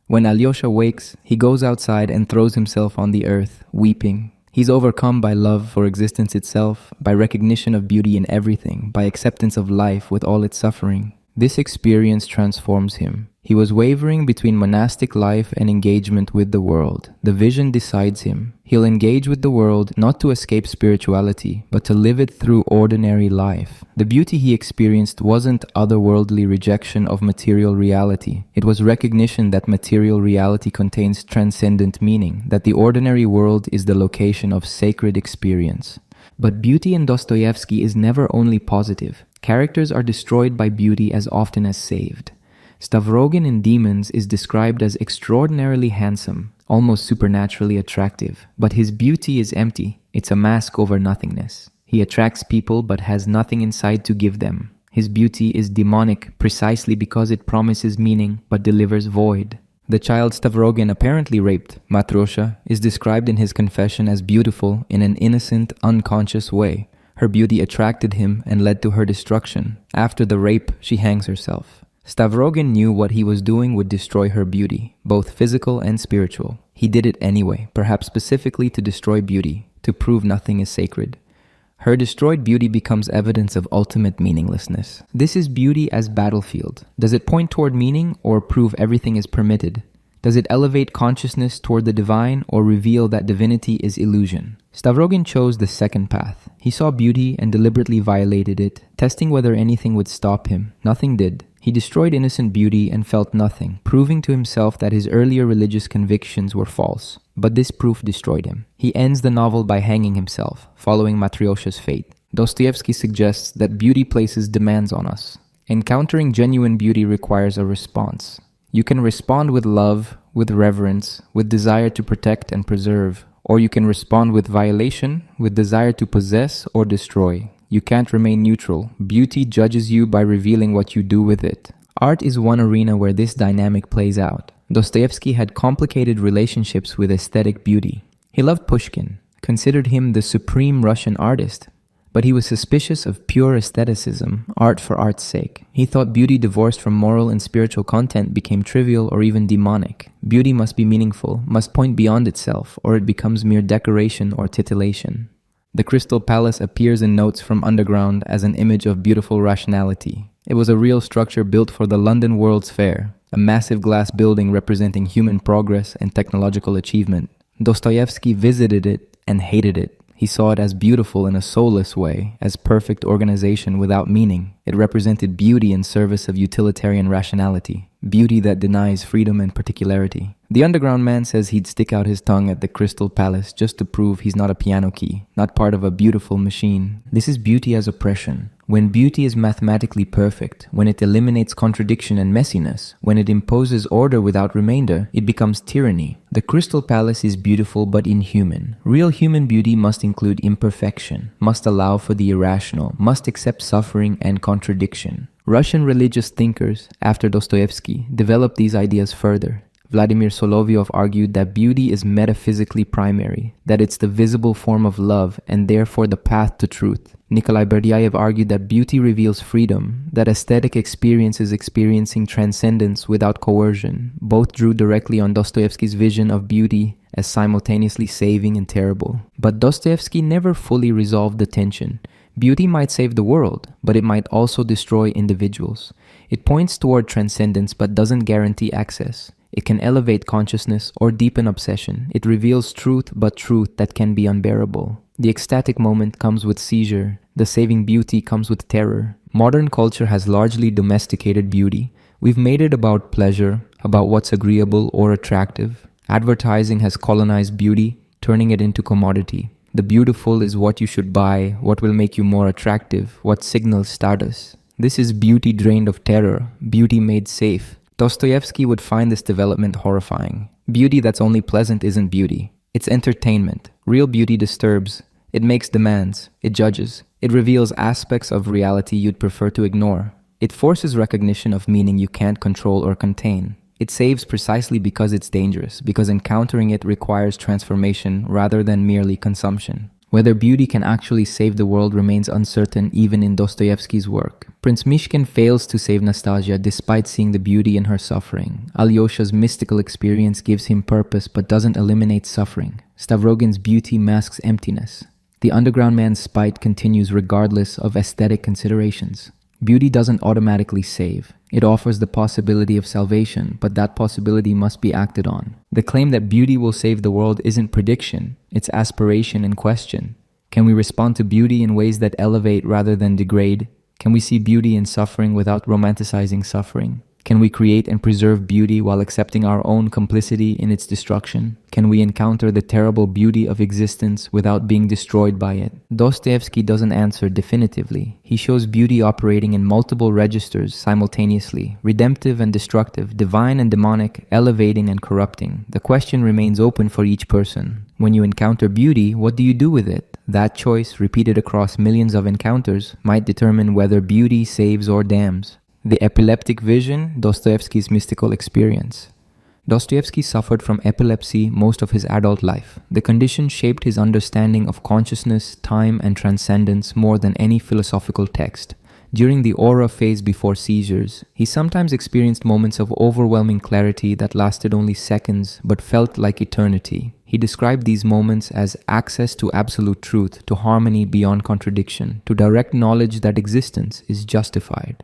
When Alyosha wakes, he goes outside and throws himself on the earth, weeping. He's overcome by love for existence itself, by recognition of beauty in everything, by acceptance of life with all its suffering. This experience transforms him. He was wavering between monastic life and engagement with the world. The vision decides him. He'll engage with the world not to escape spirituality, but to live it through ordinary life. The beauty he experienced wasn't otherworldly rejection of material reality. It was recognition that material reality contains transcendent meaning, that the ordinary world is the location of sacred experience. But beauty in Dostoevsky is never only positive. Characters are destroyed by beauty as often as saved. Stavrogin in Demons is described as extraordinarily handsome, almost supernaturally attractive, but his beauty is empty. It's a mask over nothingness. He attracts people but has nothing inside to give them. His beauty is demonic precisely because it promises meaning but delivers void. The child Stavrogin apparently raped, Matrosha, is described in his confession as beautiful in an innocent, unconscious way. Her beauty attracted him and led to her destruction. After the rape, she hangs herself. Stavrogin knew what he was doing would destroy her beauty, both physical and spiritual. He did it anyway, perhaps specifically to destroy beauty, to prove nothing is sacred. Her destroyed beauty becomes evidence of ultimate meaninglessness. This is beauty as battlefield. Does it point toward meaning or prove everything is permitted? Does it elevate consciousness toward the divine or reveal that divinity is illusion? Stavrogin chose the second path. He saw beauty and deliberately violated it, testing whether anything would stop him. Nothing did. He destroyed innocent beauty and felt nothing, proving to himself that his earlier religious convictions were false. But this proof destroyed him. He ends the novel by hanging himself, following Matriosha's fate. Dostoevsky suggests that beauty places demands on us. Encountering genuine beauty requires a response. You can respond with love, with reverence, with desire to protect and preserve, or you can respond with violation, with desire to possess or destroy. You can't remain neutral. Beauty judges you by revealing what you do with it. Art is one arena where this dynamic plays out. Dostoevsky had complicated relationships with aesthetic beauty. He loved Pushkin, considered him the supreme Russian artist, but he was suspicious of pure aestheticism, art for art's sake. He thought beauty divorced from moral and spiritual content became trivial or even demonic. Beauty must be meaningful, must point beyond itself, or it becomes mere decoration or titillation. The Crystal Palace appears in Notes from Underground as an image of beautiful rationality. It was a real structure built for the London World's Fair, a massive glass building representing human progress and technological achievement. Dostoevsky visited it and hated it. He saw it as beautiful in a soulless way, as perfect organization without meaning. It represented beauty in service of utilitarian rationality, beauty that denies freedom and particularity. The Underground Man says he'd stick out his tongue at the Crystal Palace just to prove he's not a piano key, not part of a beautiful machine. This is beauty as oppression. When beauty is mathematically perfect, when it eliminates contradiction and messiness, when it imposes order without remainder, it becomes tyranny. The Crystal Palace is beautiful but inhuman. Real human beauty must include imperfection, must allow for the irrational, must accept suffering and contradiction. Russian religious thinkers, after Dostoevsky, developed these ideas further. Vladimir Solovyov argued that beauty is metaphysically primary, that it's the visible form of love and therefore the path to truth. Nikolai Berdyaev argued that beauty reveals freedom, that aesthetic experience is experiencing transcendence without coercion. Both drew directly on Dostoevsky's vision of beauty as simultaneously saving and terrible. But Dostoevsky never fully resolved the tension. Beauty might save the world, but it might also destroy individuals. It points toward transcendence but doesn't guarantee access. It can elevate consciousness or deepen obsession. It reveals truth, but truth that can be unbearable. The ecstatic moment comes with seizure. The saving beauty comes with terror. Modern culture has largely domesticated beauty. We've made it about pleasure, about what's agreeable or attractive. Advertising has colonized beauty, turning it into commodity. The beautiful is what you should buy, what will make you more attractive, what signals status. This is beauty drained of terror, beauty made safe. Dostoevsky would find this development horrifying. Beauty that's only pleasant isn't beauty. It's entertainment. Real beauty disturbs. It makes demands. It judges. It reveals aspects of reality you'd prefer to ignore. It forces recognition of meaning you can't control or contain. It saves precisely because it's dangerous, because encountering it requires transformation rather than merely consumption. Whether beauty can actually save the world remains uncertain even in Dostoevsky's work. Prince Mishkin fails to save Nastasia despite seeing the beauty in her suffering. Alyosha's mystical experience gives him purpose but doesn't eliminate suffering. Stavrogin's beauty masks emptiness. The underground man's spite continues regardless of aesthetic considerations. Beauty doesn't automatically save. It offers the possibility of salvation, but that possibility must be acted on. The claim that beauty will save the world isn't prediction, it's aspiration and question. Can we respond to beauty in ways that elevate rather than degrade? Can we see beauty in suffering without romanticizing suffering? Can we create and preserve beauty while accepting our own complicity in its destruction? Can we encounter the terrible beauty of existence without being destroyed by it? Dostoevsky doesn't answer definitively. He shows beauty operating in multiple registers simultaneously, redemptive and destructive, divine and demonic, elevating and corrupting. The question remains open for each person. When you encounter beauty, what do you do with it? That choice, repeated across millions of encounters, might determine whether beauty saves or damns. The epileptic vision, Dostoevsky's mystical experience. Dostoevsky suffered from epilepsy most of his adult life. The condition shaped his understanding of consciousness, time, and transcendence more than any philosophical text. During the aura phase before seizures, he sometimes experienced moments of overwhelming clarity that lasted only seconds but felt like eternity. He described these moments as access to absolute truth, to harmony beyond contradiction, to direct knowledge that existence is justified.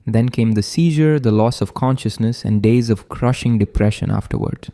Then came the seizure, the loss of consciousness, and days of crushing depression afterward.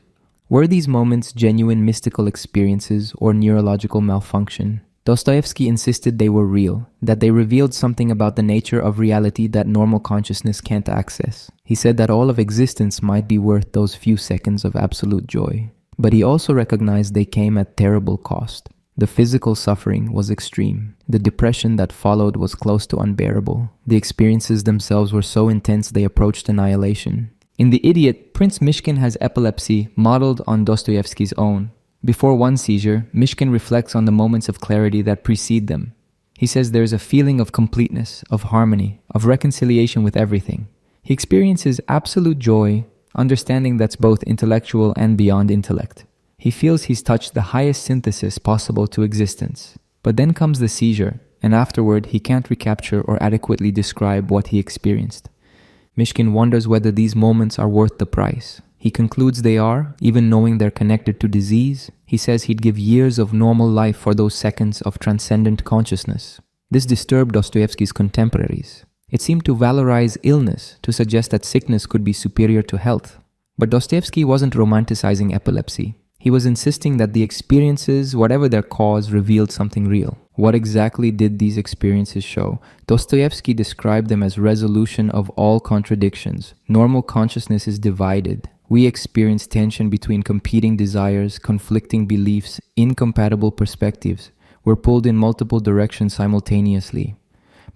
Were these moments genuine mystical experiences or neurological malfunction? Dostoevsky insisted they were real, that they revealed something about the nature of reality that normal consciousness can't access. He said that all of existence might be worth those few seconds of absolute joy. But he also recognized they came at terrible cost. The physical suffering was extreme. The depression that followed was close to unbearable. The experiences themselves were so intense they approached annihilation. In The Idiot, Prince Mishkin has epilepsy modeled on Dostoevsky's own. Before one seizure, Mishkin reflects on the moments of clarity that precede them. He says there's a feeling of completeness, of harmony, of reconciliation with everything. He experiences absolute joy, understanding that's both intellectual and beyond intellect. He feels he's touched the highest synthesis possible to existence. But then comes the seizure, and afterward he can't recapture or adequately describe what he experienced. Mishkin wonders whether these moments are worth the price. He concludes they are, even knowing they're connected to disease. He says he'd give years of normal life for those seconds of transcendent consciousness. This disturbed Dostoevsky's contemporaries. It seemed to valorize illness, to suggest that sickness could be superior to health. But Dostoevsky wasn't romanticizing epilepsy. He was insisting that the experiences, whatever their cause, revealed something real. What exactly did these experiences show? Dostoevsky described them as resolution of all contradictions. Normal consciousness is divided. We experience tension between competing desires, conflicting beliefs, incompatible perspectives. We're pulled in multiple directions simultaneously.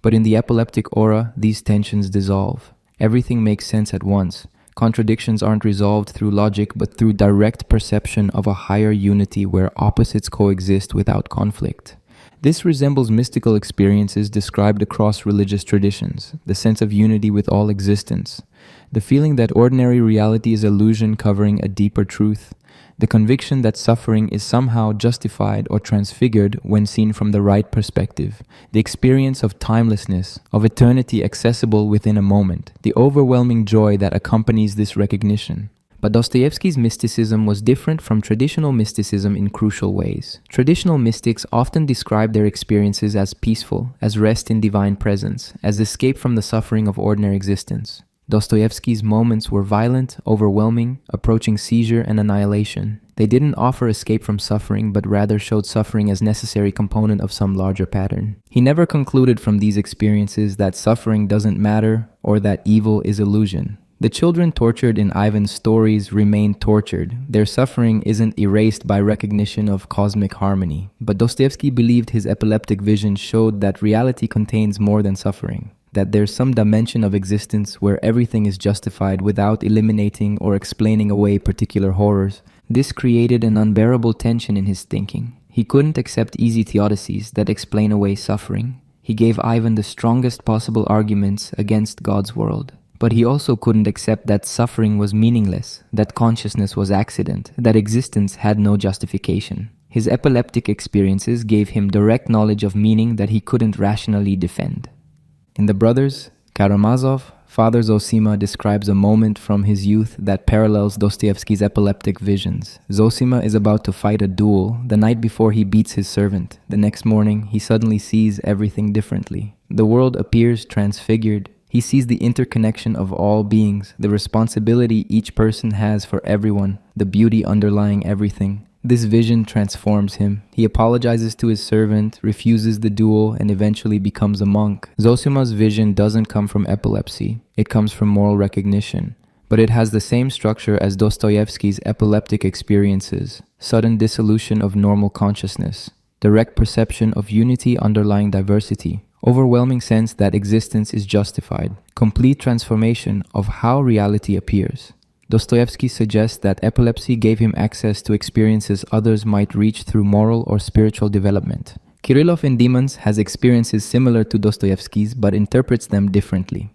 But in the epileptic aura, these tensions dissolve. Everything makes sense at once. Contradictions aren't resolved through logic, but through direct perception of a higher unity where opposites coexist without conflict. This resembles mystical experiences described across religious traditions, the sense of unity with all existence, the feeling that ordinary reality is illusion covering a deeper truth, the conviction that suffering is somehow justified or transfigured when seen from the right perspective, the experience of timelessness, of eternity accessible within a moment, the overwhelming joy that accompanies this recognition. But Dostoevsky's mysticism was different from traditional mysticism in crucial ways. Traditional mystics often describe their experiences as peaceful, as rest in divine presence, as escape from the suffering of ordinary existence. Dostoevsky's moments were violent, overwhelming, approaching seizure and annihilation. They didn't offer escape from suffering, but rather showed suffering as necessary component of some larger pattern. He never concluded from these experiences that suffering doesn't matter or that evil is illusion. The children tortured in Ivan's stories remain tortured. Their suffering isn't erased by recognition of cosmic harmony. But Dostoevsky believed his epileptic vision showed that reality contains more than suffering, that there's some dimension of existence where everything is justified without eliminating or explaining away particular horrors. This created an unbearable tension in his thinking. He couldn't accept easy theodicies that explain away suffering. He gave Ivan the strongest possible arguments against God's world. But he also couldn't accept that suffering was meaningless, that consciousness was accident, that existence had no justification. His epileptic experiences gave him direct knowledge of meaning that he couldn't rationally defend. In The Brothers, Karamazov, Father Zosima describes a moment from his youth that parallels Dostoevsky's epileptic visions. Zosima is about to fight a duel the night before he beats his servant. The next morning, he suddenly sees everything differently. The world appears transfigured. He sees the interconnection of all beings, the responsibility each person has for everyone, the beauty underlying everything. This vision transforms him. He apologizes to his servant, refuses the duel, and eventually becomes a monk. Zosima's vision doesn't come from epilepsy. It comes from moral recognition. But it has the same structure as Dostoevsky's epileptic experiences: sudden dissolution of normal consciousness, direct perception of unity underlying diversity, overwhelming sense that existence is justified, complete transformation of how reality appears. Dostoevsky suggests that epilepsy gave him access to experiences others might reach through moral or spiritual development. Kirillov in Demons has experiences similar to Dostoevsky's but interprets them differently.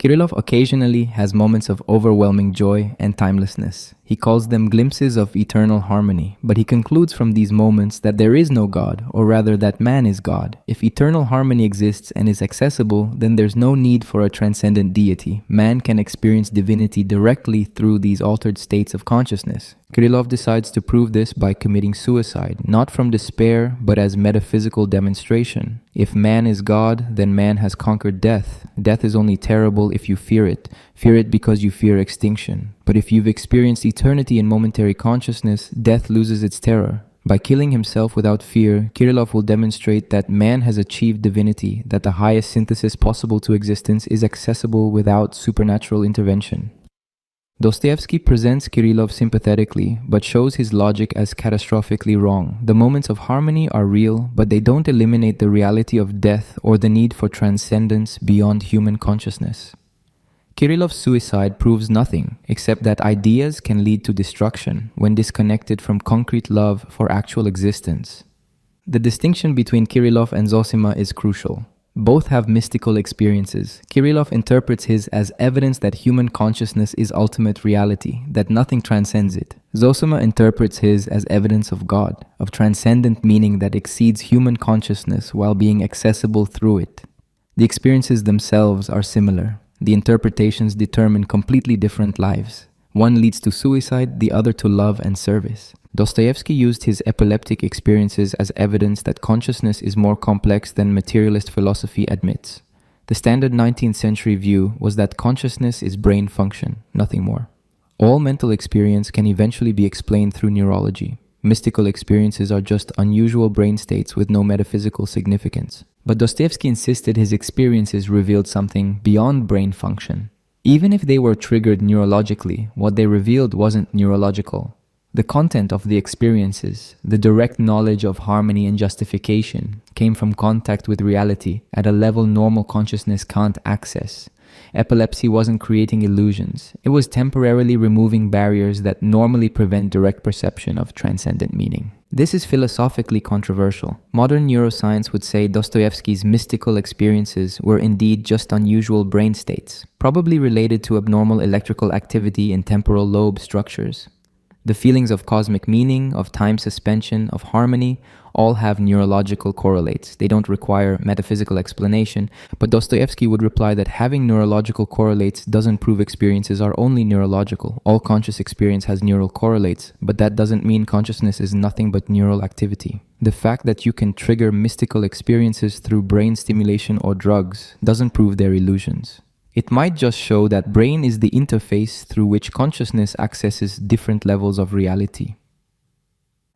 Kirillov occasionally has moments of overwhelming joy and timelessness. He calls them glimpses of eternal harmony, but he concludes from these moments that there is no God, or rather that man is God. If eternal harmony exists and is accessible, then there's no need for a transcendent deity. Man can experience divinity directly through these altered states of consciousness. Kirillov decides to prove this by committing suicide, not from despair, but as metaphysical demonstration. If man is God, then man has conquered death. Death is only terrible if you fear it. Fear it because you fear extinction. But if you've experienced eternity in momentary consciousness, death loses its terror. By killing himself without fear, Kirillov will demonstrate that man has achieved divinity, that the highest synthesis possible to existence is accessible without supernatural intervention. Dostoevsky presents Kirillov sympathetically, but shows his logic as catastrophically wrong. The moments of harmony are real, but they don't eliminate the reality of death or the need for transcendence beyond human consciousness. Kirillov's suicide proves nothing, except that ideas can lead to destruction when disconnected from concrete love for actual existence. The distinction between Kirillov and Zosima is crucial. Both have mystical experiences. Kirillov interprets his as evidence that human consciousness is ultimate reality, that nothing transcends it. Zosima interprets his as evidence of God, of transcendent meaning that exceeds human consciousness while being accessible through it. The experiences themselves are similar. The interpretations determine completely different lives. One leads to suicide, the other to love and service. Dostoevsky used his epileptic experiences as evidence that consciousness is more complex than materialist philosophy admits. The standard 19th century view was that consciousness is brain function, nothing more. All mental experience can eventually be explained through neurology. Mystical experiences are just unusual brain states with no metaphysical significance. But Dostoevsky insisted his experiences revealed something beyond brain function. Even if they were triggered neurologically, what they revealed wasn't neurological. The content of the experiences, the direct knowledge of harmony and justification, came from contact with reality at a level normal consciousness can't access. Epilepsy wasn't creating illusions. It was temporarily removing barriers that normally prevent direct perception of transcendent meaning. This is philosophically controversial. Modern neuroscience would say Dostoevsky's mystical experiences were indeed just unusual brain states, probably related to abnormal electrical activity in temporal lobe structures. The feelings of cosmic meaning, of time suspension, of harmony, all have neurological correlates. They don't require metaphysical explanation, but Dostoevsky would reply that having neurological correlates doesn't prove experiences are only neurological. All conscious experience has neural correlates, but that doesn't mean consciousness is nothing but neural activity. The fact that you can trigger mystical experiences through brain stimulation or drugs doesn't prove they're illusions. It might just show that brain is the interface through which consciousness accesses different levels of reality.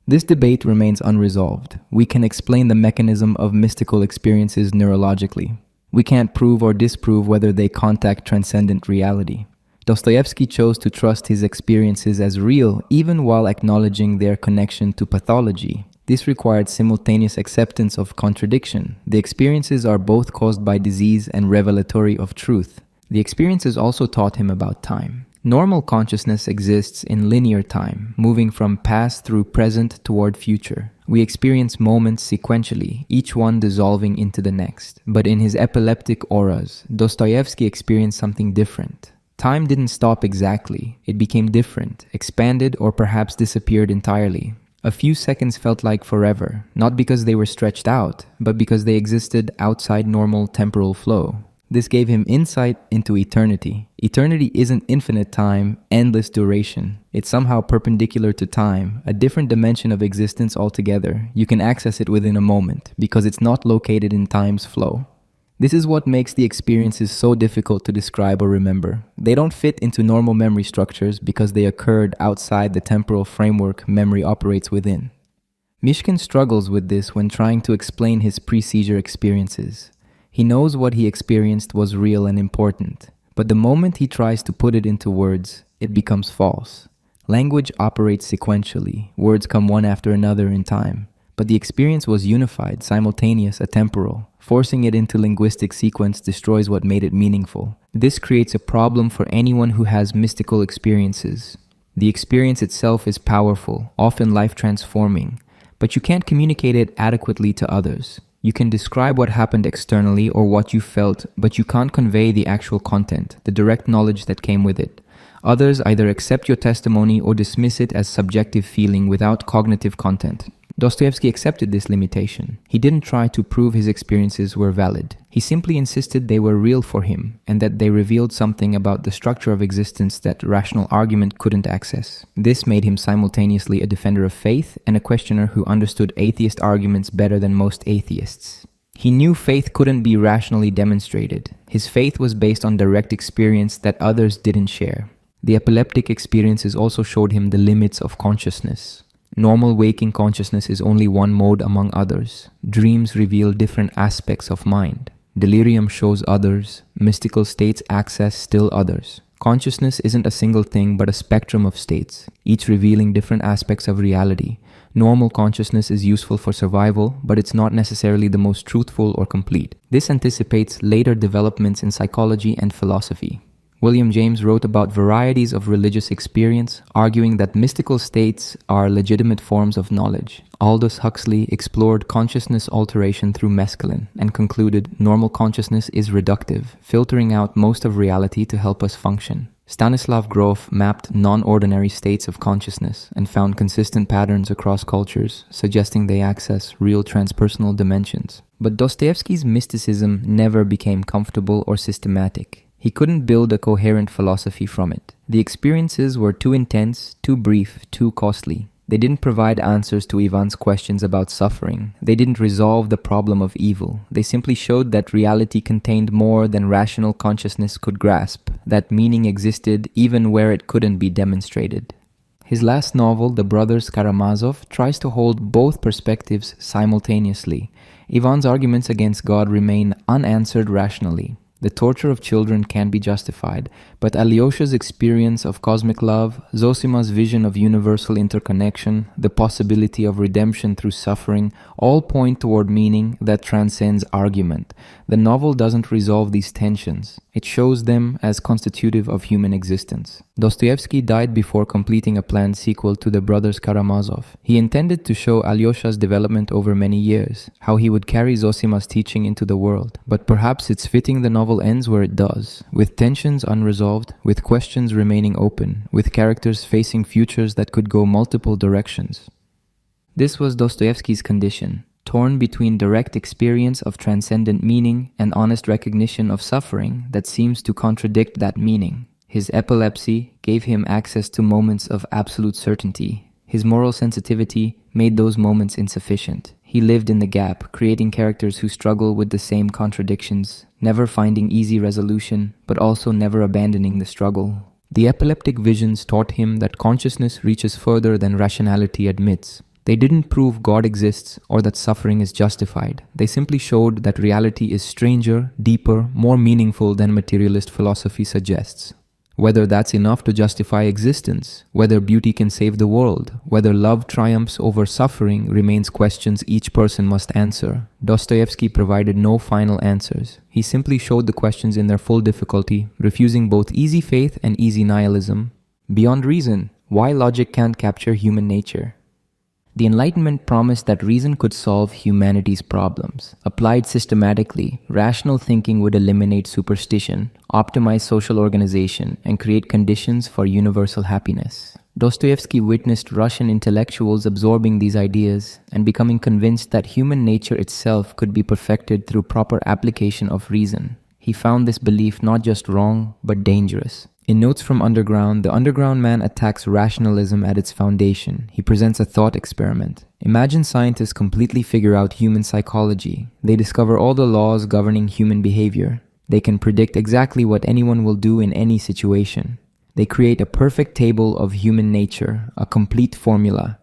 This debate remains unresolved. We can explain the mechanism of mystical experiences neurologically. We can't prove or disprove whether they contact transcendent reality. Dostoevsky chose to trust his experiences as real even while acknowledging their connection to pathology. This required simultaneous acceptance of contradiction. The experiences are both caused by disease and revelatory of truth. The experiences also taught him about time. Normal consciousness exists in linear time, moving from past through present toward future. We experience moments sequentially, each one dissolving into the next. But in his epileptic auras, Dostoevsky experienced something different. Time didn't stop exactly. It became different, expanded, or perhaps disappeared entirely. A few seconds felt like forever, not because they were stretched out, but because they existed outside normal temporal flow. This gave him insight into eternity. Eternity isn't infinite time, endless duration. It's somehow perpendicular to time, a different dimension of existence altogether. You can access it within a moment, because it's not located in time's flow. This is what makes the experiences so difficult to describe or remember. They don't fit into normal memory structures because they occurred outside the temporal framework memory operates within. Mishkin struggles with this when trying to explain his pre-seizure experiences. He knows what he experienced was real and important, but the moment he tries to put it into words, it becomes false. Language operates sequentially. Words come one after another in time, but the experience was unified, simultaneous, atemporal. Forcing it into linguistic sequence destroys what made it meaningful. This creates a problem for anyone who has mystical experiences. The experience itself is powerful, often life-transforming, but you can't communicate it adequately to others. You can describe what happened externally or what you felt, but you can't convey the actual content, the direct knowledge that came with it. Others either accept your testimony or dismiss it as subjective feeling without cognitive content. Dostoevsky accepted this limitation. He didn't try to prove his experiences were valid. He simply insisted they were real for him and that they revealed something about the structure of existence that rational argument couldn't access. This made him simultaneously a defender of faith and a questioner who understood atheist arguments better than most atheists. He knew faith couldn't be rationally demonstrated. His faith was based on direct experience that others didn't share. The epileptic experiences also showed him the limits of consciousness. Normal waking consciousness is only one mode among others. Dreams reveal different aspects of mind. Delirium shows others. Mystical states access still others. Consciousness isn't a single thing but a spectrum of states, each revealing different aspects of reality. Normal consciousness is useful for survival, but it's not necessarily the most truthful or complete. This anticipates later developments in psychology and philosophy. William James wrote about varieties of religious experience, arguing that mystical states are legitimate forms of knowledge. Aldous Huxley explored consciousness alteration through mescaline and concluded normal consciousness is reductive, filtering out most of reality to help us function. Stanislav Grof mapped non-ordinary states of consciousness and found consistent patterns across cultures, suggesting they access real transpersonal dimensions. But Dostoevsky's mysticism never became comfortable or systematic. He couldn't build a coherent philosophy from it. The experiences were too intense, too brief, too costly. They didn't provide answers to Ivan's questions about suffering. They didn't resolve the problem of evil. They simply showed that reality contained more than rational consciousness could grasp, that meaning existed even where it couldn't be demonstrated. His last novel, The Brothers Karamazov, tries to hold both perspectives simultaneously. Ivan's arguments against God remain unanswered rationally. The torture of children can be justified, but Alyosha's experience of cosmic love, Zosima's vision of universal interconnection, the possibility of redemption through suffering, all point toward meaning that transcends argument. The novel doesn't resolve these tensions. It shows them as constitutive of human existence. Dostoevsky died before completing a planned sequel to The Brothers Karamazov. He intended to show Alyosha's development over many years, how he would carry Zosima's teaching into the world. But perhaps it's fitting the novel ends where it does, with tensions unresolved, with questions remaining open, with characters facing futures that could go multiple directions. This was Dostoevsky's condition, torn between direct experience of transcendent meaning and honest recognition of suffering that seems to contradict that meaning. His epilepsy gave him access to moments of absolute certainty. His moral sensitivity made those moments insufficient. He lived in the gap, creating characters who struggle with the same contradictions, never finding easy resolution, but also never abandoning the struggle. The epileptic visions taught him that consciousness reaches further than rationality admits. They didn't prove God exists or that suffering is justified. They simply showed that reality is stranger, deeper, more meaningful than materialist philosophy suggests. Whether that's enough to justify existence, whether beauty can save the world, whether love triumphs over suffering remains questions each person must answer. Dostoevsky provided no final answers. He simply showed the questions in their full difficulty, refusing both easy faith and easy nihilism. Beyond reason, why logic can't capture human nature? The Enlightenment promised that reason could solve humanity's problems. Applied systematically, rational thinking would eliminate superstition, optimize social organization, and create conditions for universal happiness. Dostoevsky witnessed Russian intellectuals absorbing these ideas and becoming convinced that human nature itself could be perfected through proper application of reason. He found this belief not just wrong, but dangerous. In Notes from Underground, the underground man attacks rationalism at its foundation. He presents a thought experiment. Imagine scientists completely figure out human psychology. They discover all the laws governing human behavior. They can predict exactly what anyone will do in any situation. They create a perfect table of human nature, a complete formula.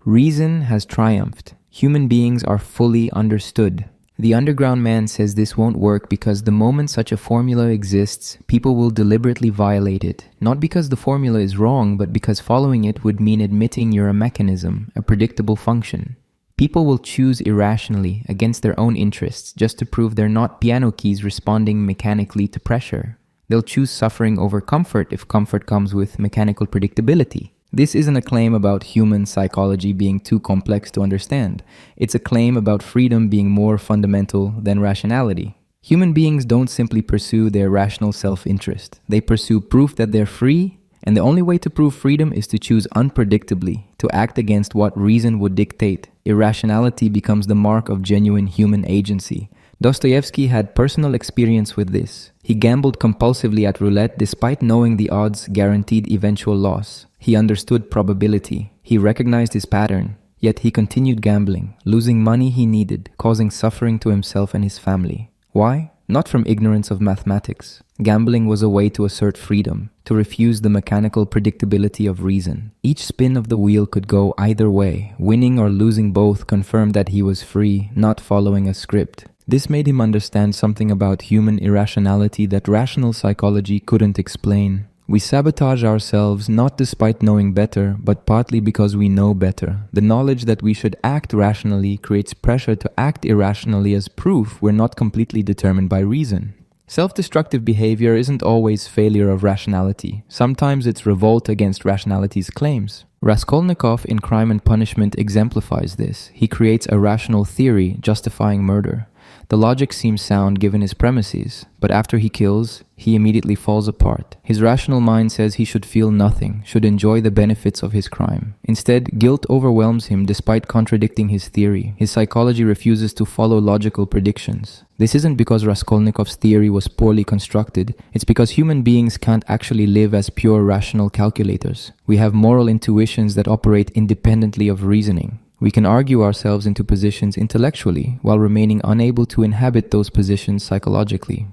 Reason has triumphed. Human beings are fully understood. The underground man says this won't work because the moment such a formula exists, people will deliberately violate it. Not because the formula is wrong, but because following it would mean admitting you're a mechanism, a predictable function. People will choose irrationally against their own interests just to prove they're not piano keys responding mechanically to pressure. They'll choose suffering over comfort if comfort comes with mechanical predictability. This isn't a claim about human psychology being too complex to understand. It's a claim about freedom being more fundamental than rationality. Human beings don't simply pursue their rational self-interest. They pursue proof that they're free, and the only way to prove freedom is to choose unpredictably, to act against what reason would dictate. Irrationality becomes the mark of genuine human agency. Dostoevsky had personal experience with this. He gambled compulsively at roulette despite knowing the odds guaranteed eventual loss. He understood probability. He recognized his pattern. Yet he continued gambling, losing money he needed, causing suffering to himself and his family. Why? Not from ignorance of mathematics. Gambling was a way to assert freedom, to refuse the mechanical predictability of reason. Each spin of the wheel could go either way. Winning or losing both confirmed that he was free, not following a script. This made him understand something about human irrationality that rational psychology couldn't explain. We sabotage ourselves not despite knowing better, but partly because we know better. The knowledge that we should act rationally creates pressure to act irrationally as proof we're not completely determined by reason. Self-destructive behavior isn't always failure of rationality. Sometimes it's revolt against rationality's claims. Raskolnikov in Crime and Punishment exemplifies this. He creates a rational theory justifying murder. The logic seems sound given his premises, but after he kills, he immediately falls apart. His rational mind says he should feel nothing, should enjoy the benefits of his crime. Instead, guilt overwhelms him despite contradicting his theory. His psychology refuses to follow logical predictions. This isn't because Raskolnikov's theory was poorly constructed, it's because human beings can't actually live as pure rational calculators. We have moral intuitions that operate independently of reasoning. We can argue ourselves into positions intellectually while remaining unable to inhabit those positions psychologically.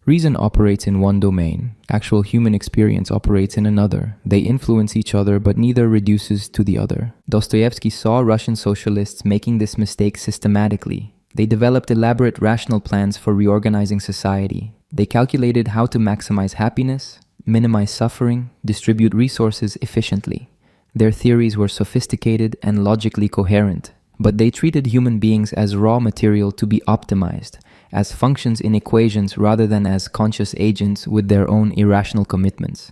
Reason operates in one domain. Actual human experience operates in another. They influence each other, but neither reduces to the other. Dostoevsky saw Russian socialists making this mistake systematically. They developed elaborate rational plans for reorganizing society. They calculated how to maximize happiness, minimize suffering, distribute resources efficiently. Their theories were sophisticated and logically coherent, but they treated human beings as raw material to be optimized, as functions in equations rather than as conscious agents with their own irrational commitments.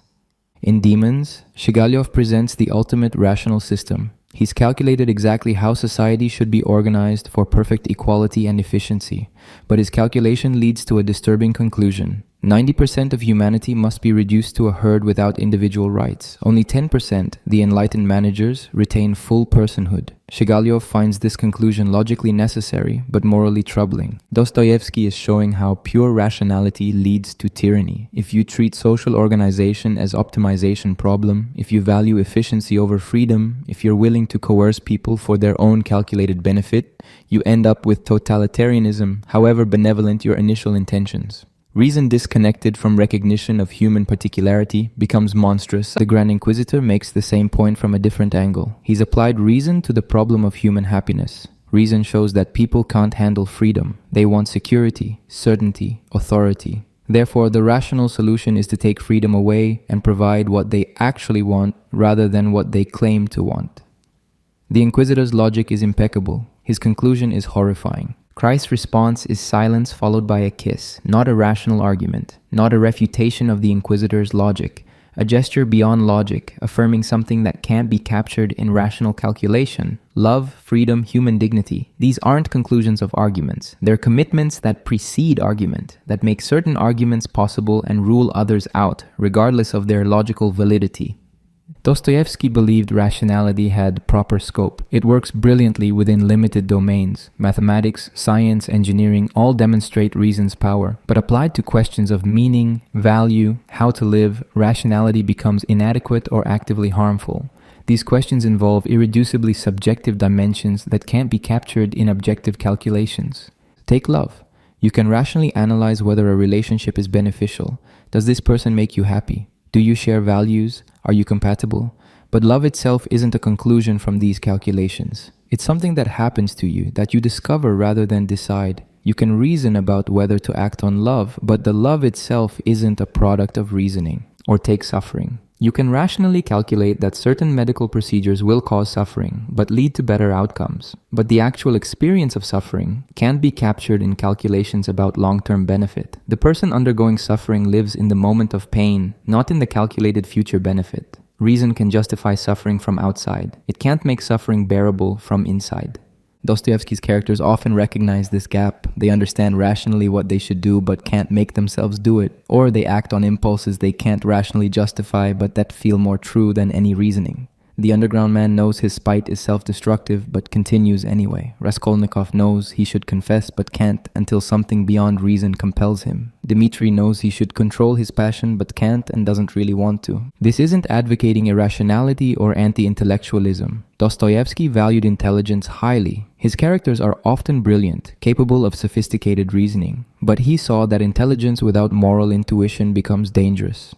In Demons, Shigalyov presents the ultimate rational system. He's calculated exactly how society should be organized for perfect equality and efficiency, but his calculation leads to a disturbing conclusion. 90% of humanity must be reduced to a herd without individual rights. Only 10%, the enlightened managers, retain full personhood. Shigalyov finds this conclusion logically necessary, but morally troubling. Dostoevsky is showing how pure rationality leads to tyranny. If you treat social organization as optimization problem, if you value efficiency over freedom, if you're willing to coerce people for their own calculated benefit, you end up with totalitarianism, however benevolent your initial intentions. Reason disconnected from recognition of human particularity becomes monstrous. The Grand Inquisitor makes the same point from a different angle. He's applied reason to the problem of human happiness. Reason shows that people can't handle freedom. They want security, certainty, authority. Therefore, the rational solution is to take freedom away and provide what they actually want rather than what they claim to want. The Inquisitor's logic is impeccable. His conclusion is horrifying. Christ's response is silence followed by a kiss, not a rational argument, not a refutation of the Inquisitor's logic, a gesture beyond logic, affirming something that can't be captured in rational calculation. Love, freedom, human dignity. These aren't conclusions of arguments. They're commitments that precede argument, that make certain arguments possible and rule others out, regardless of their logical validity. Dostoevsky believed rationality had proper scope. It works brilliantly within limited domains. Mathematics, science, engineering all demonstrate reason's power. But applied to questions of meaning, value, how to live, rationality becomes inadequate or actively harmful. These questions involve irreducibly subjective dimensions that can't be captured in objective calculations. Take love. You can rationally analyze whether a relationship is beneficial. Does this person make you happy? Do you share values? Are you compatible? But love itself isn't a conclusion from these calculations. It's something that happens to you, that you discover rather than decide. You can reason about whether to act on love, but the love itself isn't a product of reasoning. Or take suffering. You can rationally calculate that certain medical procedures will cause suffering, but lead to better outcomes. But the actual experience of suffering can't be captured in calculations about long-term benefit. The person undergoing suffering lives in the moment of pain, not in the calculated future benefit. Reason can justify suffering from outside. It can't make suffering bearable from inside. Dostoevsky's characters often recognize this gap. They understand rationally what they should do but can't make themselves do it. Or they act on impulses they can't rationally justify but that feel more true than any reasoning. The underground man knows his spite is self-destructive but continues anyway. Raskolnikov knows he should confess but can't until something beyond reason compels him. Dmitri knows he should control his passion but can't and doesn't really want to. This isn't advocating irrationality or anti-intellectualism. Dostoevsky valued intelligence highly. His characters are often brilliant, capable of sophisticated reasoning. But he saw that intelligence without moral intuition becomes dangerous.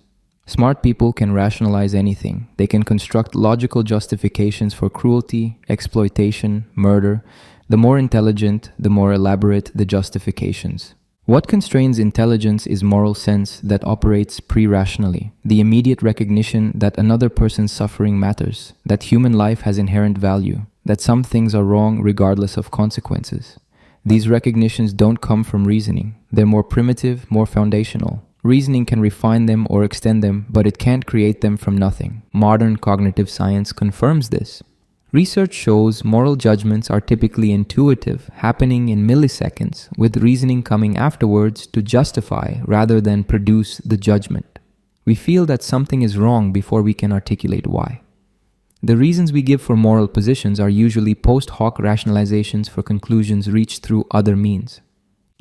Smart people can rationalize anything. They can construct logical justifications for cruelty, exploitation, murder. The more intelligent, the more elaborate the justifications. What constrains intelligence is moral sense that operates pre-rationally. The immediate recognition that another person's suffering matters, that human life has inherent value, that some things are wrong regardless of consequences. These recognitions don't come from reasoning. They're more primitive, more foundational. Reasoning can refine them or extend them, but it can't create them from nothing. Modern cognitive science confirms this. Research shows moral judgments are typically intuitive, happening in milliseconds, with reasoning coming afterwards to justify rather than produce the judgment. We feel that something is wrong before we can articulate why. The reasons we give for moral positions are usually post hoc rationalizations for conclusions reached through other means.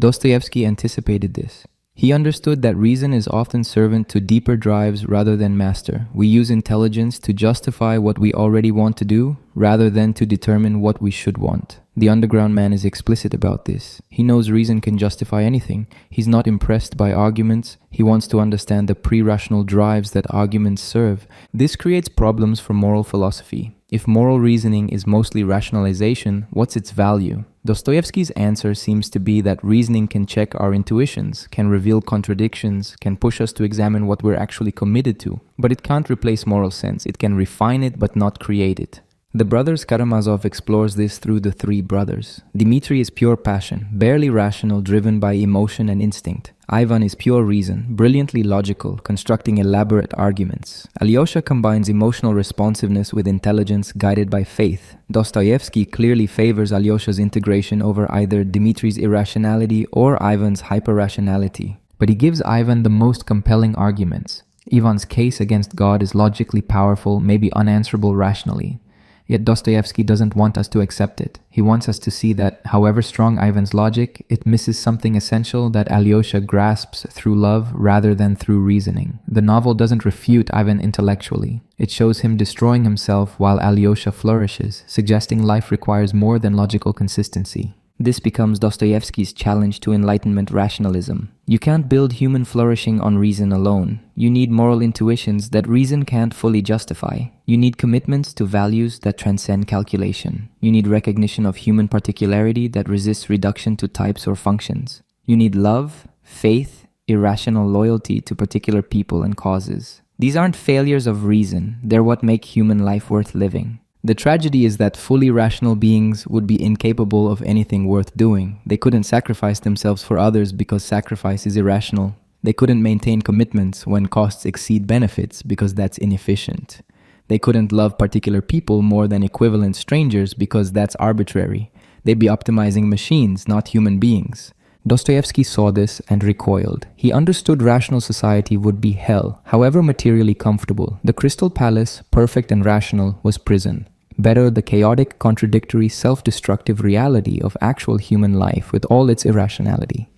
Dostoevsky anticipated this. He understood that reason is often servant to deeper drives rather than master. We use intelligence to justify what we already want to do, rather than to determine what we should want. The underground man is explicit about this. He knows reason can justify anything. He's not impressed by arguments. He wants to understand the pre-rational drives that arguments serve. This creates problems for moral philosophy. If moral reasoning is mostly rationalization, what's its value? Dostoevsky's answer seems to be that reasoning can check our intuitions, can reveal contradictions, can push us to examine what we're actually committed to. But it can't replace moral sense. It can refine it but not create it. The brothers Karamazov explores this through the three brothers. Dmitri is pure passion, barely rational, driven by emotion and instinct. Ivan is pure reason, brilliantly logical, constructing elaborate arguments. Alyosha combines emotional responsiveness with intelligence guided by faith. Dostoevsky clearly favors Alyosha's integration over either Dmitri's irrationality or Ivan's hyper-rationality. But he gives Ivan the most compelling arguments. Ivan's case against God is logically powerful, maybe unanswerable rationally. Yet Dostoevsky doesn't want us to accept it. He wants us to see that, however strong Ivan's logic, it misses something essential that Alyosha grasps through love rather than through reasoning. The novel doesn't refute Ivan intellectually. It shows him destroying himself while Alyosha flourishes, suggesting life requires more than logical consistency. This becomes Dostoevsky's challenge to Enlightenment rationalism. You can't build human flourishing on reason alone. You need moral intuitions that reason can't fully justify. You need commitments to values that transcend calculation. You need recognition of human particularity that resists reduction to types or functions. You need love, faith, irrational loyalty to particular people and causes. These aren't failures of reason. They're what make human life worth living. The tragedy is that fully rational beings would be incapable of anything worth doing. They couldn't sacrifice themselves for others because sacrifice is irrational. They couldn't maintain commitments when costs exceed benefits because that's inefficient. They couldn't love particular people more than equivalent strangers because that's arbitrary. They'd be optimizing machines, not human beings. Dostoevsky saw this and recoiled. He understood rational society would be hell, however materially comfortable. The Crystal Palace, perfect and rational, was prison. Better the chaotic, contradictory, self-destructive reality of actual human life with all its irrationality.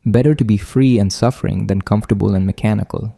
Better to be free and suffering than comfortable and mechanical.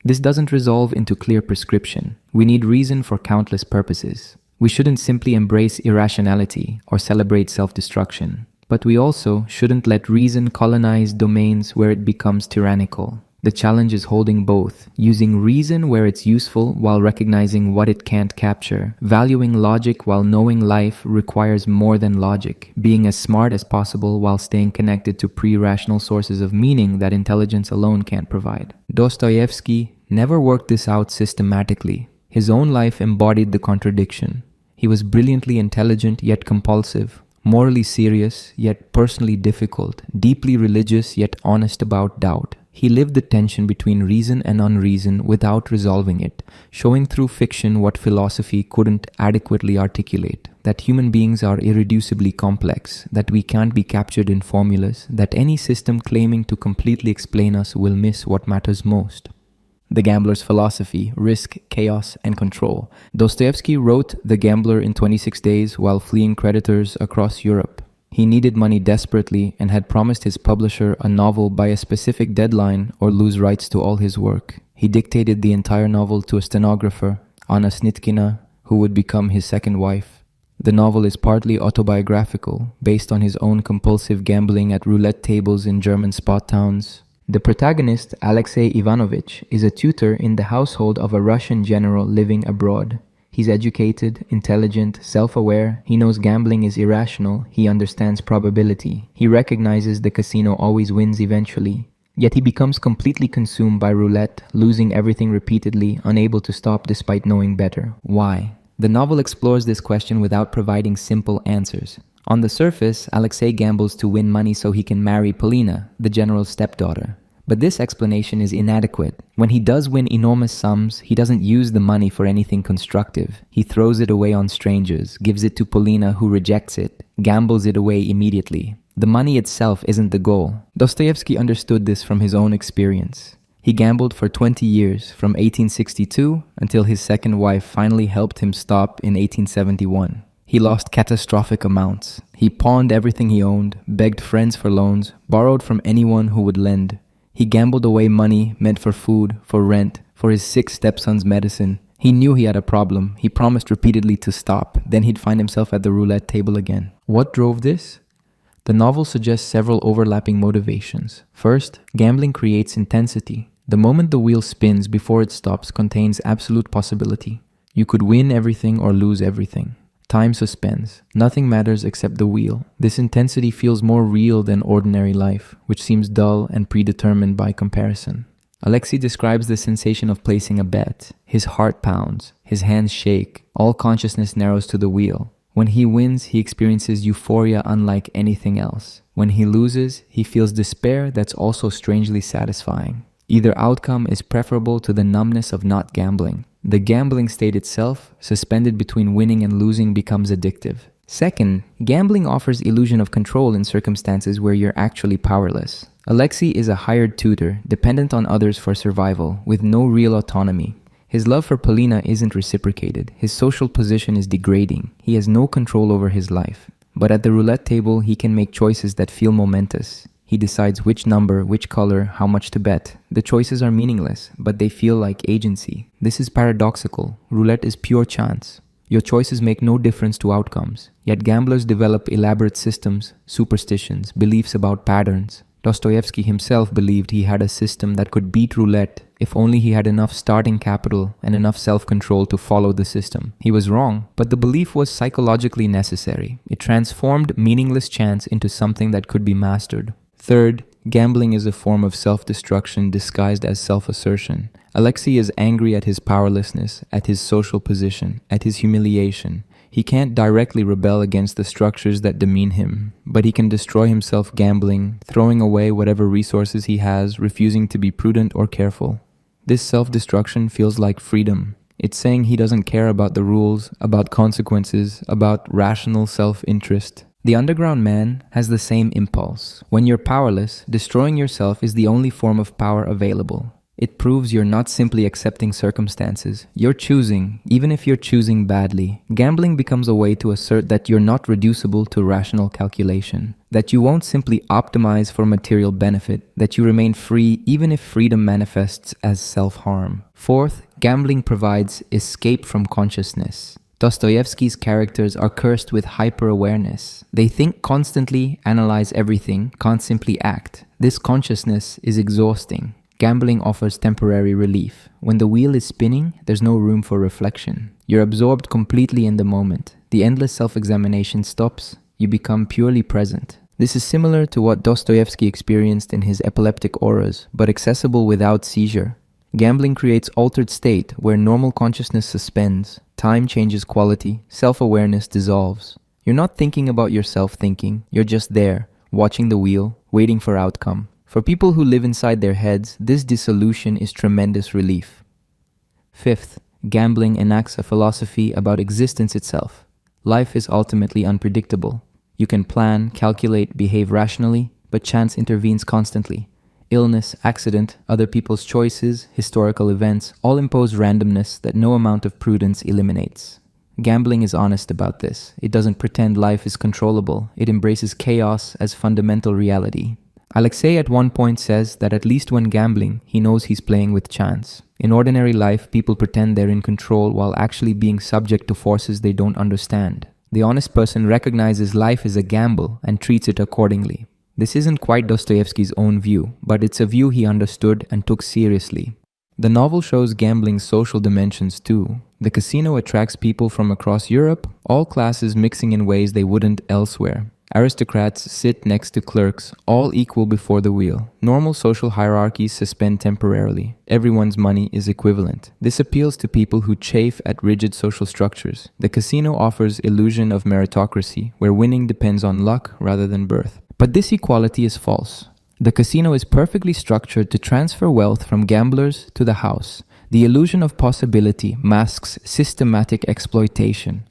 This doesn't resolve into clear prescription. We need reason for countless purposes. We shouldn't simply embrace irrationality or celebrate self-destruction. But we also shouldn't let reason colonize domains where it becomes tyrannical. The challenge is holding both, using reason where it's useful while recognizing what it can't capture. Valuing logic while knowing life requires more than logic. Being as smart as possible while staying connected to pre-rational sources of meaning that intelligence alone can't provide. Dostoevsky never worked this out systematically. His own life embodied the contradiction. He was brilliantly intelligent yet compulsive. Morally serious, yet personally difficult, deeply religious, yet honest about doubt. He lived the tension between reason and unreason without resolving it, showing through fiction what philosophy couldn't adequately articulate, that human beings are irreducibly complex, that we can't be captured in formulas, that any system claiming to completely explain us will miss what matters most. The Gambler's Philosophy, Risk, Chaos, and Control. Dostoevsky wrote The Gambler in 26 days while fleeing creditors across Europe. He needed money desperately and had promised his publisher a novel by a specific deadline or lose rights to all his work. He dictated the entire novel to a stenographer, Anna Snitkina, who would become his second wife. The novel is partly autobiographical, based on his own compulsive gambling at roulette tables in German spot towns. The protagonist, Alexei Ivanovich, is a tutor in the household of a Russian general living abroad. He's educated, intelligent, self-aware. He knows gambling is irrational. He understands probability. He recognizes the casino always wins eventually. Yet he becomes completely consumed by roulette, losing everything repeatedly, unable to stop despite knowing better. Why? The novel explores this question without providing simple answers. On the surface, Alexei gambles to win money so he can marry Polina, the general's stepdaughter. But this explanation is inadequate. When he does win enormous sums, he doesn't use the money for anything constructive. He throws it away on strangers, gives it to Polina who rejects it, gambles it away immediately. The money itself isn't the goal. Dostoevsky understood this from his own experience. He gambled for 20 years, from 1862 until his second wife finally helped him stop in 1871. He lost catastrophic amounts. He pawned everything he owned, begged friends for loans, borrowed from anyone who would lend. He gambled away money meant for food, for rent, for his sick stepson's medicine. He knew he had a problem. He promised repeatedly to stop. Then he'd find himself at the roulette table again. What drove this? The novel suggests several overlapping motivations. First, gambling creates intensity. The moment the wheel spins before it stops contains absolute possibility. You could win everything or lose everything. Time suspends. Nothing matters except the wheel. This intensity feels more real than ordinary life, which seems dull and predetermined by comparison. Alexei describes the sensation of placing a bet. His heart pounds, his hands shake, all consciousness narrows to the wheel. When he wins, he experiences euphoria unlike anything else. When he loses, he feels despair that's also strangely satisfying. Either outcome is preferable to the numbness of not gambling. The gambling state itself, suspended between winning and losing, becomes addictive. Second, gambling offers illusion of control in circumstances where you're actually powerless. Alexei is a hired tutor, dependent on others for survival, with no real autonomy. His love for Polina isn't reciprocated. His social position is degrading. He has no control over his life. But at the roulette table, he can make choices that feel momentous. He decides which number, which color, how much to bet. The choices are meaningless, but they feel like agency. This is paradoxical. Roulette is pure chance. Your choices make no difference to outcomes. Yet gamblers develop elaborate systems, superstitions, beliefs about patterns. Dostoevsky himself believed he had a system that could beat roulette if only he had enough starting capital and enough self-control to follow the system. He was wrong, but the belief was psychologically necessary. It transformed meaningless chance into something that could be mastered. Third, gambling is a form of self-destruction disguised as self-assertion. Alexei is angry at his powerlessness, at his social position, at his humiliation. He can't directly rebel against the structures that demean him, but he can destroy himself gambling, throwing away whatever resources he has, refusing to be prudent or careful. This self-destruction feels like freedom. It's saying he doesn't care about the rules, about consequences, about rational self-interest. The underground man has the same impulse. When you're powerless, destroying yourself is the only form of power available. It proves you're not simply accepting circumstances. You're choosing, even if you're choosing badly. Gambling becomes a way to assert that you're not reducible to rational calculation, that you won't simply optimize for material benefit, that you remain free even if freedom manifests as self-harm. Fourth, gambling provides escape from consciousness. Dostoevsky's characters are cursed with hyper-awareness. They think constantly, analyze everything, can't simply act. This consciousness is exhausting. Gambling offers temporary relief. When the wheel is spinning, there's no room for reflection. You're absorbed completely in the moment. The endless self-examination stops. You become purely present. This is similar to what Dostoevsky experienced in his epileptic auras, but accessible without seizure. Gambling creates altered state where normal consciousness suspends. Time changes quality. Self-awareness dissolves. You're not thinking about yourself thinking. You're just there, watching the wheel, waiting for outcome. For people who live inside their heads, this dissolution is tremendous relief. Fifth, gambling enacts a philosophy about existence itself. Life is ultimately unpredictable. You can plan, calculate, behave rationally, but chance intervenes constantly. Illness, accident, other people's choices, historical events, all impose randomness that no amount of prudence eliminates. Gambling is honest about this. It doesn't pretend life is controllable. It embraces chaos as fundamental reality. Alexei at one point says that at least when gambling, he knows he's playing with chance. In ordinary life, people pretend they're in control while actually being subject to forces they don't understand. The honest person recognizes life as a gamble and treats it accordingly. This isn't quite Dostoevsky's own view, but it's a view he understood and took seriously. The novel shows gambling's social dimensions too. The casino attracts people from across Europe, all classes mixing in ways they wouldn't elsewhere. Aristocrats sit next to clerks, all equal before the wheel. Normal social hierarchies suspend temporarily. Everyone's money is equivalent. This appeals to people who chafe at rigid social structures. The casino offers illusion of meritocracy, where winning depends on luck rather than birth. But this equality is false. The casino is perfectly structured to transfer wealth from gamblers to the house. The illusion of possibility masks systematic exploitation.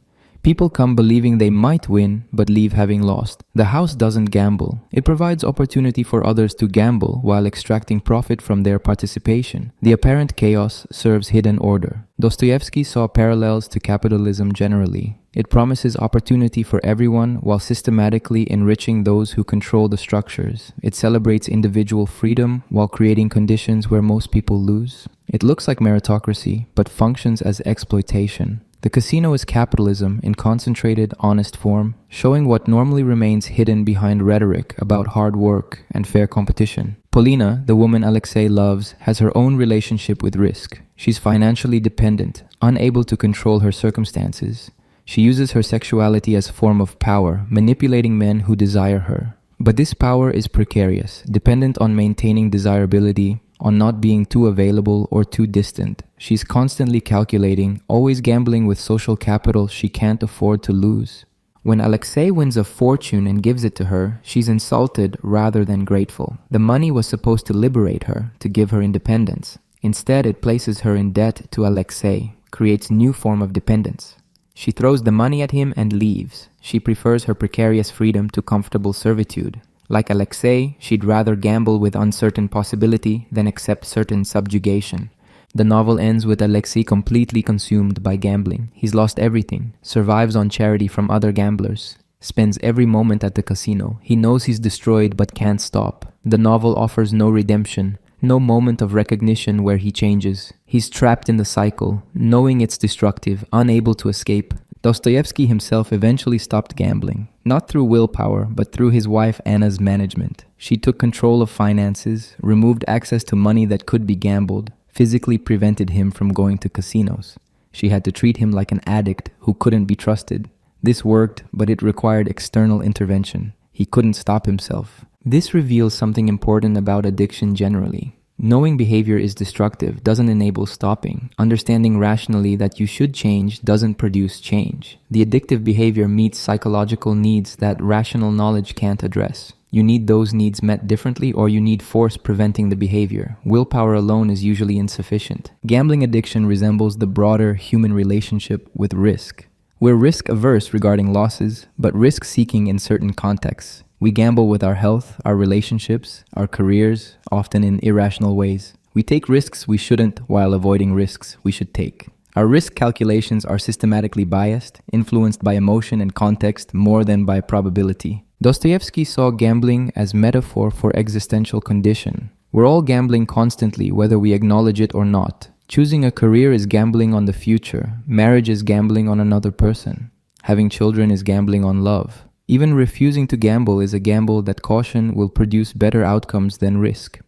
People come believing they might win, but leave having lost. The house doesn't gamble. It provides opportunity for others to gamble while extracting profit from their participation. The apparent chaos serves hidden order. Dostoevsky saw parallels to capitalism generally. It promises opportunity for everyone while systematically enriching those who control the structures. It celebrates individual freedom while creating conditions where most people lose. It looks like meritocracy, but functions as exploitation. The casino is capitalism in concentrated, honest form, showing what normally remains hidden behind rhetoric about hard work and fair competition. Polina, the woman Alexei loves, has her own relationship with risk. She's financially dependent, unable to control her circumstances. She uses her sexuality as a form of power, manipulating men who desire her. But this power is precarious, dependent on maintaining desirability, on not being too available or too distant. She's constantly calculating, always gambling with social capital she can't afford to lose. When Alexei wins a fortune and gives it to her, she's insulted rather than grateful. The money was supposed to liberate her, to give her independence. Instead, it places her in debt to Alexei, creates a new form of dependence. She throws the money at him and leaves. She prefers her precarious freedom to comfortable servitude. Like Alexei, she'd rather gamble with uncertain possibility than accept certain subjugation. The novel ends with Alexei completely consumed by gambling. He's lost everything, survives on charity from other gamblers, spends every moment at the casino. He knows he's destroyed but can't stop. The novel offers no redemption, no moment of recognition where he changes. He's trapped in the cycle, knowing it's destructive, unable to escape. Dostoevsky himself eventually stopped gambling, not through willpower, but through his wife Anna's management. She took control of finances, removed access to money that could be gambled, physically prevented him from going to casinos. She had to treat him like an addict who couldn't be trusted. This worked, but it required external intervention. He couldn't stop himself. This reveals something important about addiction generally. Knowing behavior is destructive doesn't enable stopping. Understanding rationally that you should change doesn't produce change. The addictive behavior meets psychological needs that rational knowledge can't address. You need those needs met differently, or you need force preventing the behavior. Willpower alone is usually insufficient. Gambling addiction resembles the broader human relationship with risk. We're risk-averse regarding losses, but risk-seeking in certain contexts. We gamble with our health, our relationships, our careers, often in irrational ways. We take risks we shouldn't while avoiding risks we should take. Our risk calculations are systematically biased, influenced by emotion and context more than by probability. Dostoevsky saw gambling as metaphor for existential condition. We're all gambling constantly, whether we acknowledge it or not. Choosing a career is gambling on the future. Marriage is gambling on another person. Having children is gambling on love. Even refusing to gamble is a gamble that caution will produce better outcomes than risk.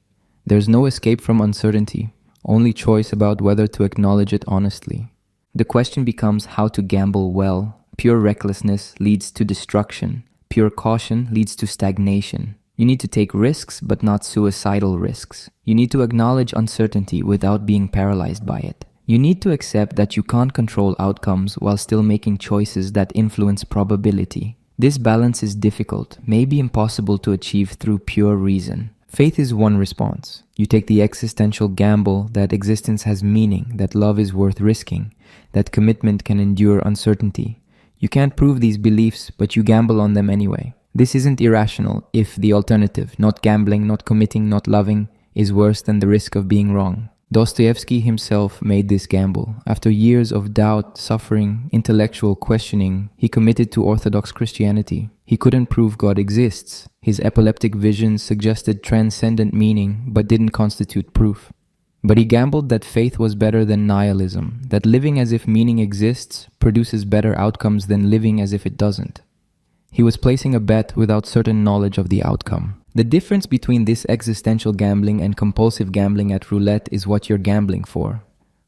There's no escape from uncertainty, only choice about whether to acknowledge it honestly. The question becomes how to gamble well. Pure recklessness leads to destruction. Pure caution leads to stagnation. You need to take risks, but not suicidal risks. You need to acknowledge uncertainty without being paralyzed by it. You need to accept that you can't control outcomes while still making choices that influence probability. This balance is difficult, maybe impossible to achieve through pure reason. Faith is one response. You take the existential gamble that existence has meaning, that love is worth risking, that commitment can endure uncertainty. You can't prove these beliefs, but you gamble on them anyway. This isn't irrational if the alternative, not gambling, not committing, not loving, is worse than the risk of being wrong. Dostoevsky himself made this gamble. After years of doubt, suffering, intellectual questioning, he committed to Orthodox Christianity. He couldn't prove God exists. His epileptic visions suggested transcendent meaning, but didn't constitute proof. But he gambled that faith was better than nihilism, that living as if meaning exists produces better outcomes than living as if it doesn't. He was placing a bet without certain knowledge of the outcome. The difference between this existential gambling and compulsive gambling at roulette is what you're gambling for.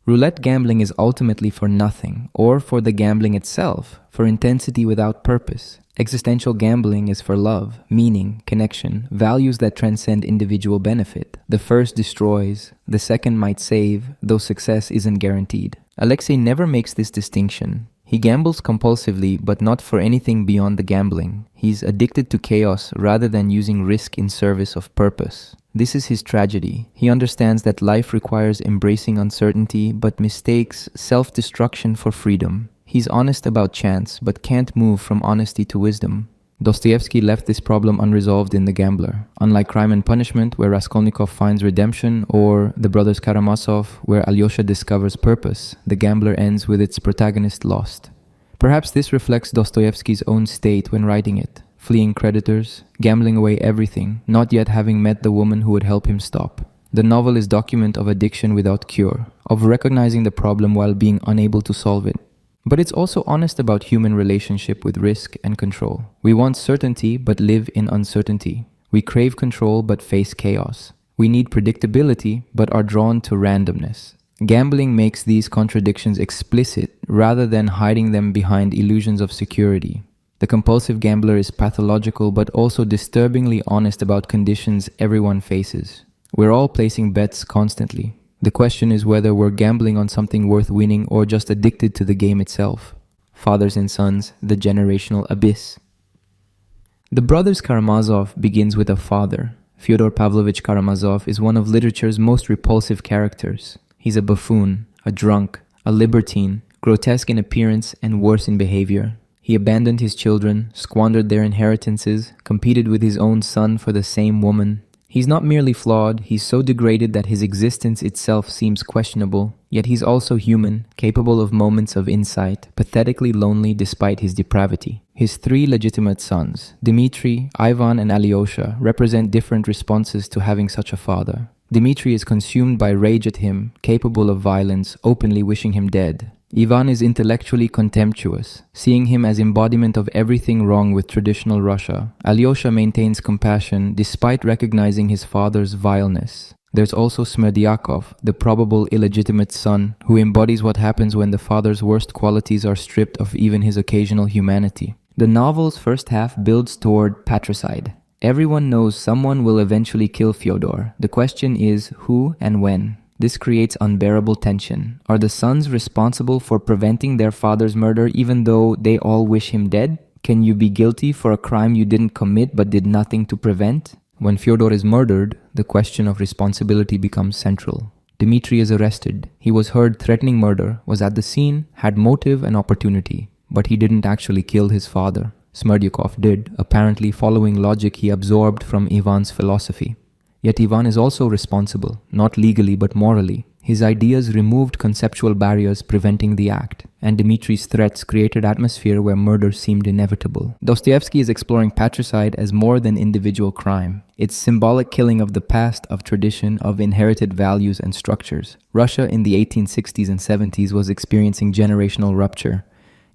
Roulette gambling is ultimately for nothing, or for the gambling itself, for intensity without purpose. Existential gambling is for love, meaning, connection, values that transcend individual benefit. The first destroys, the second might save, though success isn't guaranteed. Alexei never makes this distinction. He gambles compulsively, but not for anything beyond the gambling. He's addicted to chaos rather than using risk in service of purpose. This is his tragedy. He understands that life requires embracing uncertainty, but mistakes self-destruction for freedom. He's honest about chance, but can't move from honesty to wisdom. Dostoevsky left this problem unresolved in The Gambler. Unlike Crime and Punishment, where Raskolnikov finds redemption, or The Brothers Karamazov, where Alyosha discovers purpose, The Gambler ends with its protagonist lost. Perhaps this reflects Dostoevsky's own state when writing it, fleeing creditors, gambling away everything, not yet having met the woman who would help him stop. The novel is a document of addiction without cure, of recognizing the problem while being unable to solve it. But it's also honest about human relationship with risk and control. We want certainty but live in uncertainty. We crave control but face chaos. We need predictability but are drawn to randomness. Gambling makes these contradictions explicit rather than hiding them behind illusions of security. The compulsive gambler is pathological but also disturbingly honest about conditions everyone faces. We're all placing bets constantly. The question is whether we're gambling on something worth winning or just addicted to the game itself. Fathers and Sons, the generational abyss. The Brothers Karamazov begins with a father. Fyodor Pavlovich Karamazov is one of literature's most repulsive characters. He's a buffoon, a drunk, a libertine, grotesque in appearance and worse in behavior. He abandoned his children, squandered their inheritances, competed with his own son for the same woman. He's not merely flawed, he's so degraded that his existence itself seems questionable, yet he's also human, capable of moments of insight, pathetically lonely despite his depravity. His three legitimate sons, Dmitri, Ivan, and Alyosha, represent different responses to having such a father. Dmitri is consumed by rage at him, capable of violence, openly wishing him dead. Ivan is intellectually contemptuous, seeing him as embodiment of everything wrong with traditional Russia. Alyosha maintains compassion despite recognizing his father's vileness. There's also Smerdyakov, the probable illegitimate son, who embodies what happens when the father's worst qualities are stripped of even his occasional humanity. The novel's first half builds toward patricide. Everyone knows someone will eventually kill Fyodor. The question is who and when. This creates unbearable tension. Are the sons responsible for preventing their father's murder even though they all wish him dead? Can you be guilty for a crime you didn't commit but did nothing to prevent? When Fyodor is murdered, the question of responsibility becomes central. Dmitri is arrested. He was heard threatening murder, was at the scene, had motive and opportunity, but he didn't actually kill his father. Smerdyakov did, apparently following logic he absorbed from Ivan's philosophy. Yet Ivan is also responsible, not legally but morally. His ideas removed conceptual barriers preventing the act, and Dmitri's threats created atmosphere where murder seemed inevitable. Dostoevsky is exploring patricide as more than individual crime. It's symbolic killing of the past, of tradition, of inherited values and structures. Russia in the 1860s and 70s was experiencing generational rupture.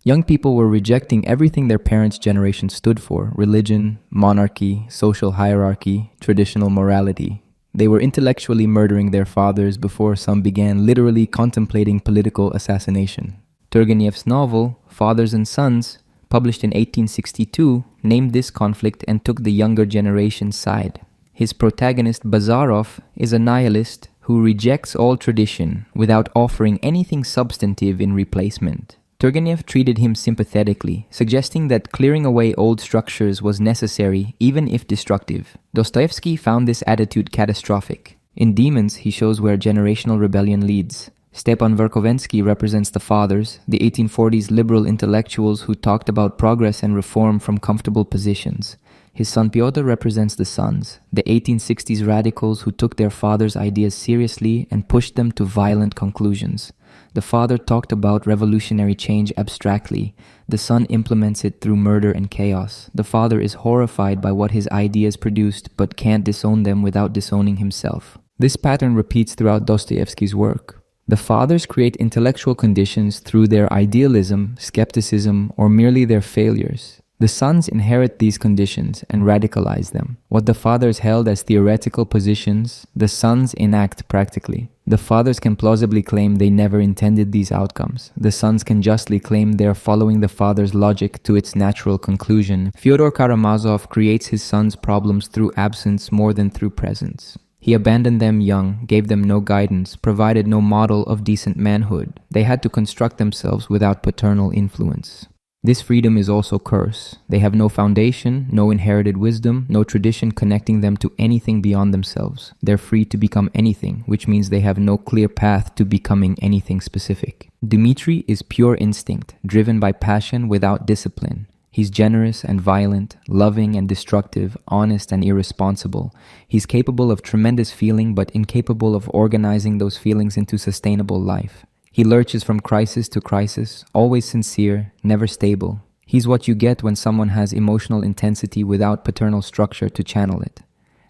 Young people were rejecting everything their parents' generation stood for: religion, monarchy, social hierarchy, traditional morality. They were intellectually murdering their fathers before some began literally contemplating political assassination. Turgenev's novel, Fathers and Sons, published in 1862, named this conflict and took the younger generation's side. His protagonist, Bazarov, is a nihilist who rejects all tradition without offering anything substantive in replacement. Turgenev treated him sympathetically, suggesting that clearing away old structures was necessary, even if destructive. Dostoevsky found this attitude catastrophic. In Demons, he shows where generational rebellion leads. Stepan Verkovensky represents the fathers, the 1840s liberal intellectuals who talked about progress and reform from comfortable positions. His son Pyotr represents the sons, the 1860s radicals who took their father's ideas seriously and pushed them to violent conclusions. The father talked about revolutionary change abstractly. The son implements it through murder and chaos. The father is horrified by what his ideas produced but can't disown them without disowning himself. This pattern repeats throughout Dostoevsky's work. The fathers create intellectual conditions through their idealism, skepticism, or merely their failures. The sons inherit these conditions and radicalize them. What the fathers held as theoretical positions, the sons enact practically. The fathers can plausibly claim they never intended these outcomes. The sons can justly claim they are following the father's logic to its natural conclusion. Fyodor Karamazov creates his sons' problems through absence more than through presence. He abandoned them young, gave them no guidance, provided no model of decent manhood. They had to construct themselves without paternal influence. This freedom is also curse. They have no foundation, no inherited wisdom, no tradition connecting them to anything beyond themselves. They're free to become anything, which means they have no clear path to becoming anything specific. Dmitri is pure instinct, driven by passion without discipline. He's generous and violent, loving and destructive, honest and irresponsible. He's capable of tremendous feeling but incapable of organizing those feelings into sustainable life. He lurches from crisis to crisis, always sincere, never stable. He's what you get when someone has emotional intensity without paternal structure to channel it.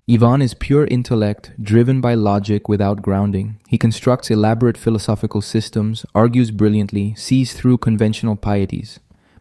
Ivan is pure intellect, driven by logic without grounding. He constructs elaborate philosophical systems, argues brilliantly, sees through conventional pieties.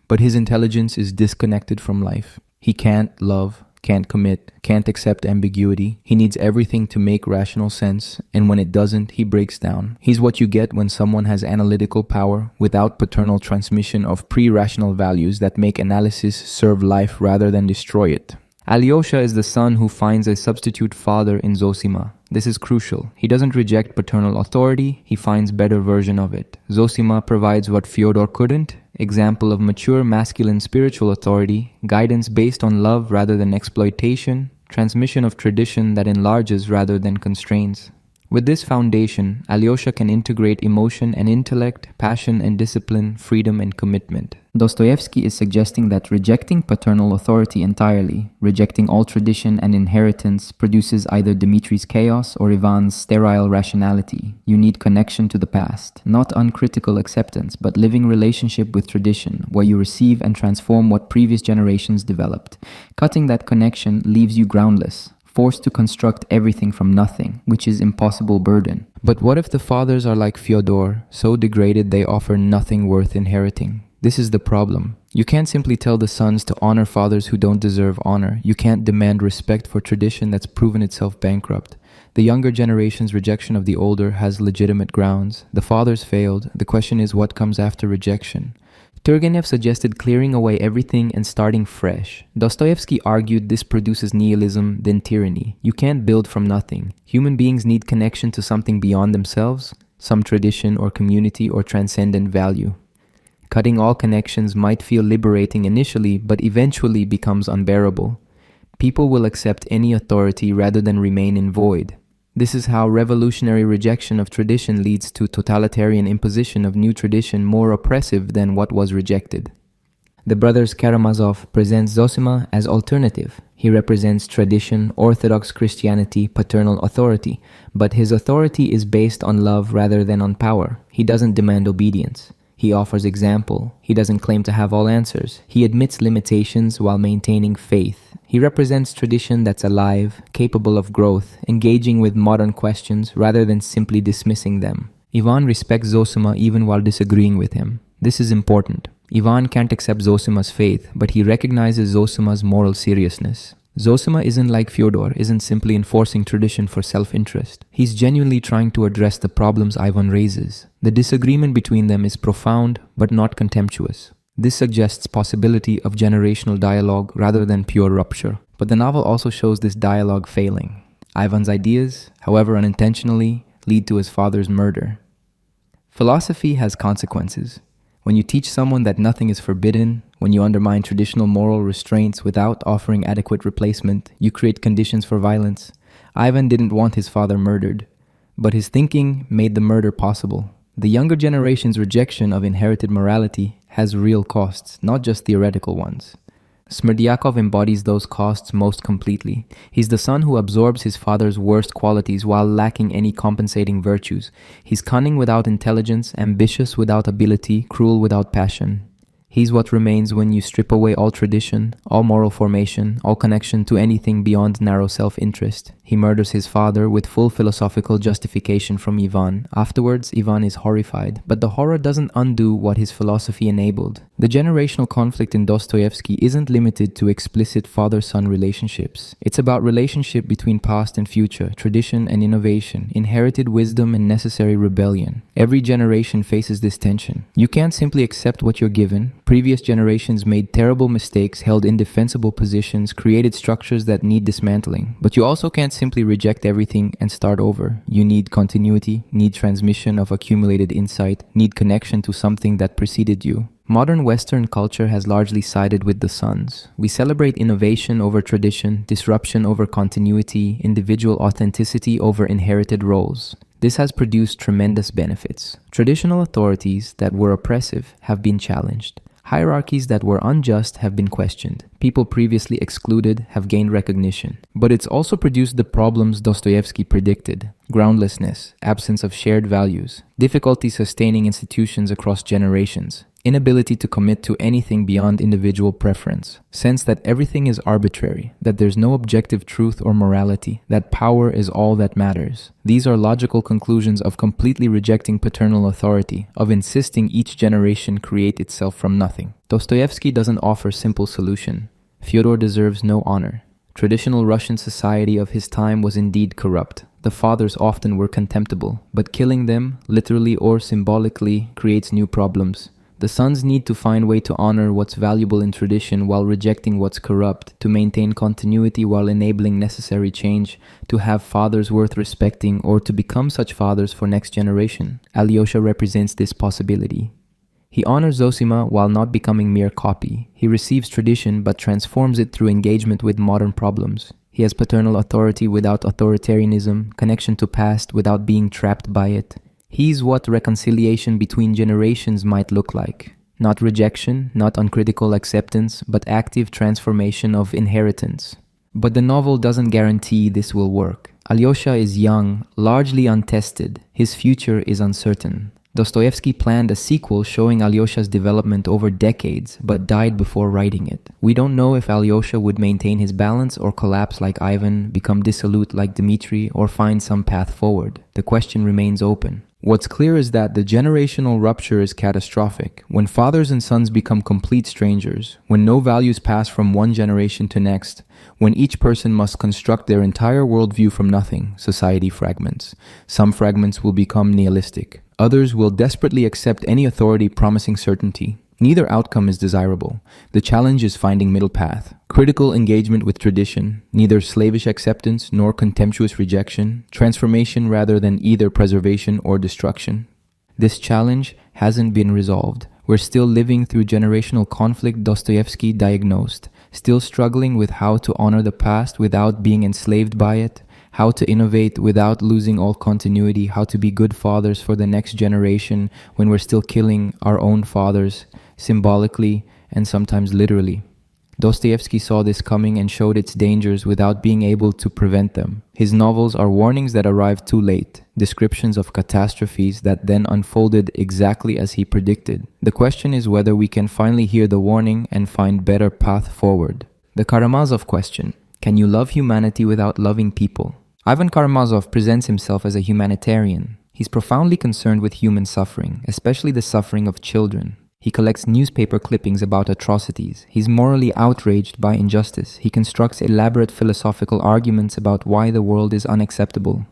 But his intelligence is disconnected from life. He can't love, can't commit, can't accept ambiguity. He needs everything to make rational sense, and when it doesn't, he breaks down. He's what you get when someone has analytical power without paternal transmission of pre-rational values that make analysis serve life rather than destroy it. Alyosha is the son who finds a substitute father in Zosima. This is crucial. He doesn't reject paternal authority, he finds better version of it. Zosima provides what Fyodor couldn't: example of mature masculine spiritual authority, guidance based on love rather than exploitation, transmission of tradition that enlarges rather than constrains. With this foundation, Alyosha can integrate emotion and intellect, passion and discipline, freedom and commitment. Dostoevsky is suggesting that rejecting paternal authority entirely, rejecting all tradition and inheritance, produces either Dmitri's chaos or Ivan's sterile rationality. You need connection to the past, not uncritical acceptance, but living relationship with tradition, where you receive and transform what previous generations developed. Cutting that connection leaves you groundless, forced to construct everything from nothing, which is impossible burden. But what if the fathers are like Fyodor, so degraded they offer nothing worth inheriting? This is the problem. You can't simply tell the sons to honor fathers who don't deserve honor. You can't demand respect for tradition that's proven itself bankrupt. The younger generation's rejection of the older has legitimate grounds. The fathers failed. The question is what comes after rejection. Turgenev suggested clearing away everything and starting fresh. Dostoevsky argued this produces nihilism, then tyranny. You can't build from nothing. Human beings need connection to something beyond themselves, some tradition or community or transcendent value. Cutting all connections might feel liberating initially, but eventually becomes unbearable. People will accept any authority rather than remain in void. This is how revolutionary rejection of tradition leads to totalitarian imposition of new tradition more oppressive than what was rejected. The brothers Karamazov present Zosima as alternative. He represents tradition, Orthodox Christianity, paternal authority, but his authority is based on love rather than on power. He doesn't demand obedience. He offers example. He doesn't claim to have all answers. He admits limitations while maintaining faith. He represents tradition that's alive, capable of growth, engaging with modern questions rather than simply dismissing them. Ivan respects Zosima even while disagreeing with him. This is important. Ivan can't accept Zosima's faith, but he recognizes Zosima's moral seriousness. Zosima isn't like Fyodor, isn't simply enforcing tradition for self-interest. He's genuinely trying to address the problems Ivan raises. The disagreement between them is profound, but not contemptuous. This suggests possibility of generational dialogue rather than pure rupture. But the novel also shows this dialogue failing. Ivan's ideas, however unintentionally, lead to his father's murder. Philosophy has consequences. When you teach someone that nothing is forbidden, when you undermine traditional moral restraints without offering adequate replacement, you create conditions for violence. Ivan didn't want his father murdered, but his thinking made the murder possible. The younger generation's rejection of inherited morality has real costs, not just theoretical ones. Smerdyakov embodies those costs most completely. He's the son who absorbs his father's worst qualities while lacking any compensating virtues. He's cunning without intelligence, ambitious without ability, cruel without passion. He's what remains when you strip away all tradition, all moral formation, all connection to anything beyond narrow self-interest. He murders his father with full philosophical justification from Ivan. Afterwards, Ivan is horrified, but the horror doesn't undo what his philosophy enabled. The generational conflict in Dostoevsky isn't limited to explicit father-son relationships. It's about relationship between past and future, tradition and innovation, inherited wisdom and necessary rebellion. Every generation faces this tension. You can't simply accept what you're given. Previous generations made terrible mistakes, held indefensible positions, created structures that need dismantling. But you also can't simply reject everything and start over. You need continuity, need transmission of accumulated insight, need connection to something that preceded you. Modern Western culture has largely sided with the sons. We celebrate innovation over tradition, disruption over continuity, individual authenticity over inherited roles. This has produced tremendous benefits. Traditional authorities that were oppressive have been challenged. Hierarchies that were unjust have been questioned. People previously excluded have gained recognition. But it's also produced the problems Dostoevsky predicted: groundlessness, absence of shared values, difficulty sustaining institutions across generations, inability to commit to anything beyond individual preference, sense that everything is arbitrary, that there's no objective truth or morality, that power is all that matters. These are logical conclusions of completely rejecting paternal authority, of insisting each generation create itself from nothing. Dostoevsky doesn't offer simple solution. Fyodor deserves no honor. Traditional Russian society of his time was indeed corrupt. The fathers often were contemptible, but killing them, literally or symbolically, creates new problems. The sons need to find a way to honor what's valuable in tradition while rejecting what's corrupt, to maintain continuity while enabling necessary change, to have fathers worth respecting, or to become such fathers for next generation. Alyosha represents this possibility. He honors Zosima while not becoming mere copy. He receives tradition but transforms it through engagement with modern problems. He has paternal authority without authoritarianism, connection to past without being trapped by it. He's what reconciliation between generations might look like. Not rejection, not uncritical acceptance, but active transformation of inheritance. But the novel doesn't guarantee this will work. Alyosha is young, largely untested. His future is uncertain. Dostoevsky planned a sequel showing Alyosha's development over decades, but died before writing it. We don't know if Alyosha would maintain his balance or collapse like Ivan, become dissolute like Dmitri, or find some path forward. The question remains open. What's clear is that the generational rupture is catastrophic. When fathers and sons become complete strangers, when no values pass from one generation to next, when each person must construct their entire worldview from nothing, society fragments. Some fragments will become nihilistic. Others will desperately accept any authority promising certainty. Neither outcome is desirable. The challenge is finding middle path. Critical engagement with tradition, neither slavish acceptance nor contemptuous rejection, transformation rather than either preservation or destruction. This challenge hasn't been resolved. We're still living through generational conflict Dostoevsky diagnosed, still struggling with how to honor the past without being enslaved by it, how to innovate without losing all continuity, how to be good fathers for the next generation when we're still killing our own fathers, symbolically and sometimes literally. Dostoevsky saw this coming and showed its dangers without being able to prevent them. His novels are warnings that arrived too late, descriptions of catastrophes that then unfolded exactly as he predicted. The question is whether we can finally hear the warning and find better path forward. The Karamazov question: can you love humanity without loving people? Ivan Karamazov presents himself as a humanitarian. He's profoundly concerned with human suffering, especially the suffering of children. He collects newspaper clippings about atrocities. He's morally outraged by injustice. He constructs elaborate philosophical arguments about why the world is unacceptable.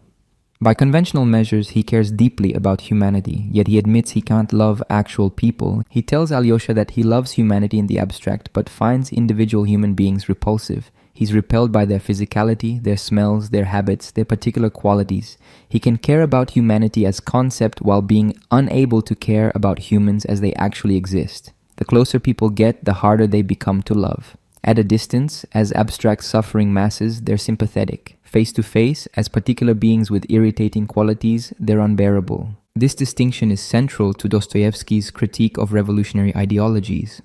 By conventional measures, he cares deeply about humanity, yet he admits he can't love actual people. He tells Alyosha that he loves humanity in the abstract, but finds individual human beings repulsive. He's repelled by their physicality, their smells, their habits, their particular qualities. He can care about humanity as concept while being unable to care about humans as they actually exist. The closer people get, the harder they become to love. At a distance, as abstract suffering masses, they're sympathetic. Face to face, as particular beings with irritating qualities, they're unbearable. This distinction is central to Dostoevsky's critique of revolutionary ideologies.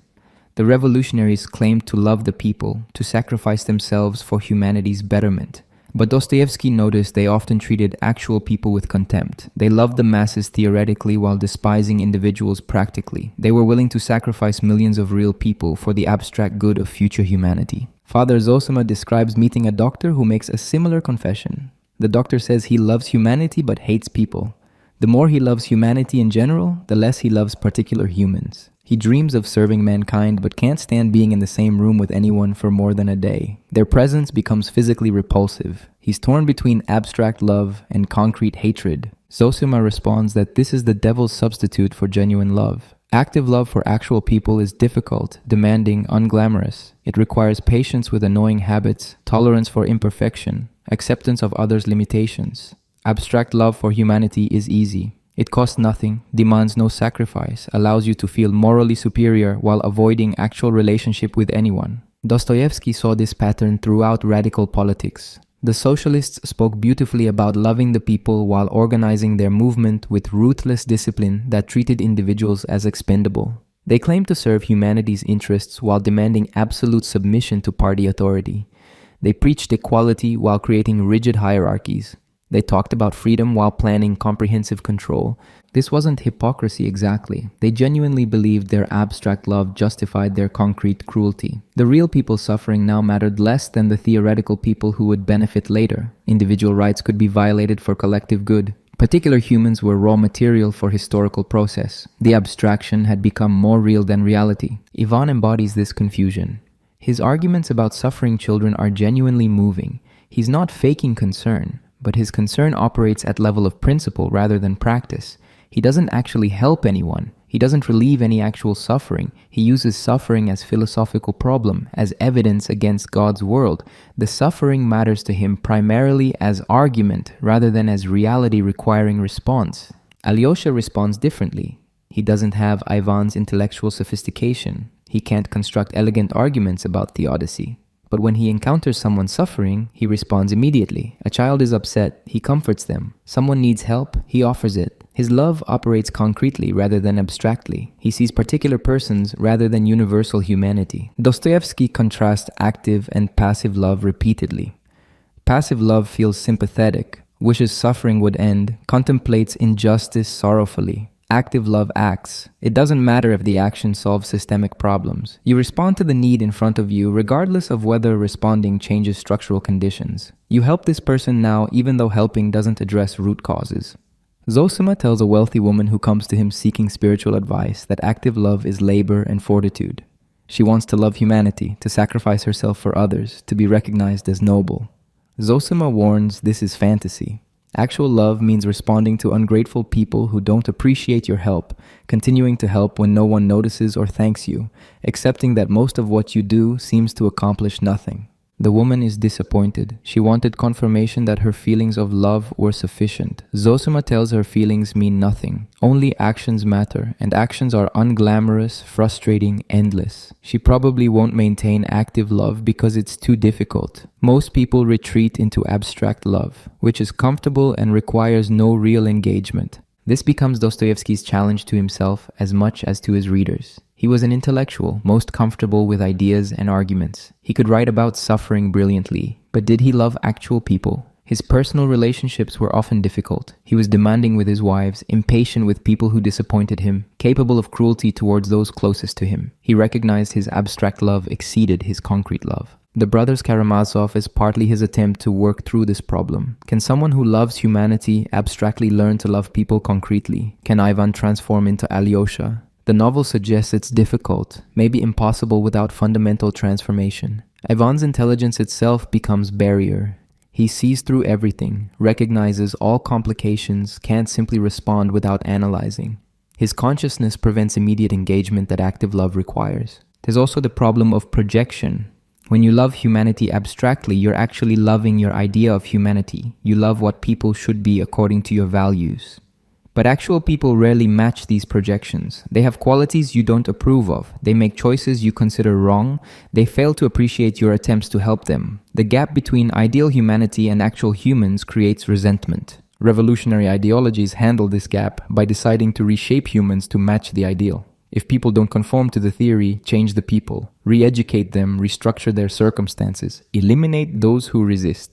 The revolutionaries claimed to love the people, to sacrifice themselves for humanity's betterment. But Dostoevsky noticed they often treated actual people with contempt. They loved the masses theoretically while despising individuals practically. They were willing to sacrifice millions of real people for the abstract good of future humanity. Father Zosima describes meeting a doctor who makes a similar confession. The doctor says he loves humanity but hates people. The more he loves humanity in general, the less he loves particular humans. He dreams of serving mankind but can't stand being in the same room with anyone for more than a day. Their presence becomes physically repulsive. He's torn between abstract love and concrete hatred. Zosima responds that this is the devil's substitute for genuine love. Active love for actual people is difficult, demanding, unglamorous. It requires patience with annoying habits, tolerance for imperfection, acceptance of others' limitations. Abstract love for humanity is easy. It costs nothing, demands no sacrifice, allows you to feel morally superior while avoiding actual relationship with anyone. Dostoevsky saw this pattern throughout radical politics. The socialists spoke beautifully about loving the people while organizing their movement with ruthless discipline that treated individuals as expendable. They claimed to serve humanity's interests while demanding absolute submission to party authority. They preached equality while creating rigid hierarchies. They talked about freedom while planning comprehensive control. This wasn't hypocrisy exactly. They genuinely believed their abstract love justified their concrete cruelty. The real people suffering now mattered less than the theoretical people who would benefit later. Individual rights could be violated for collective good. Particular humans were raw material for historical process. The abstraction had become more real than reality. Ivan embodies this confusion. His arguments about suffering children are genuinely moving. He's not faking concern, but his concern operates at level of principle rather than practice. He doesn't actually help anyone. He doesn't relieve any actual suffering. He uses suffering as philosophical problem, as evidence against God's world. The suffering matters to him primarily as argument rather than as reality requiring response. Alyosha responds differently. He doesn't have Ivan's intellectual sophistication. He can't construct elegant arguments about theodicy. But when he encounters someone suffering, he responds immediately. A child is upset, he comforts them. Someone needs help, he offers it. His love operates concretely rather than abstractly. He sees particular persons rather than universal humanity. Dostoevsky contrasts active and passive love repeatedly. Passive love feels sympathetic, wishes suffering would end, contemplates injustice sorrowfully. Active love acts. It doesn't matter if the action solves systemic problems. You respond to the need in front of you regardless of whether responding changes structural conditions. You help this person now even though helping doesn't address root causes. Zosima tells a wealthy woman who comes to him seeking spiritual advice that active love is labor and fortitude. She wants to love humanity, to sacrifice herself for others, to be recognized as noble. Zosima warns this is fantasy. Actual love means responding to ungrateful people who don't appreciate your help, continuing to help when no one notices or thanks you, accepting that most of what you do seems to accomplish nothing. The woman is disappointed. She wanted confirmation that her feelings of love were sufficient. Zosima tells her feelings mean nothing. Only actions matter, and actions are unglamorous, frustrating, endless. She probably won't maintain active love because it's too difficult. Most people retreat into abstract love, which is comfortable and requires no real engagement. This becomes Dostoevsky's challenge to himself as much as to his readers. He was an intellectual, most comfortable with ideas and arguments. He could write about suffering brilliantly, but did he love actual people? His personal relationships were often difficult. He was demanding with his wives, impatient with people who disappointed him, capable of cruelty towards those closest to him. He recognized his abstract love exceeded his concrete love. The Brothers Karamazov is partly his attempt to work through this problem. Can someone who loves humanity abstractly learn to love people concretely? Can Ivan transform into Alyosha? The novel suggests it's difficult, maybe impossible without fundamental transformation. Ivan's intelligence itself becomes barrier. He sees through everything, recognizes all complications, can't simply respond without analyzing. His consciousness prevents immediate engagement that active love requires. There's also the problem of projection. When you love humanity abstractly, you're actually loving your idea of humanity. You love what people should be according to your values. But actual people rarely match these projections. They have qualities you don't approve of. They make choices you consider wrong. They fail to appreciate your attempts to help them. The gap between ideal humanity and actual humans creates resentment. Revolutionary ideologies handle this gap by deciding to reshape humans to match the ideal. If people don't conform to the theory, change the people. Re-educate them, restructure their circumstances. Eliminate those who resist.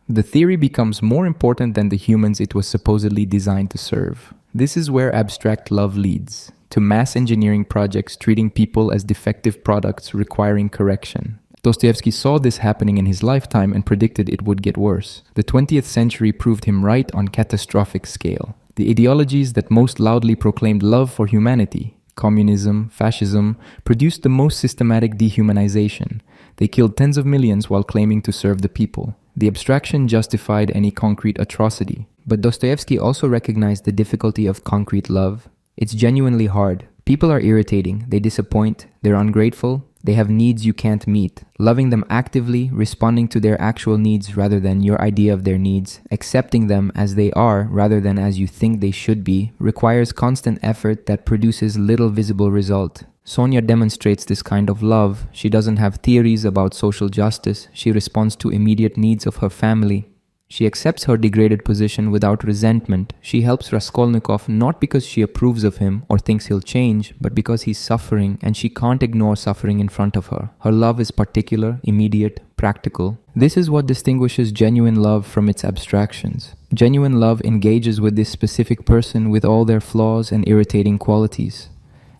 The theory becomes more important than the humans it was supposedly designed to serve. This is where abstract love leads, to mass engineering projects treating people as defective products requiring correction. Dostoevsky saw this happening in his lifetime and predicted it would get worse. The 20th century proved him right on catastrophic scale. The ideologies that most loudly proclaimed love for humanity, communism, fascism, produced the most systematic dehumanization. They killed tens of millions while claiming to serve the people. The abstraction justified any concrete atrocity. But Dostoevsky also recognized the difficulty of concrete love. It's genuinely hard. People are irritating, they disappoint, they're ungrateful, they have needs you can't meet. Loving them actively, responding to their actual needs rather than your idea of their needs, accepting them as they are rather than as you think they should be, requires constant effort that produces little visible result. Sonia demonstrates this kind of love. She doesn't have theories about social justice. She responds to immediate needs of her family. She accepts her degraded position without resentment. She helps Raskolnikov not because she approves of him or thinks he'll change, but because he's suffering and she can't ignore suffering in front of her. Her love is particular, immediate, practical. This is what distinguishes genuine love from its abstractions. Genuine love engages with this specific person with all their flaws and irritating qualities.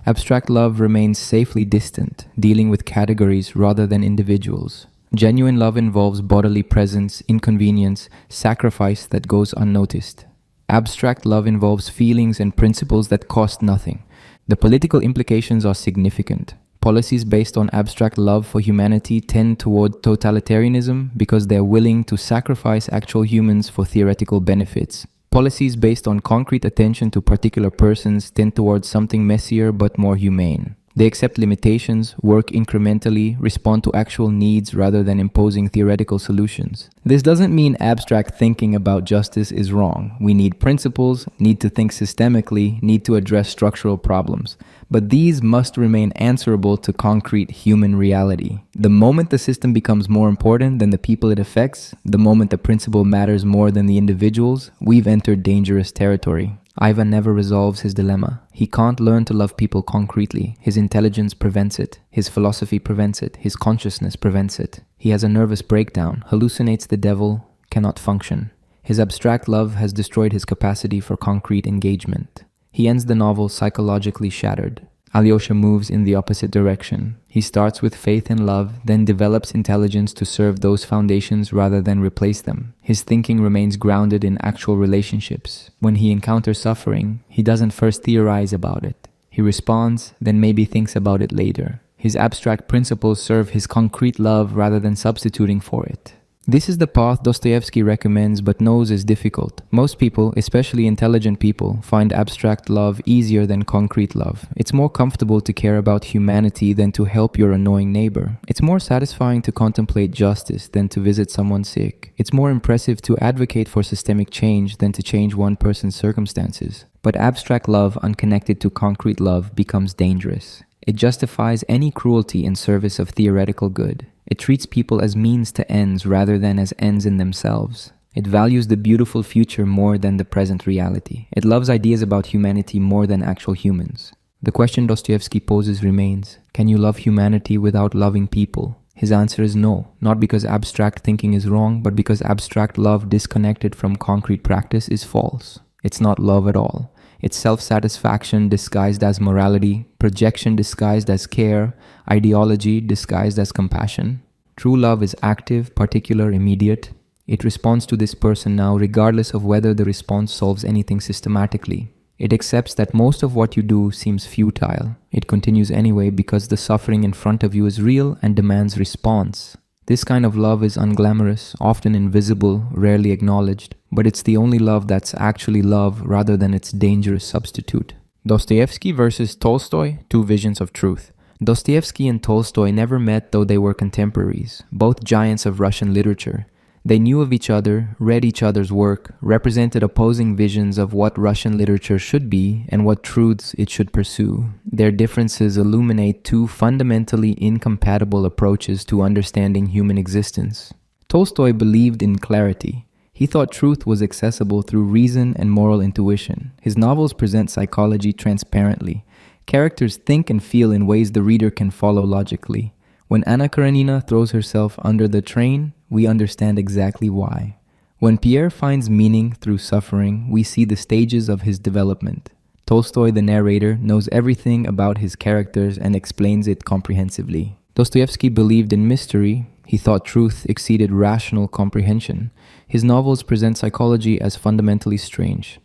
Abstract love remains safely distant, dealing with categories rather than individuals. Genuine love involves bodily presence, inconvenience, sacrifice that goes unnoticed. Abstract love involves feelings and principles that cost nothing. The political implications are significant. Policies based on abstract love for humanity tend toward totalitarianism because they're willing to sacrifice actual humans for theoretical benefits. Policies based on concrete attention to particular persons tend towards something messier but more humane. They accept limitations, work incrementally, respond to actual needs rather than imposing theoretical solutions. This doesn't mean abstract thinking about justice is wrong. We need principles, need to think systemically, need to address structural problems. But these must remain answerable to concrete human reality. The moment the system becomes more important than the people it affects, the moment the principle matters more than the individuals, we've entered dangerous territory. Ivan never resolves his dilemma. He can't learn to love people concretely. His intelligence prevents it. His philosophy prevents it. His consciousness prevents it. He has a nervous breakdown, hallucinates the devil, cannot function. His abstract love has destroyed his capacity for concrete engagement. He ends the novel psychologically shattered. Alyosha moves in the opposite direction. He starts with faith and love, then develops intelligence to serve those foundations rather than replace them. His thinking remains grounded in actual relationships. When he encounters suffering, he doesn't first theorize about it. He responds, then maybe thinks about it later. His abstract principles serve his concrete love rather than substituting for it. This is the path Dostoevsky recommends but knows is difficult. Most people, especially intelligent people, find abstract love easier than concrete love. It's more comfortable to care about humanity than to help your annoying neighbor. It's more satisfying to contemplate justice than to visit someone sick. It's more impressive to advocate for systemic change than to change one person's circumstances. But abstract love unconnected to concrete love becomes dangerous. It justifies any cruelty in service of theoretical good. It treats people as means to ends rather than as ends in themselves. It values the beautiful future more than the present reality. It loves ideas about humanity more than actual humans. The question Dostoevsky poses remains, can you love humanity without loving people? His answer is no, not because abstract thinking is wrong, but because abstract love disconnected from concrete practice is false. It's not love at all. It's self-satisfaction disguised as morality, projection disguised as care, ideology disguised as compassion. True love is active, particular, immediate. It responds to this person now regardless of whether the response solves anything systematically. It accepts that most of what you do seems futile. It continues anyway because the suffering in front of you is real and demands response. This kind of love is unglamorous, often invisible, rarely acknowledged, but it's the only love that's actually love rather than its dangerous substitute. Dostoevsky versus Tolstoy, two visions of truth. Dostoevsky and Tolstoy never met, though they were contemporaries, both giants of Russian literature. They knew of each other, read each other's work, represented opposing visions of what Russian literature should be and what truths it should pursue. Their differences illuminate two fundamentally incompatible approaches to understanding human existence. Tolstoy believed in clarity. He thought truth was accessible through reason and moral intuition. His novels present psychology transparently. Characters think and feel in ways the reader can follow logically. When Anna Karenina throws herself under the train, we understand exactly why. When Pierre finds meaning through suffering, we see the stages of his development. Tolstoy, the narrator, knows everything about his characters and explains it comprehensively. Dostoevsky believed in mystery. He thought truth exceeded rational comprehension. His novels present psychology as fundamentally strange.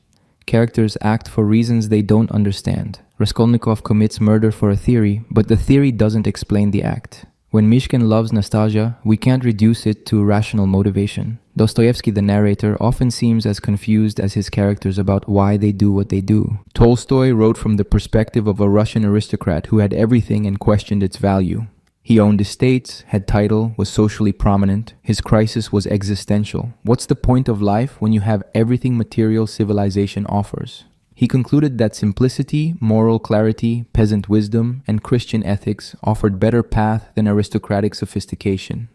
Characters act for reasons they don't understand. Raskolnikov commits murder for a theory, but the theory doesn't explain the act. When Mishkin loves Nastasia, we can't reduce it to rational motivation. Dostoevsky, the narrator, often seems as confused as his characters about why they do what they do. Tolstoy wrote from the perspective of a Russian aristocrat who had everything and questioned its value. He owned estates, had title, was socially prominent. His crisis was existential. What's the point of life when you have everything material civilization offers? He concluded that simplicity, moral clarity, peasant wisdom, and Christian ethics offered better path than aristocratic sophistication.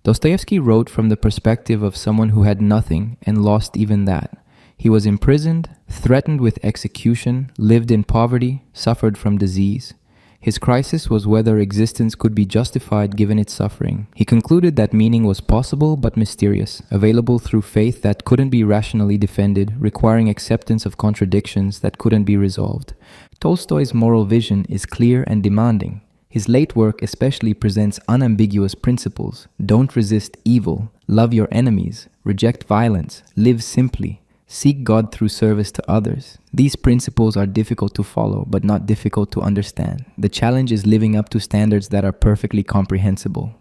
Dostoevsky wrote from the perspective of someone who had nothing and lost even that. He was imprisoned, threatened with execution, lived in poverty, suffered from disease. His crisis was whether existence could be justified given its suffering. He concluded that meaning was possible but mysterious, available through faith that couldn't be rationally defended, requiring acceptance of contradictions that couldn't be resolved. Tolstoy's moral vision is clear and demanding. His late work especially presents unambiguous principles. Don't resist evil, love your enemies, reject violence, live simply. Seek God through service to others. These principles are difficult to follow, but not difficult to understand. The challenge is living up to standards that are perfectly comprehensible.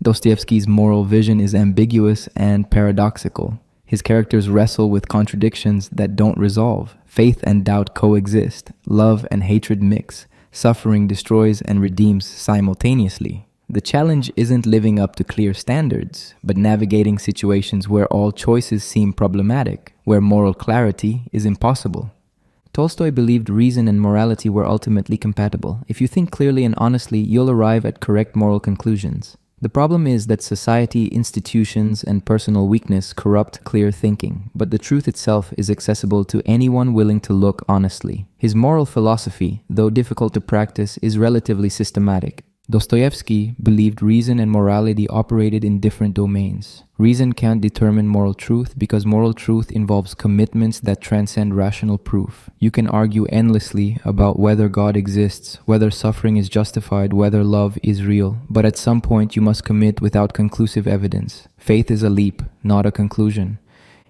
Dostoevsky's moral vision is ambiguous and paradoxical. His characters wrestle with contradictions that don't resolve. Faith and doubt coexist. Love and hatred mix. Suffering destroys and redeems simultaneously. The challenge isn't living up to clear standards, but navigating situations where all choices seem problematic, where moral clarity is impossible. Tolstoy believed reason and morality were ultimately compatible. If you think clearly and honestly, you'll arrive at correct moral conclusions. The problem is that society, institutions, and personal weakness corrupt clear thinking, but the truth itself is accessible to anyone willing to look honestly. His moral philosophy, though difficult to practice, is relatively systematic. Dostoevsky believed reason and morality operated in different domains. Reason can't determine moral truth because moral truth involves commitments that transcend rational proof. You can argue endlessly about whether God exists, whether suffering is justified, whether love is real, but at some point you must commit without conclusive evidence. Faith is a leap, not a conclusion.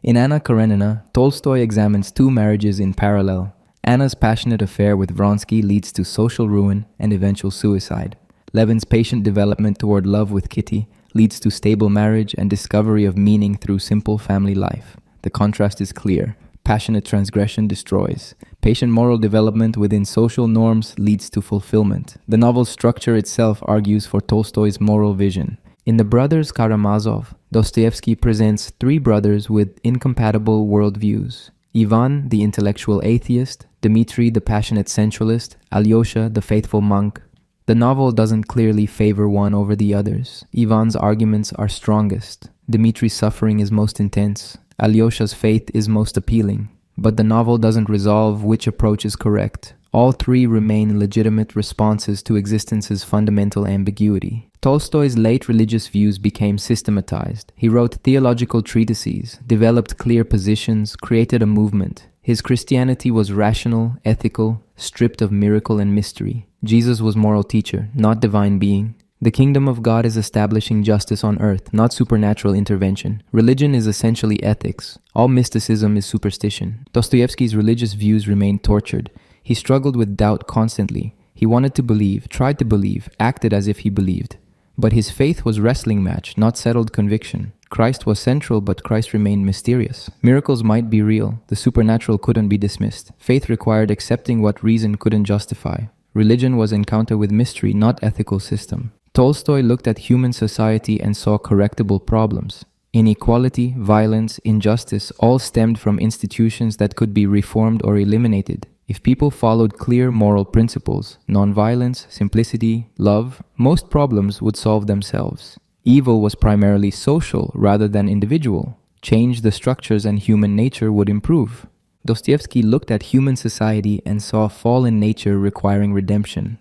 In Anna Karenina, Tolstoy examines two marriages in parallel. Anna's passionate affair with Vronsky leads to social ruin and eventual suicide. Levin's patient development toward love with Kitty leads to stable marriage and discovery of meaning through simple family life. The contrast is clear. Passionate transgression destroys. Patient moral development within social norms leads to fulfillment. The novel's structure itself argues for Tolstoy's moral vision. In The Brothers Karamazov, Dostoevsky presents three brothers with incompatible worldviews. Ivan, the intellectual atheist, Dmitri, the passionate sensualist, Alyosha, the faithful monk. The novel doesn't clearly favor one over the others. Ivan's arguments are strongest. Dmitri's suffering is most intense. Alyosha's faith is most appealing. But the novel doesn't resolve which approach is correct. All three remain legitimate responses to existence's fundamental ambiguity. Tolstoy's late religious views became systematized. He wrote theological treatises, developed clear positions, created a movement. His Christianity was rational, ethical, stripped of miracle and mystery. Jesus was moral teacher, not divine being. The kingdom of God is establishing justice on earth, not supernatural intervention. Religion is essentially ethics. All mysticism is superstition. Dostoevsky's religious views remained tortured. He struggled with doubt constantly. He wanted to believe, tried to believe, acted as if he believed. But his faith was wrestling match, not settled conviction. Christ was central, but Christ remained mysterious. Miracles might be real. The supernatural couldn't be dismissed. Faith required accepting what reason couldn't justify. Religion was encounter with mystery, not ethical system. Tolstoy looked at human society and saw correctable problems. Inequality, violence, injustice all stemmed from institutions that could be reformed or eliminated. If people followed clear moral principles, nonviolence, simplicity, love, most problems would solve themselves. Evil was primarily social rather than individual. Change the structures and human nature would improve. Dostoevsky looked at human society and saw fallen nature requiring redemption.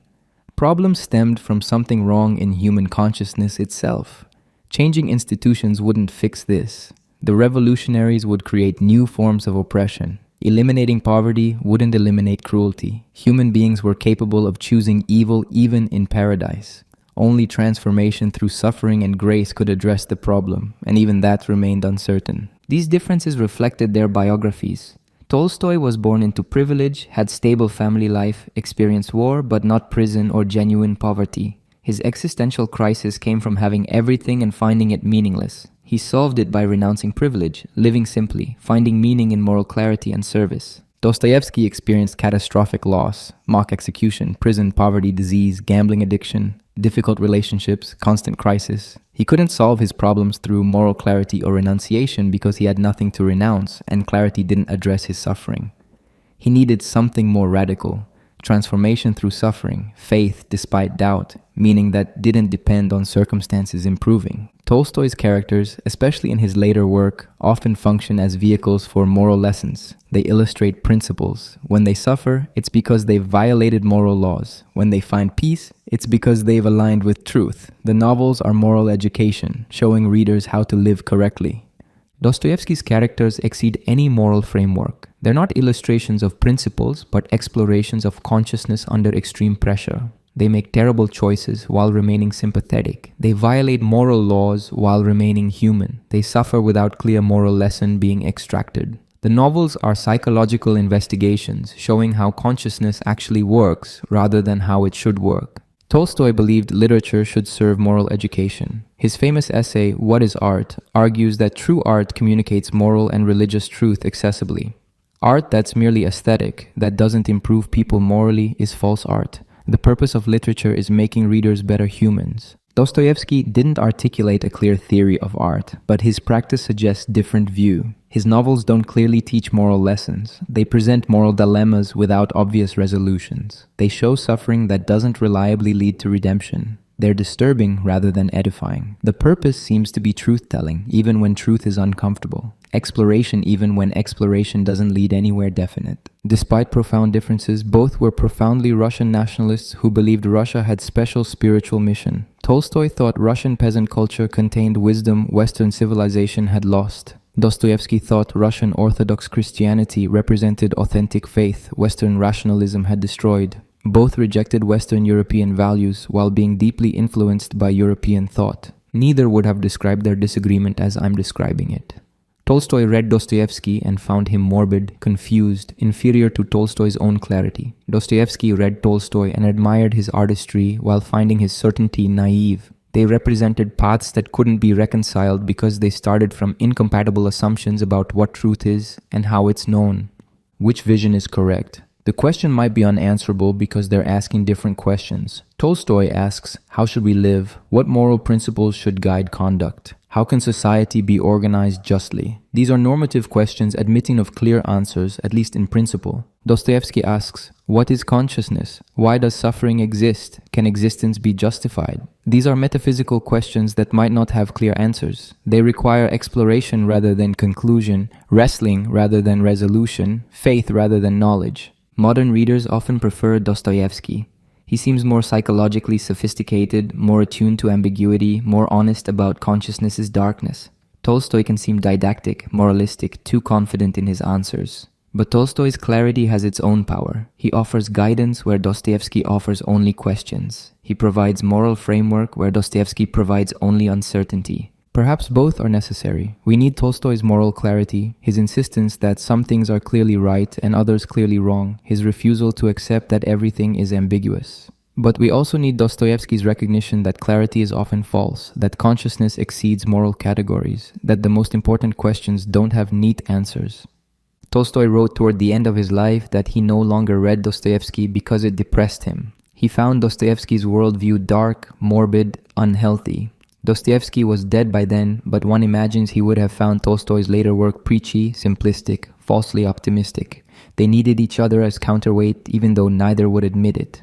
Problems stemmed from something wrong in human consciousness itself. Changing institutions wouldn't fix this. The revolutionaries would create new forms of oppression. Eliminating poverty wouldn't eliminate cruelty. Human beings were capable of choosing evil even in paradise. Only transformation through suffering and grace could address the problem, and even that remained uncertain. These differences reflected their biographies. Tolstoy was born into privilege, had stable family life, experienced war, but not prison or genuine poverty. His existential crisis came from having everything and finding it meaningless. He solved it by renouncing privilege, living simply, finding meaning in moral clarity and service. Dostoevsky experienced catastrophic loss, mock execution, prison, poverty, disease, gambling addiction, difficult relationships, constant crisis. He couldn't solve his problems through moral clarity or renunciation because he had nothing to renounce, and clarity didn't address his suffering. He needed something more radical. Transformation through suffering, faith despite doubt, meaning that didn't depend on circumstances improving. Tolstoy's characters, especially in his later work, often function as vehicles for moral lessons. They illustrate principles. When they suffer, it's because they've violated moral laws. When they find peace, it's because they've aligned with truth. The novels are moral education, showing readers how to live correctly. Dostoevsky's characters exceed any moral framework. They're not illustrations of principles, but explorations of consciousness under extreme pressure. They make terrible choices while remaining sympathetic. They violate moral laws while remaining human. They suffer without clear moral lesson being extracted. The novels are psychological investigations showing how consciousness actually works rather than how it should work. Tolstoy believed literature should serve moral education. His famous essay, What is Art?, argues that true art communicates moral and religious truth accessibly. Art that's merely aesthetic, that doesn't improve people morally, is false art. The purpose of literature is making readers better humans. Dostoevsky didn't articulate a clear theory of art, but his practice suggests different view. His novels don't clearly teach moral lessons. They present moral dilemmas without obvious resolutions. They show suffering that doesn't reliably lead to redemption. They're disturbing rather than edifying. The purpose seems to be truth-telling, even when truth is uncomfortable. Exploration, even when exploration doesn't lead anywhere definite. Despite profound differences, both were profoundly Russian nationalists who believed Russia had special spiritual mission. Tolstoy thought Russian peasant culture contained wisdom Western civilization had lost. Dostoevsky thought Russian Orthodox Christianity represented authentic faith Western rationalism had destroyed. Both rejected Western European values while being deeply influenced by European thought. Neither would have described their disagreement as I'm describing it. Tolstoy read Dostoevsky and found him morbid, confused, inferior to Tolstoy's own clarity. Dostoevsky read Tolstoy and admired his artistry while finding his certainty naive. They represented paths that couldn't be reconciled because they started from incompatible assumptions about what truth is and how it's known. Which vision is correct? The question might be unanswerable because they're asking different questions. Tolstoy asks, how should we live? What moral principles should guide conduct? How can society be organized justly? These are normative questions admitting of clear answers, at least in principle. Dostoevsky asks, what is consciousness? Why does suffering exist? Can existence be justified? These are metaphysical questions that might not have clear answers. They require exploration rather than conclusion, wrestling rather than resolution, faith rather than knowledge. Modern readers often prefer Dostoevsky. He seems more psychologically sophisticated, more attuned to ambiguity, more honest about consciousness's darkness. Tolstoy can seem didactic, moralistic, too confident in his answers. But Tolstoy's clarity has its own power. He offers guidance where Dostoevsky offers only questions. He provides moral framework where Dostoevsky provides only uncertainty. Perhaps both are necessary. We need Tolstoy's moral clarity, his insistence that some things are clearly right and others clearly wrong, his refusal to accept that everything is ambiguous. But we also need Dostoevsky's recognition that clarity is often false, that consciousness exceeds moral categories, that the most important questions don't have neat answers. Tolstoy wrote toward the end of his life that he no longer read Dostoevsky because it depressed him. He found Dostoevsky's worldview dark, morbid, unhealthy. Dostoevsky was dead by then, but one imagines he would have found Tolstoy's later work preachy, simplistic, falsely optimistic. They needed each other as counterweight, even though neither would admit it.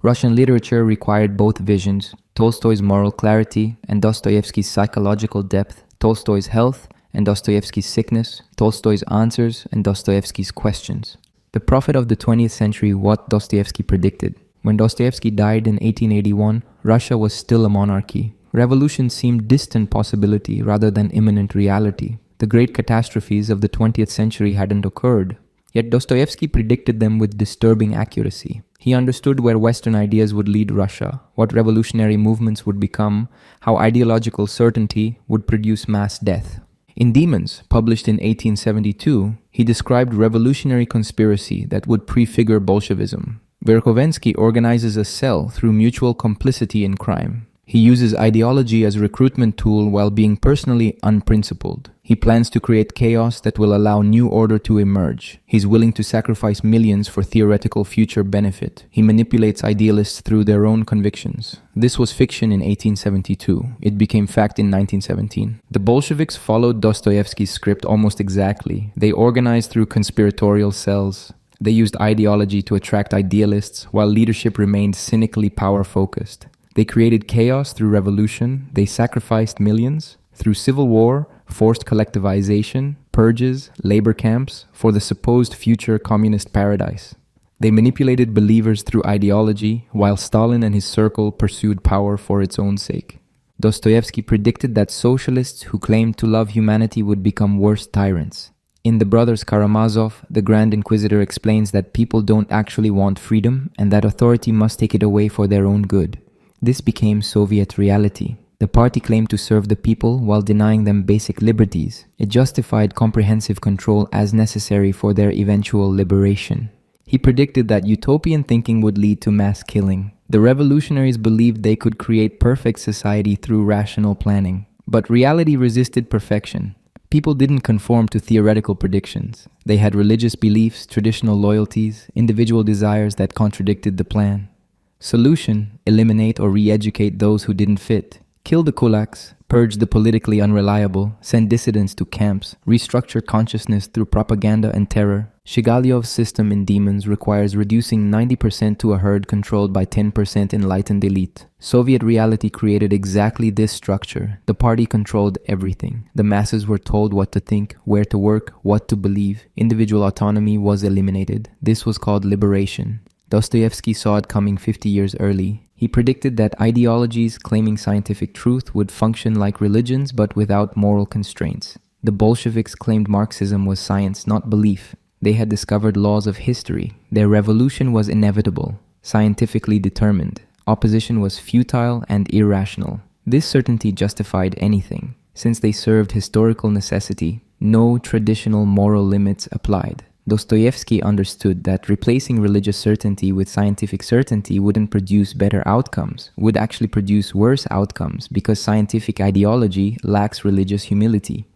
Russian literature required both visions, Tolstoy's moral clarity and Dostoevsky's psychological depth, Tolstoy's health and Dostoevsky's sickness, Tolstoy's answers and Dostoevsky's questions. The prophet of the 20th century, what Dostoevsky predicted. When Dostoevsky died in 1881, Russia was still a monarchy. Revolution seemed distant possibility rather than imminent reality. The great catastrophes of the 20th century hadn't occurred. Yet Dostoevsky predicted them with disturbing accuracy. He understood where Western ideas would lead Russia, what revolutionary movements would become, how ideological certainty would produce mass death. In Demons, published in 1872, he described revolutionary conspiracy that would prefigure Bolshevism. Verkhovensky organizes a cell through mutual complicity in crime. He uses ideology as a recruitment tool while being personally unprincipled. He plans to create chaos that will allow new order to emerge. He's willing to sacrifice millions for theoretical future benefit. He manipulates idealists through their own convictions. This was fiction in 1872. It became fact in 1917. The Bolsheviks followed Dostoevsky's script almost exactly. They organized through conspiratorial cells. They used ideology to attract idealists, while leadership remained cynically power-focused. They created chaos through revolution. They sacrificed millions through civil war, forced collectivization, purges, labor camps for the supposed future communist paradise. They manipulated believers through ideology, while Stalin and his circle pursued power for its own sake. Dostoevsky predicted that socialists who claimed to love humanity would become worse tyrants. In The Brothers Karamazov, the Grand Inquisitor explains that people don't actually want freedom and that authority must take it away for their own good. This became Soviet reality. The party claimed to serve the people while denying them basic liberties. It justified comprehensive control as necessary for their eventual liberation. He predicted that utopian thinking would lead to mass killing. The revolutionaries believed they could create perfect society through rational planning. But reality resisted perfection. People didn't conform to theoretical predictions. They had religious beliefs, traditional loyalties, individual desires that contradicted the plan. Solution: eliminate or re-educate those who didn't fit. Kill the kulaks, purge the politically unreliable, send dissidents to camps, restructure consciousness through propaganda and terror. Shigalyov's system in Demons requires reducing 90% to a herd controlled by 10% enlightened elite. Soviet reality created exactly this structure. The party controlled everything. The masses were told what to think, where to work, what to believe. Individual autonomy was eliminated. This was called liberation. Dostoevsky saw it coming 50 years early. He predicted that ideologies claiming scientific truth would function like religions but without moral constraints. The Bolsheviks claimed Marxism was science, not belief. They had discovered laws of history. Their revolution was inevitable, scientifically determined. Opposition was futile and irrational. This certainty justified anything. Since they served historical necessity, no traditional moral limits applied. Dostoevsky understood that replacing religious certainty with scientific certainty wouldn't produce better outcomes, would actually produce worse outcomes because scientific ideology lacks religious humility.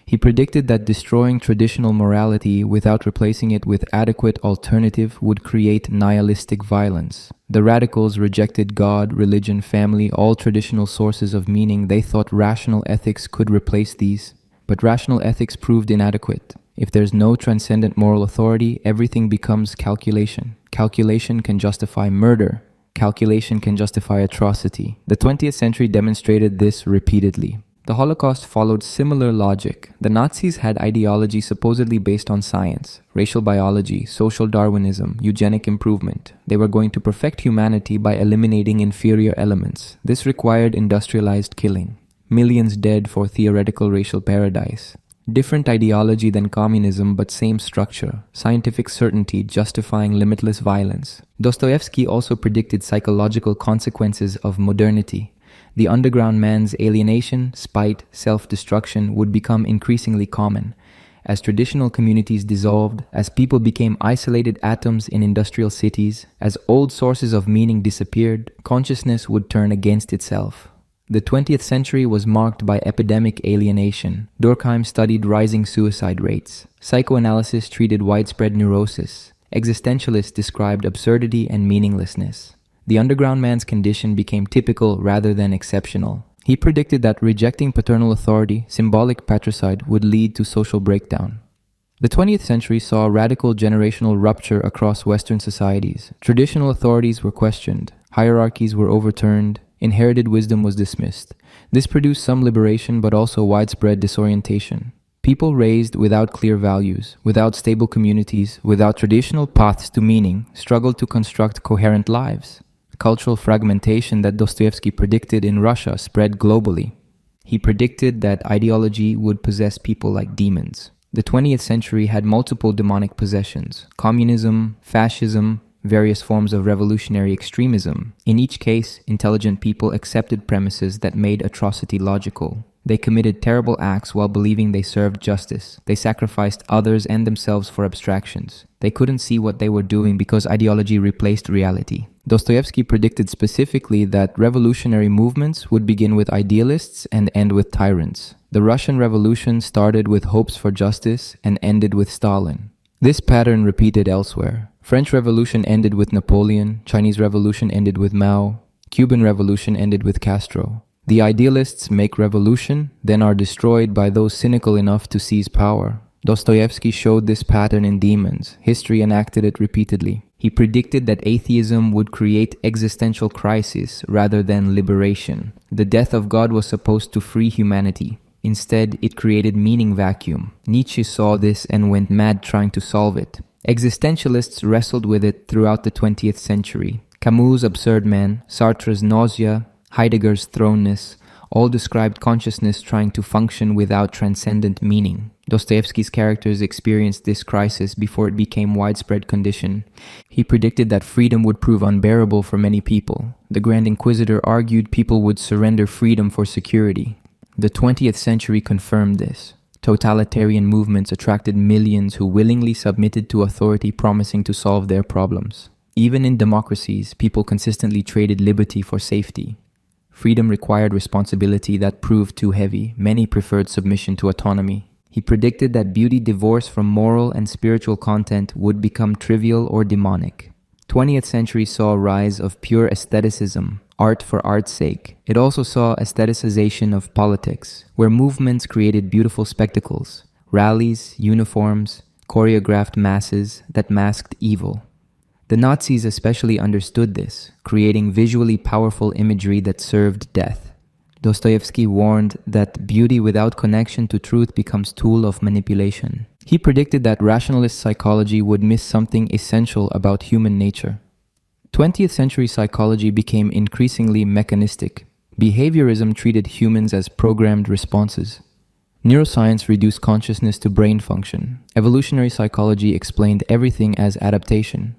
He predicted that destroying traditional morality without replacing it with adequate alternative would create nihilistic violence. The radicals rejected God, religion, family, all traditional sources of meaning. They thought rational ethics could replace these, but rational ethics proved inadequate. If there's no transcendent moral authority, everything becomes calculation. Calculation can justify murder. Calculation can justify atrocity. The 20th century demonstrated this repeatedly. The Holocaust followed similar logic. The Nazis had ideology supposedly based on science, racial biology, social Darwinism, eugenic improvement. They were going to perfect humanity by eliminating inferior elements. This required industrialized killing. Millions dead for theoretical racial paradise. Different ideology than communism, but same structure. Scientific certainty justifying limitless violence. Dostoevsky also predicted psychological consequences of modernity. The underground man's alienation, spite, self-destruction would become increasingly common. As traditional communities dissolved, as people became isolated atoms in industrial cities, as old sources of meaning disappeared, consciousness would turn against itself. The 20th century was marked by epidemic alienation. Durkheim studied rising suicide rates. Psychoanalysis treated widespread neurosis. Existentialists described absurdity and meaninglessness. The underground man's condition became typical rather than exceptional. He predicted that rejecting paternal authority, symbolic patricide, would lead to social breakdown. The 20th century saw a radical generational rupture across Western societies. Traditional authorities were questioned. Hierarchies were overturned. Inherited wisdom was dismissed. This produced some liberation but also widespread disorientation. People raised without clear values, without stable communities, without traditional paths to meaning, struggled to construct coherent lives. Cultural fragmentation that Dostoevsky predicted in Russia spread globally. He predicted that ideology would possess people like demons. The 20th century had multiple demonic possessions: communism, fascism, various forms of revolutionary extremism. In each case, intelligent people accepted premises that made atrocity logical. They committed terrible acts while believing they served justice. They sacrificed others and themselves for abstractions. They couldn't see what they were doing because ideology replaced reality. Dostoevsky predicted specifically that revolutionary movements would begin with idealists and end with tyrants. The Russian Revolution started with hopes for justice and ended with Stalin. This pattern repeated elsewhere. French Revolution ended with Napoleon, Chinese Revolution ended with Mao, Cuban Revolution ended with Castro. The idealists make revolution, then are destroyed by those cynical enough to seize power. Dostoevsky showed this pattern in Demons. History enacted it repeatedly. He predicted that atheism would create existential crisis rather than liberation. The death of God was supposed to free humanity. Instead, it created meaning vacuum. Nietzsche saw this and went mad trying to solve it. Existentialists wrestled with it throughout the 20th century. Camus' Absurd Man, Sartre's Nausea, Heidegger's Thrownness, all described consciousness trying to function without transcendent meaning. Dostoevsky's characters experienced this crisis before it became widespread condition. He predicted that freedom would prove unbearable for many people. The Grand Inquisitor argued people would surrender freedom for security. The 20th century confirmed this. Totalitarian movements attracted millions who willingly submitted to authority promising to solve their problems. Even in democracies, people consistently traded liberty for safety. Freedom required responsibility that proved too heavy. Many preferred submission to autonomy. He predicted that beauty divorced from moral and spiritual content would become trivial or demonic. 20th century saw a rise of pure aestheticism, art for art's sake. It also saw aestheticization of politics, where movements created beautiful spectacles, rallies, uniforms, choreographed masses that masked evil. The Nazis especially understood this, creating visually powerful imagery that served death. Dostoevsky warned that beauty without connection to truth becomes tool of manipulation. He predicted that rationalist psychology would miss something essential about human nature. 20th century psychology became increasingly mechanistic. Behaviorism treated humans as programmed responses. Neuroscience reduced consciousness to brain function. Evolutionary psychology explained everything as adaptation.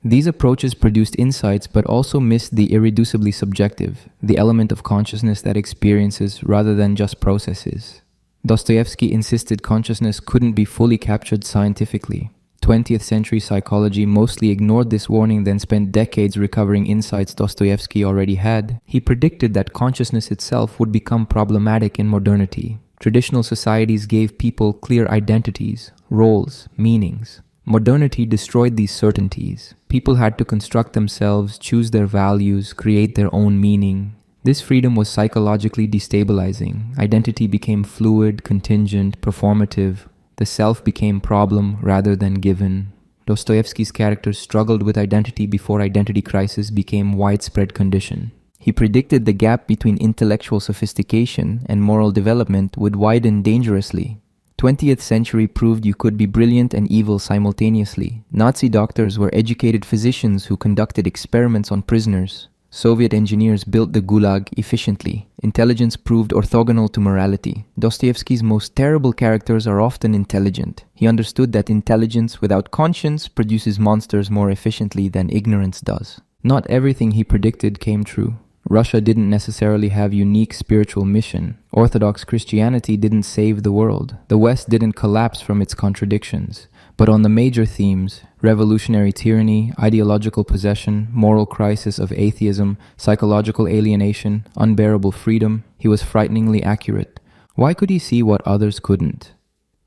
These approaches produced insights but also missed the irreducibly subjective, the element of consciousness that experiences rather than just processes. Dostoevsky insisted consciousness couldn't be fully captured scientifically. 20th century psychology mostly ignored this warning, then spent decades recovering insights Dostoevsky already had. He predicted that consciousness itself would become problematic in modernity. Traditional societies gave people clear identities, roles, meanings. Modernity destroyed these certainties. People had to construct themselves, choose their values, create their own meaning. This freedom was psychologically destabilizing. Identity became fluid, contingent, performative. The self became problem rather than given. Dostoevsky's characters struggled with identity before identity crisis became widespread condition. He predicted the gap between intellectual sophistication and moral development would widen dangerously. 20th century proved you could be brilliant and evil simultaneously. Nazi doctors were educated physicians who conducted experiments on prisoners. Soviet engineers built the Gulag efficiently. Intelligence proved orthogonal to morality. Dostoevsky's most terrible characters are often intelligent. He understood that intelligence without conscience produces monsters more efficiently than ignorance does. Not everything he predicted came true. Russia didn't necessarily have unique spiritual mission. Orthodox Christianity didn't save the world. The West didn't collapse from its contradictions. But on the major themes, revolutionary tyranny, ideological possession, moral crisis of atheism, psychological alienation, unbearable freedom, he was frighteningly accurate. Why could he see what others couldn't?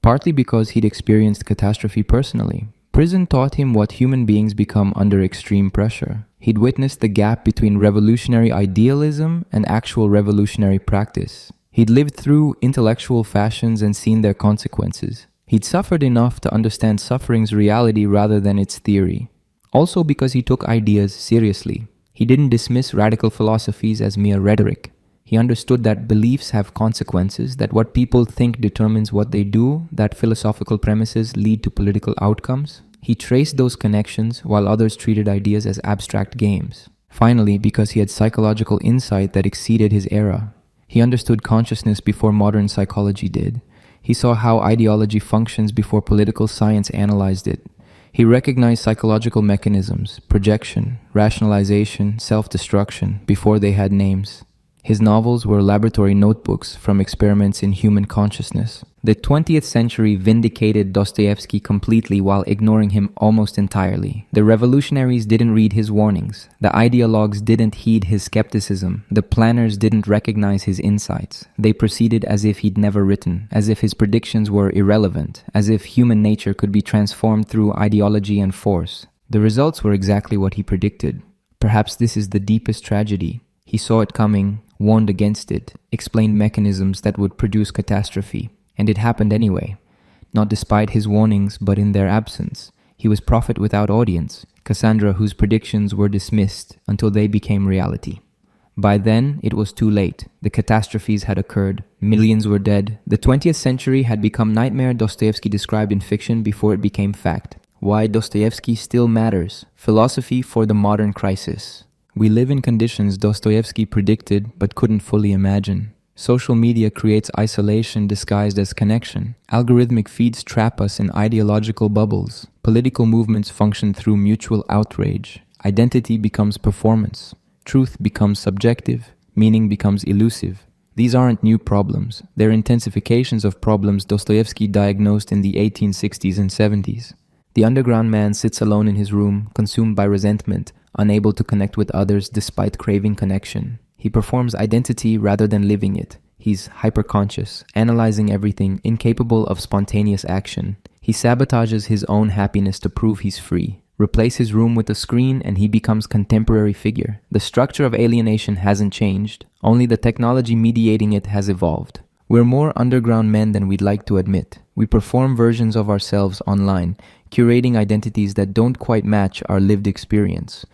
Partly because he'd experienced catastrophe personally. Prison taught him what human beings become under extreme pressure. He'd witnessed the gap between revolutionary idealism and actual revolutionary practice. He'd lived through intellectual fashions and seen their consequences. He'd suffered enough to understand suffering's reality rather than its theory. Also because he took ideas seriously. He didn't dismiss radical philosophies as mere rhetoric. He understood that beliefs have consequences, that what people think determines what they do, that philosophical premises lead to political outcomes. He traced those connections while others treated ideas as abstract games. Finally, because he had psychological insight that exceeded his era. He understood consciousness before modern psychology did. He saw how ideology functions before political science analyzed it. He recognized psychological mechanisms, projection, rationalization, self-destruction, before they had names. His novels were laboratory notebooks from experiments in human consciousness. The 20th century vindicated Dostoevsky completely while ignoring him almost entirely. The revolutionaries didn't read his warnings. The ideologues didn't heed his skepticism. The planners didn't recognize his insights. They proceeded as if he'd never written, as if his predictions were irrelevant, as if human nature could be transformed through ideology and force. The results were exactly what he predicted. Perhaps this is the deepest tragedy. He saw it coming, warned against it, explained mechanisms that would produce catastrophe. And it happened anyway. Not despite his warnings, but in their absence. He was prophet without audience, Cassandra whose predictions were dismissed until they became reality. By then, it was too late. The catastrophes had occurred. Millions were dead. The 20th century had become nightmare Dostoevsky described in fiction before it became fact. Why Dostoevsky still matters. Philosophy for the modern crisis. We live in conditions Dostoevsky predicted but couldn't fully imagine. Social media creates isolation disguised as connection. Algorithmic feeds trap us in ideological bubbles. Political movements function through mutual outrage. Identity becomes performance. Truth becomes subjective. Meaning becomes elusive. These aren't new problems. They're intensifications of problems Dostoevsky diagnosed in the 1860s and 70s. The underground man sits alone in his room, consumed by resentment, unable to connect with others despite craving connection. He performs identity rather than living it. He's hyperconscious, analyzing everything, incapable of spontaneous action. He sabotages his own happiness to prove he's free. Replace his room with a screen and he becomes contemporary figure. The structure of alienation hasn't changed. Only the technology mediating it has evolved. We're more underground men than we'd like to admit. We perform versions of ourselves online, curating identities that don't quite match our lived experience.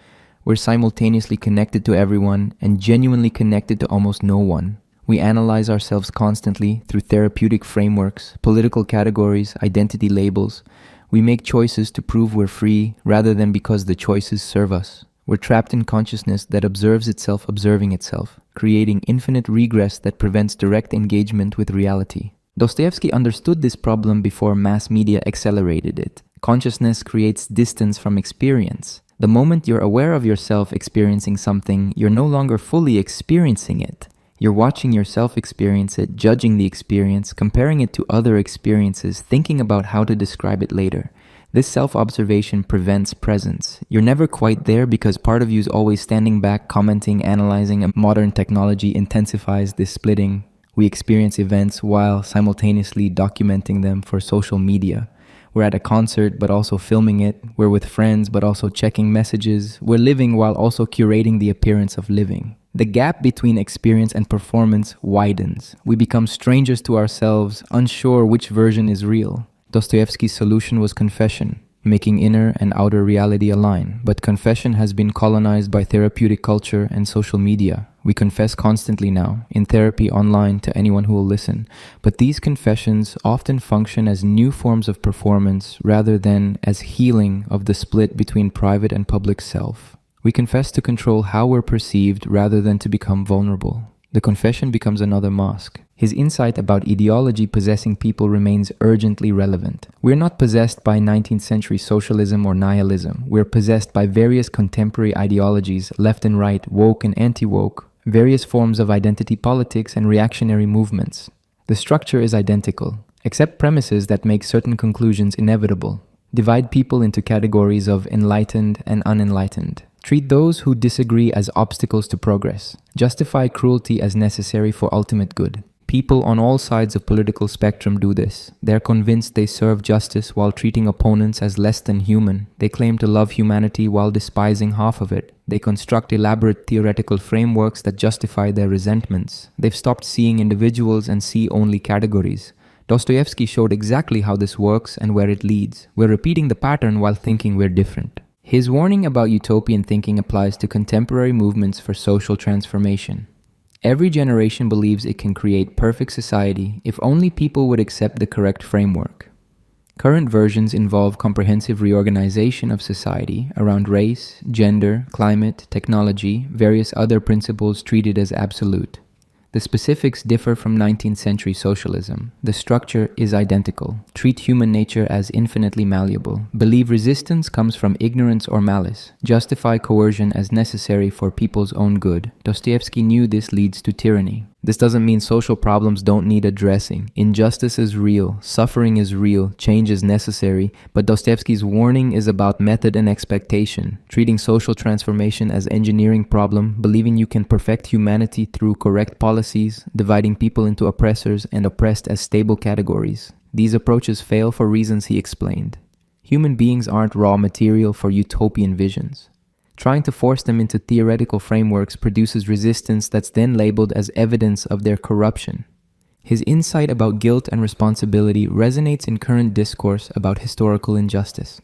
We're simultaneously connected to everyone and genuinely connected to almost no one. We analyze ourselves constantly through therapeutic frameworks, political categories, identity labels. We make choices to prove we're free rather than because the choices serve us. We're trapped in consciousness that observes itself observing itself, creating infinite regress that prevents direct engagement with reality. Dostoevsky understood this problem before mass media accelerated it. Consciousness creates distance from experience. The moment you're aware of yourself experiencing something, you're no longer fully experiencing it. You're watching yourself experience it, judging the experience, comparing it to other experiences, thinking about how to describe it later. This self-observation prevents presence. You're never quite there because part of you is always standing back, commenting, analyzing, and modern technology intensifies this splitting. We experience events while simultaneously documenting them for social media. We're at a concert but also filming it. We're with friends but also checking messages. We're living while also curating the appearance of living. The gap between experience and performance widens. We become strangers to ourselves, unsure which version is real. Dostoevsky's solution was confession, making inner and outer reality align. But confession has been colonized by therapeutic culture and social media. We confess constantly now, in therapy, online, to anyone who will listen. But these confessions often function as new forms of performance rather than as healing of the split between private and public self. We confess to control how we're perceived rather than to become vulnerable. The confession becomes another mask. His insight about ideology possessing people remains urgently relevant. We're not possessed by 19th century socialism or nihilism. We're possessed by various contemporary ideologies, left and right, woke and anti-woke, various forms of identity politics and reactionary movements. The structure is identical. Accept premises that make certain conclusions inevitable. Divide people into categories of enlightened and unenlightened. Treat those who disagree as obstacles to progress. Justify cruelty as necessary for ultimate good. People on all sides of political spectrum do this. They're convinced they serve justice while treating opponents as less than human. They claim to love humanity while despising half of it. They construct elaborate theoretical frameworks that justify their resentments. They've stopped seeing individuals and see only categories. Dostoevsky showed exactly how this works and where it leads. We're repeating the pattern while thinking we're different. His warning about utopian thinking applies to contemporary movements for social transformation. Every generation believes it can create perfect society if only people would accept the correct framework. Current versions involve comprehensive reorganization of society around race, gender, climate, technology, various other principles treated as absolute. The specifics differ from 19th century socialism. The structure is identical. Treat human nature as infinitely malleable. Believe resistance comes from ignorance or malice. Justify coercion as necessary for people's own good. Dostoevsky knew this leads to tyranny. This doesn't mean social problems don't need addressing. Injustice is real, suffering is real, change is necessary, but Dostoevsky's warning is about method and expectation, treating social transformation as engineering problem, believing you can perfect humanity through correct policies, dividing people into oppressors and oppressed as stable categories. These approaches fail for reasons he explained. Human beings aren't raw material for utopian visions. Trying to force them into theoretical frameworks produces resistance that's then labeled as evidence of their corruption. His insight about guilt and responsibility resonates in current discourse about historical injustice.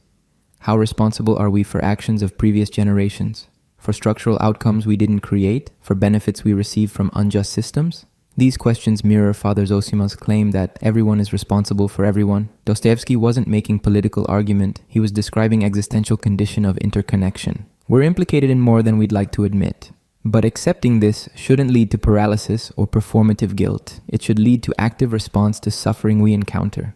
How responsible are we for actions of previous generations? For structural outcomes we didn't create? For benefits we receive from unjust systems? These questions mirror Father Zosima's claim that everyone is responsible for everyone. Dostoevsky wasn't making political argument, he was describing existential condition of interconnection. We're implicated in more than we'd like to admit. But accepting this shouldn't lead to paralysis or performative guilt. It should lead to active response to suffering we encounter.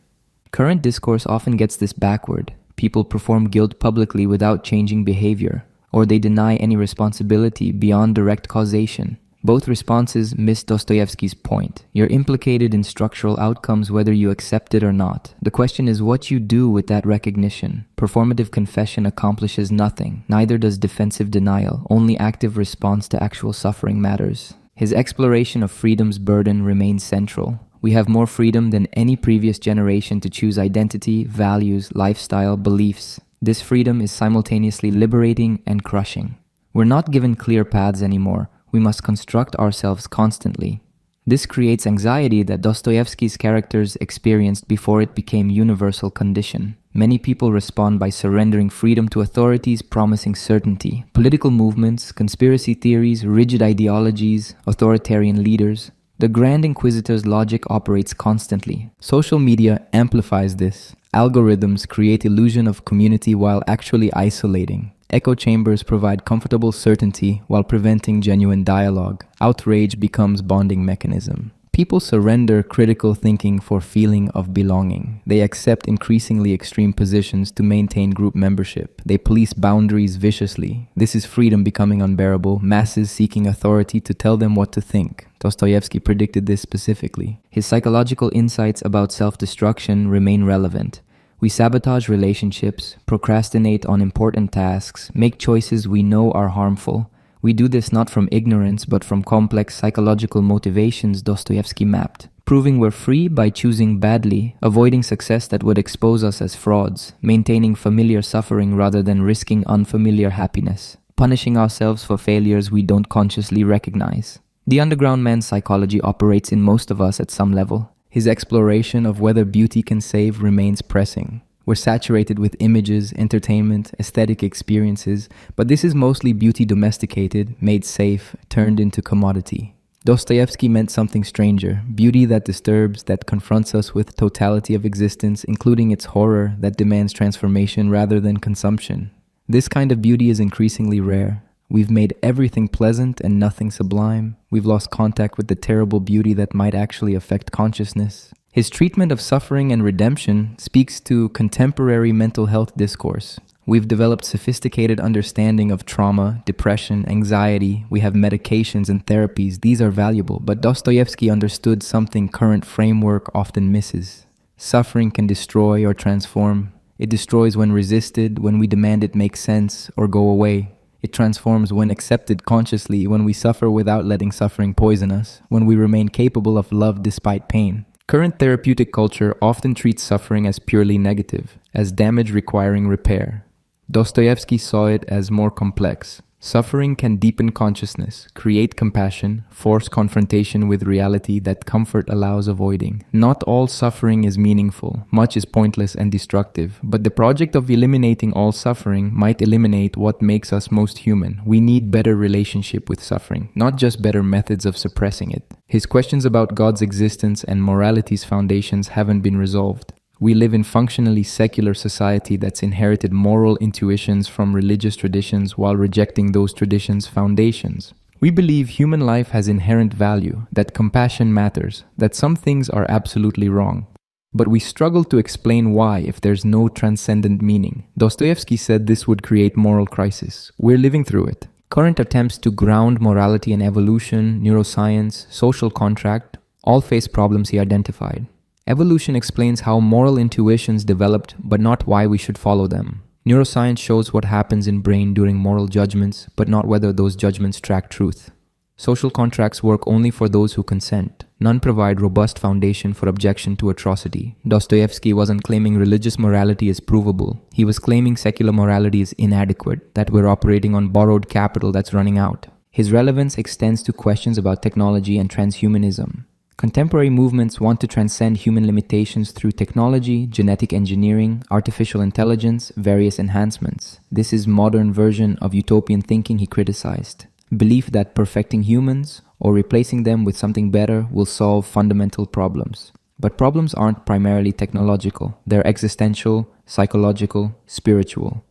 Current discourse often gets this backward. People perform guilt publicly without changing behavior, or they deny any responsibility beyond direct causation. Both responses miss Dostoevsky's point. You're implicated in structural outcomes whether you accept it or not. The question is what you do with that recognition. Performative confession accomplishes nothing. Neither does defensive denial. Only active response to actual suffering matters. His exploration of freedom's burden remains central. We have more freedom than any previous generation to choose identity, values, lifestyle, beliefs. This freedom is simultaneously liberating and crushing. We're not given clear paths anymore. We must construct ourselves constantly. This creates anxiety that Dostoevsky's characters experienced before it became universal condition. Many people respond by surrendering freedom to authorities promising certainty. Political movements, conspiracy theories, rigid ideologies, authoritarian leaders. The Grand Inquisitor's logic operates constantly. Social media amplifies this. Algorithms create illusion of community while actually isolating. Echo chambers provide comfortable certainty while preventing genuine dialogue. Outrage becomes bonding mechanism. People surrender critical thinking for feeling of belonging. They accept increasingly extreme positions to maintain group membership. They police boundaries viciously. This is freedom becoming unbearable, masses seeking authority to tell them what to think. Dostoevsky predicted this specifically. His psychological insights about self-destruction remain relevant. We sabotage relationships, procrastinate on important tasks, make choices we know are harmful. We do this not from ignorance, but from complex psychological motivations Dostoevsky mapped. Proving we're free by choosing badly, avoiding success that would expose us as frauds, maintaining familiar suffering rather than risking unfamiliar happiness, punishing ourselves for failures we don't consciously recognize. The underground man's psychology operates in most of us at some level. His exploration of whether beauty can save remains pressing. We're saturated with images, entertainment, aesthetic experiences, but this is mostly beauty domesticated, made safe, turned into commodity. Dostoevsky meant something stranger, beauty that disturbs, that confronts us with totality of existence, including its horror that demands transformation rather than consumption. This kind of beauty is increasingly rare. We've made everything pleasant and nothing sublime. We've lost contact with the terrible beauty that might actually affect consciousness. His treatment of suffering and redemption speaks to contemporary mental health discourse. We've developed sophisticated understanding of trauma, depression, anxiety. We have medications and therapies. These are valuable, but Dostoevsky understood something current framework often misses. Suffering can destroy or transform. It destroys when resisted, when we demand it make sense or go away. It transforms when accepted consciously, when we suffer without letting suffering poison us, when we remain capable of love despite pain. Current therapeutic culture often treats suffering as purely negative, as damage requiring repair. Dostoevsky saw it as more complex. Suffering can deepen consciousness, create compassion, force confrontation with reality that comfort allows avoiding. Not all suffering is meaningful. Much is pointless and destructive. But the project of eliminating all suffering might eliminate what makes us most human. We need better relationship with suffering, not just better methods of suppressing it. His questions about God's existence and morality's foundations haven't been resolved. We live in functionally secular society that's inherited moral intuitions from religious traditions while rejecting those traditions' foundations. We believe human life has inherent value, that compassion matters, that some things are absolutely wrong. But we struggle to explain why if there's no transcendent meaning. Dostoevsky said this would create moral crisis. We're living through it. Current attempts to ground morality in evolution, neuroscience, social contract, all face problems he identified. Evolution explains how moral intuitions developed, but not why we should follow them. Neuroscience shows what happens in brain during moral judgments, but not whether those judgments track truth. Social contracts work only for those who consent. None provide robust foundation for objection to atrocity. Dostoevsky wasn't claiming religious morality is provable. He was claiming secular morality is inadequate, that we're operating on borrowed capital that's running out. His relevance extends to questions about technology and transhumanism. Contemporary movements want to transcend human limitations through technology, genetic engineering, artificial intelligence, various enhancements. This is modern version of utopian thinking he criticized. Belief that perfecting humans or replacing them with something better will solve fundamental problems. But problems aren't primarily technological. They're existential, psychological, spiritual.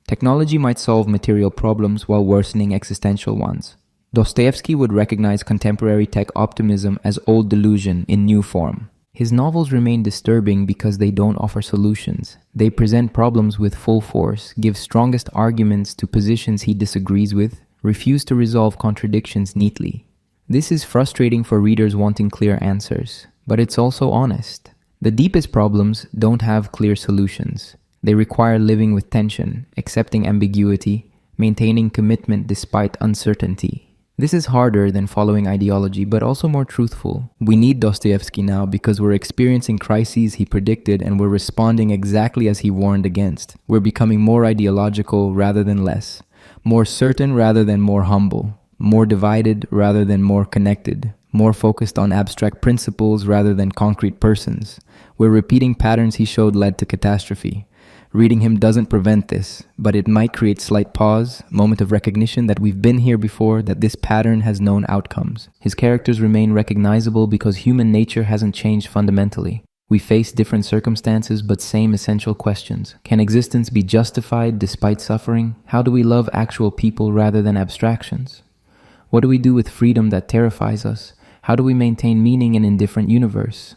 Technology might solve material problems while worsening existential ones. Dostoevsky would recognize contemporary tech optimism as old delusion in new form. His novels remain disturbing because they don't offer solutions. They present problems with full force, give strongest arguments to positions he disagrees with, refuse to resolve contradictions neatly. This is frustrating for readers wanting clear answers, but it's also honest. The deepest problems don't have clear solutions. They require living with tension, accepting ambiguity, maintaining commitment despite uncertainty. This is harder than following ideology, but also more truthful. We need Dostoevsky now because we're experiencing crises he predicted and we're responding exactly as he warned against. We're becoming more ideological rather than less, more certain rather than more humble, more divided rather than more connected, more focused on abstract principles rather than concrete persons, where repeating patterns he showed led to catastrophe. Reading him doesn't prevent this, but it might create slight pause, moment of recognition that we've been here before, that this pattern has known outcomes. His characters remain recognizable because human nature hasn't changed fundamentally. We face different circumstances but same essential questions. Can existence be justified despite suffering? How do we love actual people rather than abstractions? What do we do with freedom that terrifies us? How do we maintain meaning in an indifferent universe?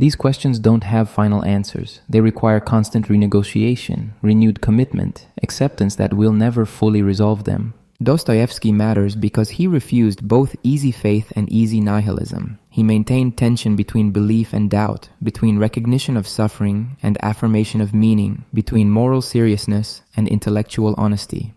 These questions don't have final answers. They require constant renegotiation, renewed commitment, acceptance that we'll never fully resolve them. Dostoevsky matters because he refused both easy faith and easy nihilism. He maintained tension between belief and doubt, between recognition of suffering and affirmation of meaning, between moral seriousness and intellectual honesty.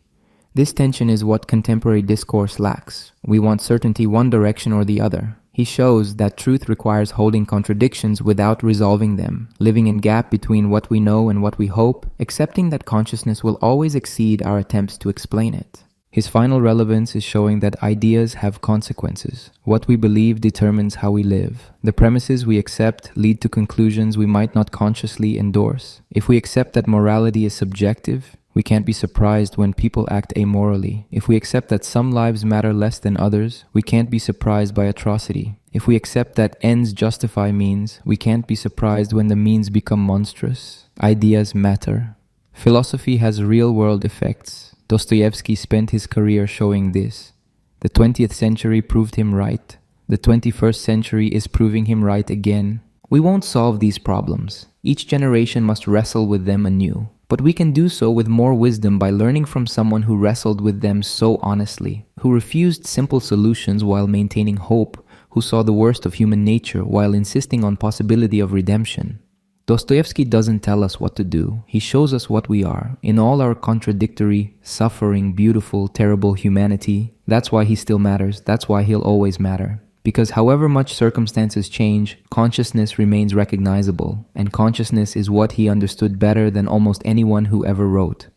This tension is what contemporary discourse lacks. We want certainty one direction or the other. He shows that truth requires holding contradictions without resolving them, living in gap between what we know and what we hope, accepting that consciousness will always exceed our attempts to explain it. His final relevance is showing that ideas have consequences. What we believe determines how we live. The premises we accept lead to conclusions we might not consciously endorse. If we accept that morality is subjective, we can't be surprised when people act amorally. If we accept that some lives matter less than others, we can't be surprised by atrocity. If we accept that ends justify means, we can't be surprised when the means become monstrous. Ideas matter. Philosophy has real-world effects. Dostoevsky spent his career showing this. The 20th century proved him right. The 21st century is proving him right again. We won't solve these problems. Each generation must wrestle with them anew. But we can do so with more wisdom by learning from someone who wrestled with them so honestly, who refused simple solutions while maintaining hope, who saw the worst of human nature while insisting on possibility of redemption. Dostoevsky doesn't tell us what to do. He shows us what we are, in all our contradictory, suffering, beautiful, terrible humanity. That's why he still matters. That's why he'll always matter. Because however much circumstances change, consciousness remains recognizable, and consciousness is what he understood better than almost anyone who ever wrote.